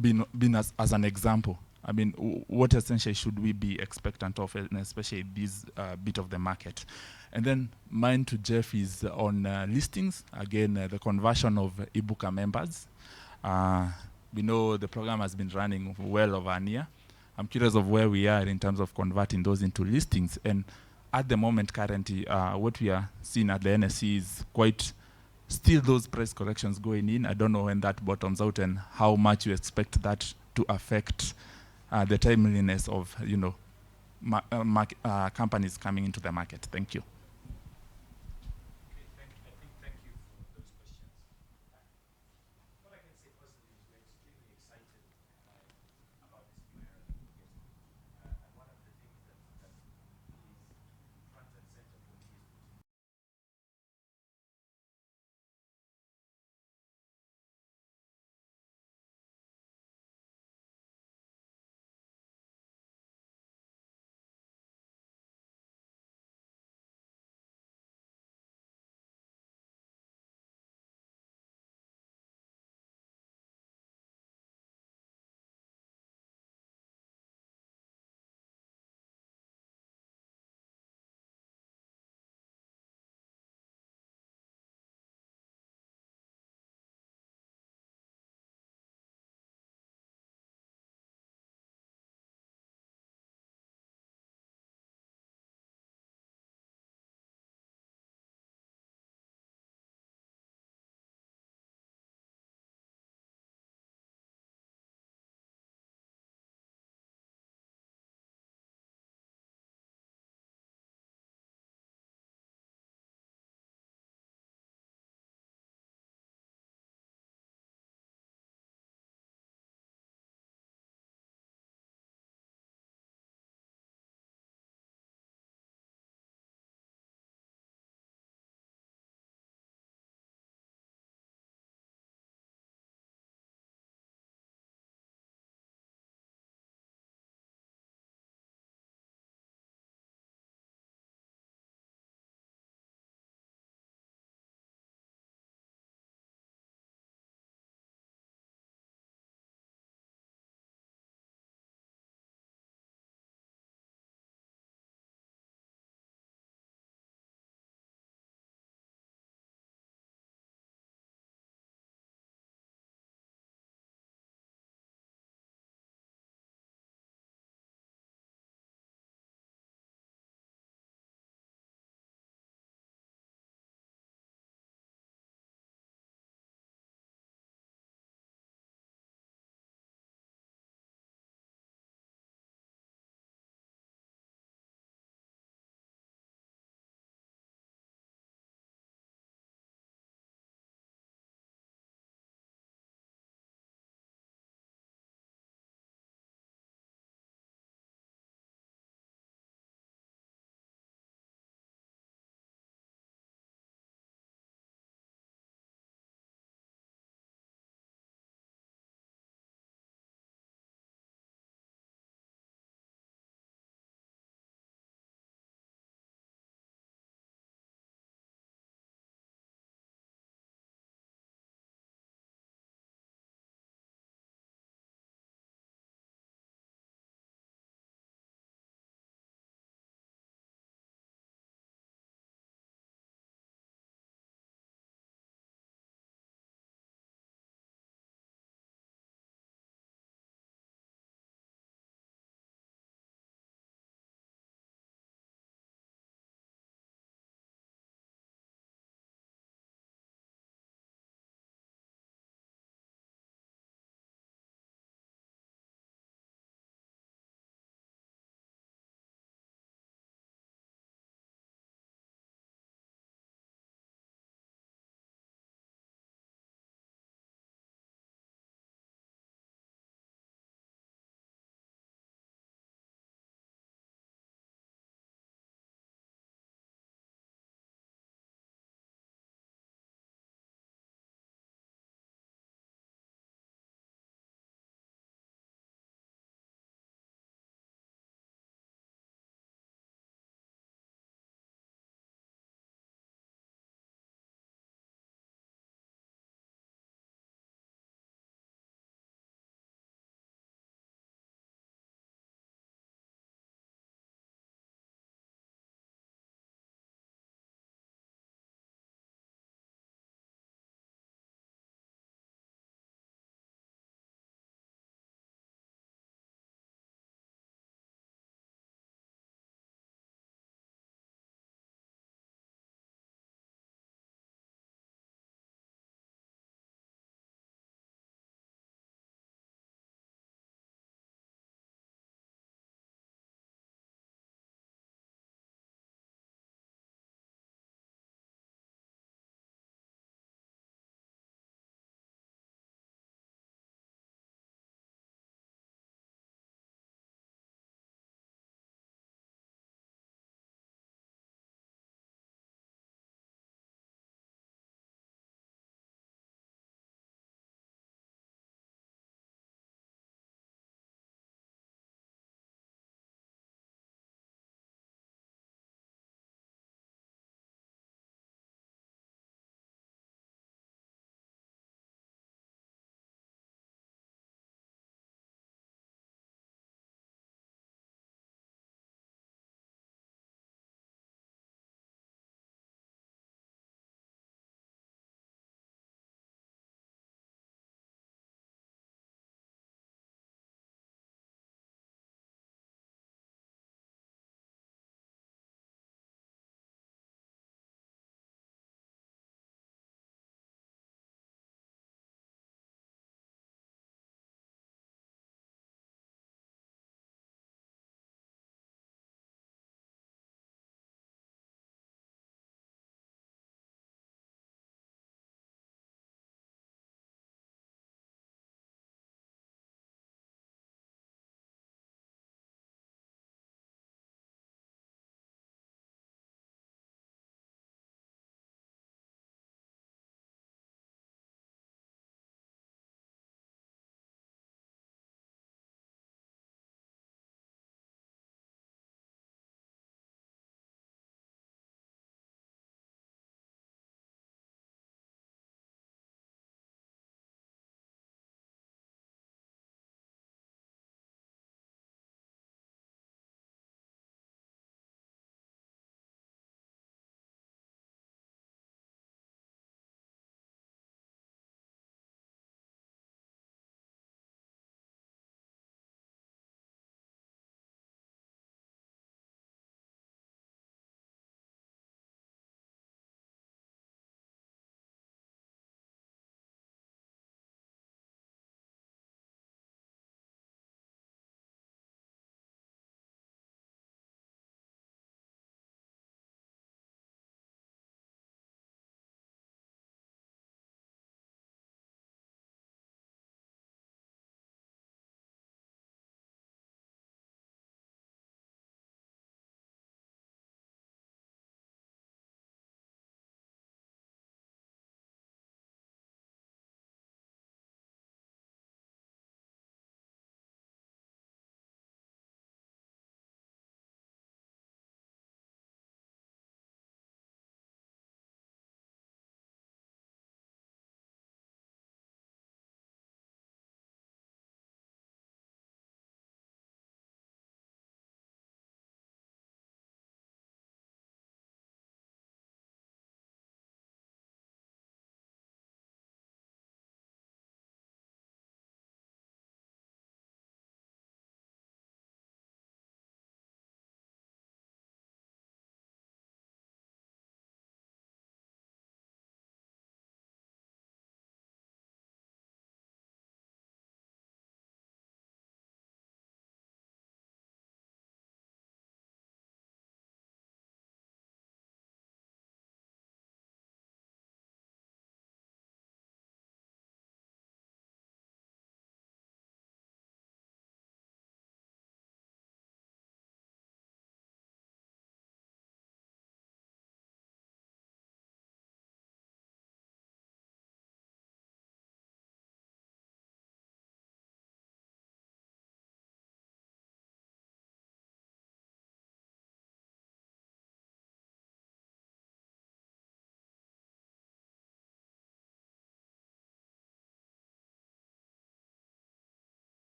been as an example. I mean, what essentially should we be expectant of, and especially this bit of the market? And then mine to Jeff is on listings. Again, the conversion of Ibuka members. We know the program has been running well over a year. I'm curious of where we are in terms of converting those into listings. And at the moment, currently, what we are seeing at the NSE is quite still those price corrections going in. I don't know when that bottoms out and how much you expect that to affect the timeliness of, companies coming into the market. Thank you.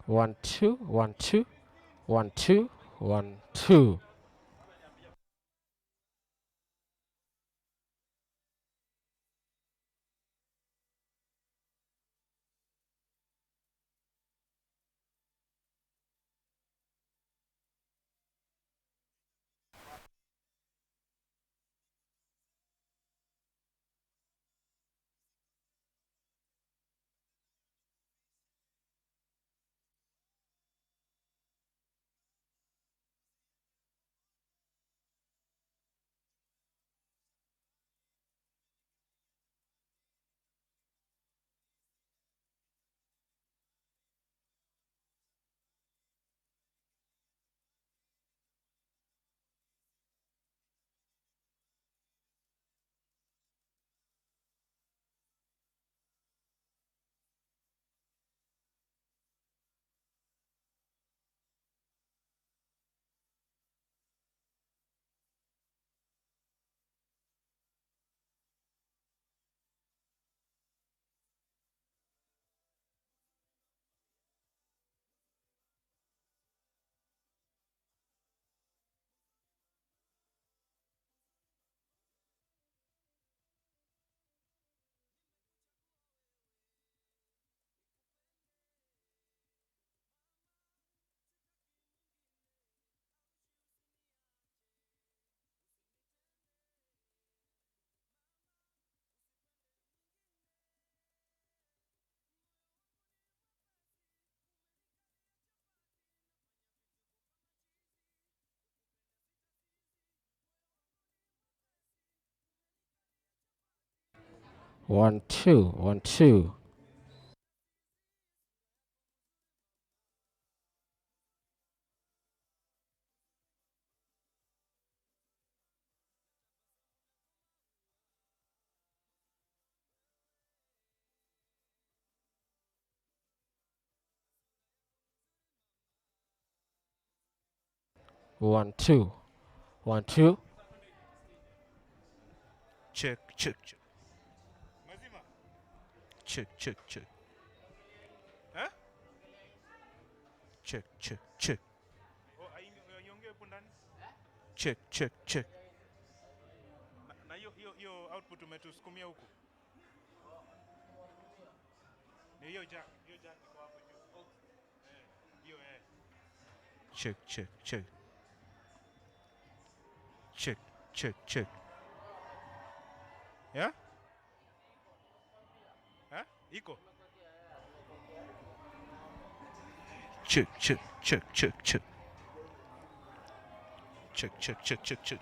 1 2 1 2 1 2 1 2. One, two, 1 2. One, two, 1 2. Check, check, check. Check, check, check. Huh? Check, check, check. Check, check, check. Na hiyo output umetusukumia huku. Ni hiyo jack iko hapo juu. Hiyo Check, check, check. Check, check, check. Yeah? Huh? Iko. Check, check, check, check, check. Check, check, check, check, check.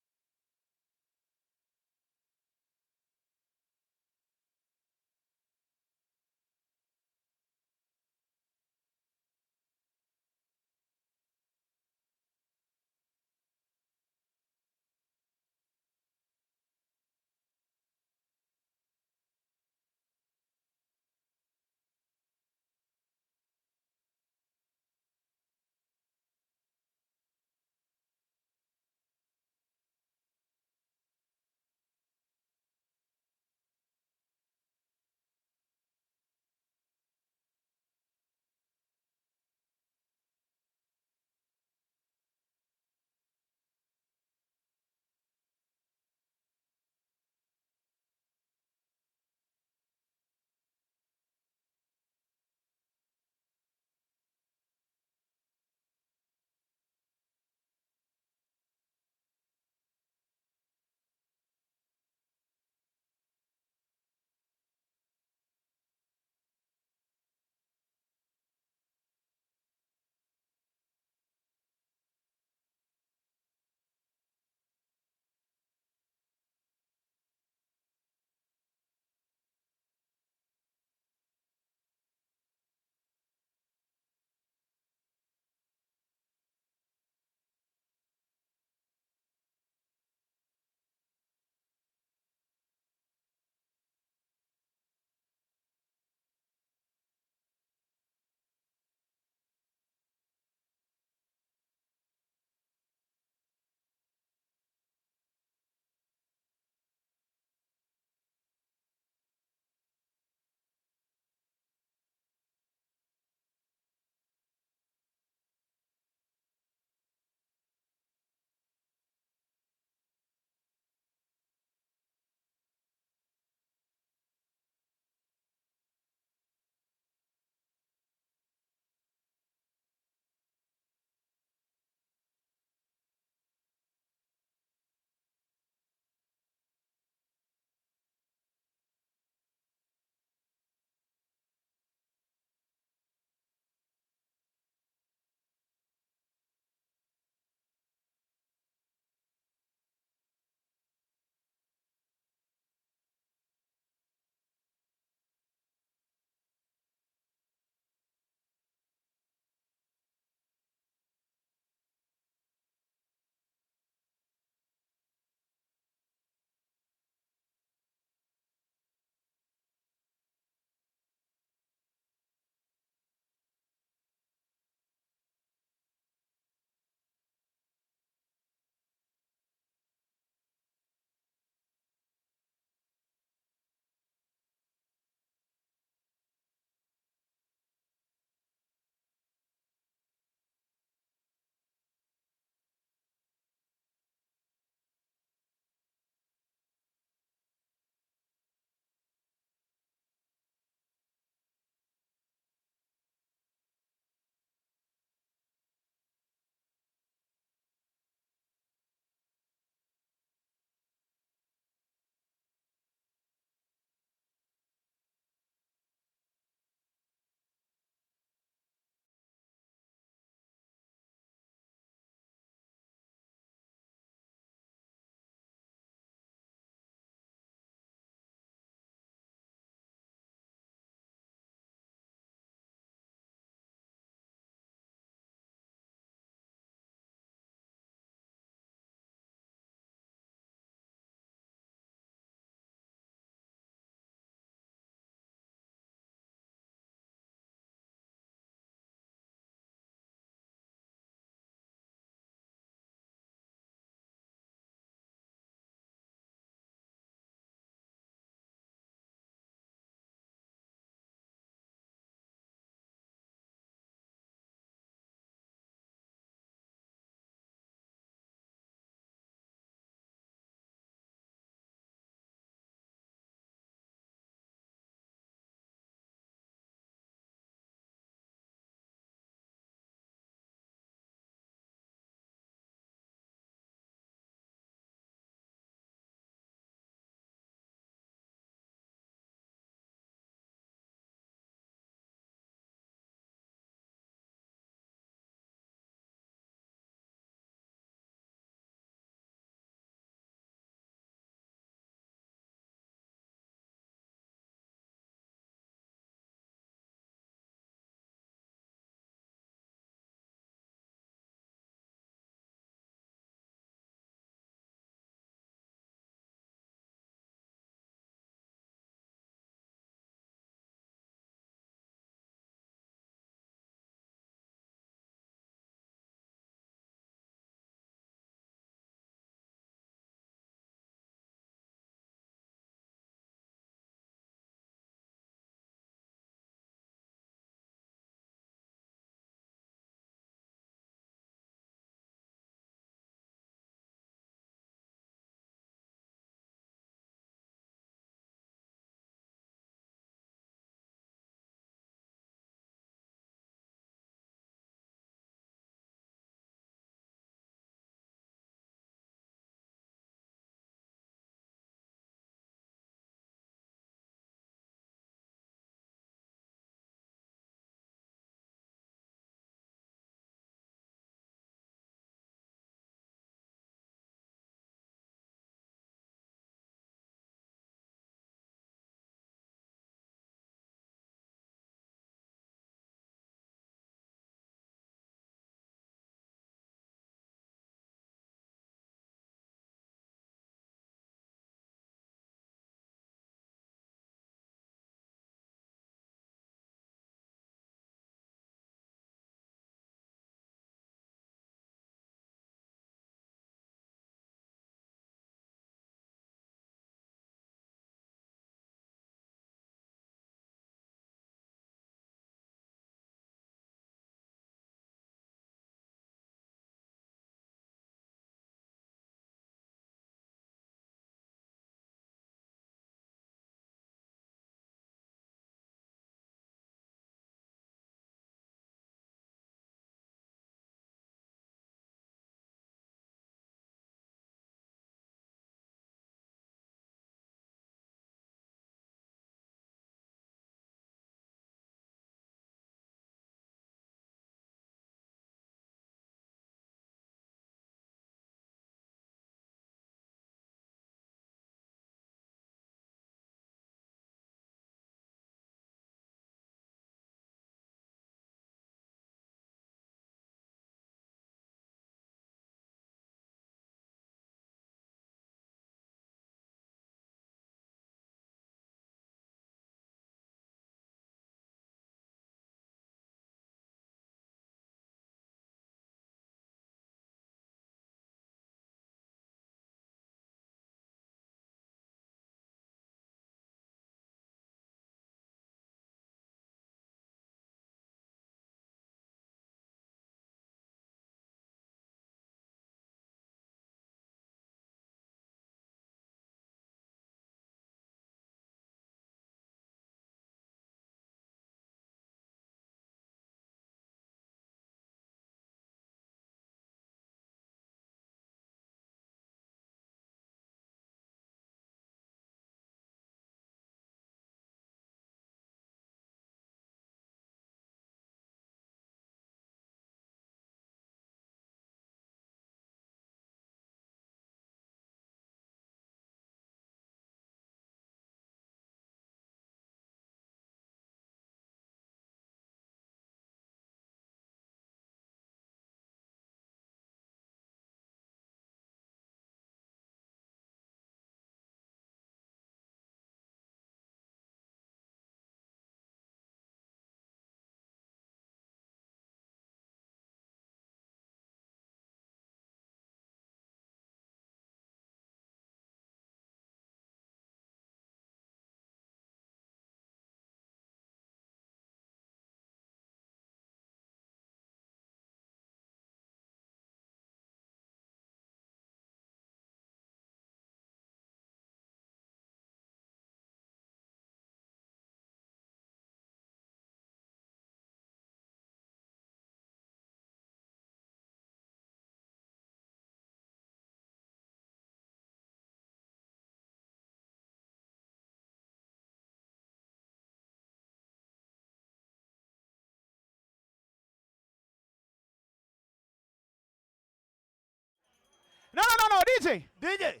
DJ. DJ.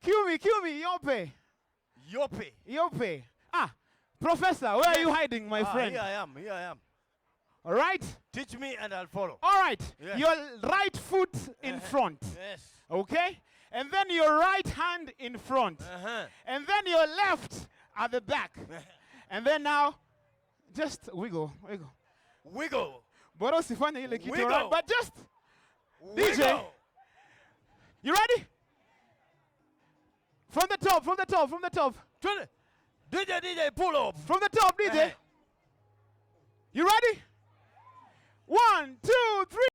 Cue me, Yope. Yope. Ah, Professor, where are you hiding, my friend? Here I am. All right. Teach me and I'll follow. All right. Yes. Your right foot in front. Yes. Okay? And then your right hand in front. And then your left at the back. And then now, just wiggle. Bora usifanye ile kitu, Wiggle. right? But just, Wiggle. DJ. You ready? From the top. DJ, pull up. From the top, DJ. You ready? 1, 2, 3.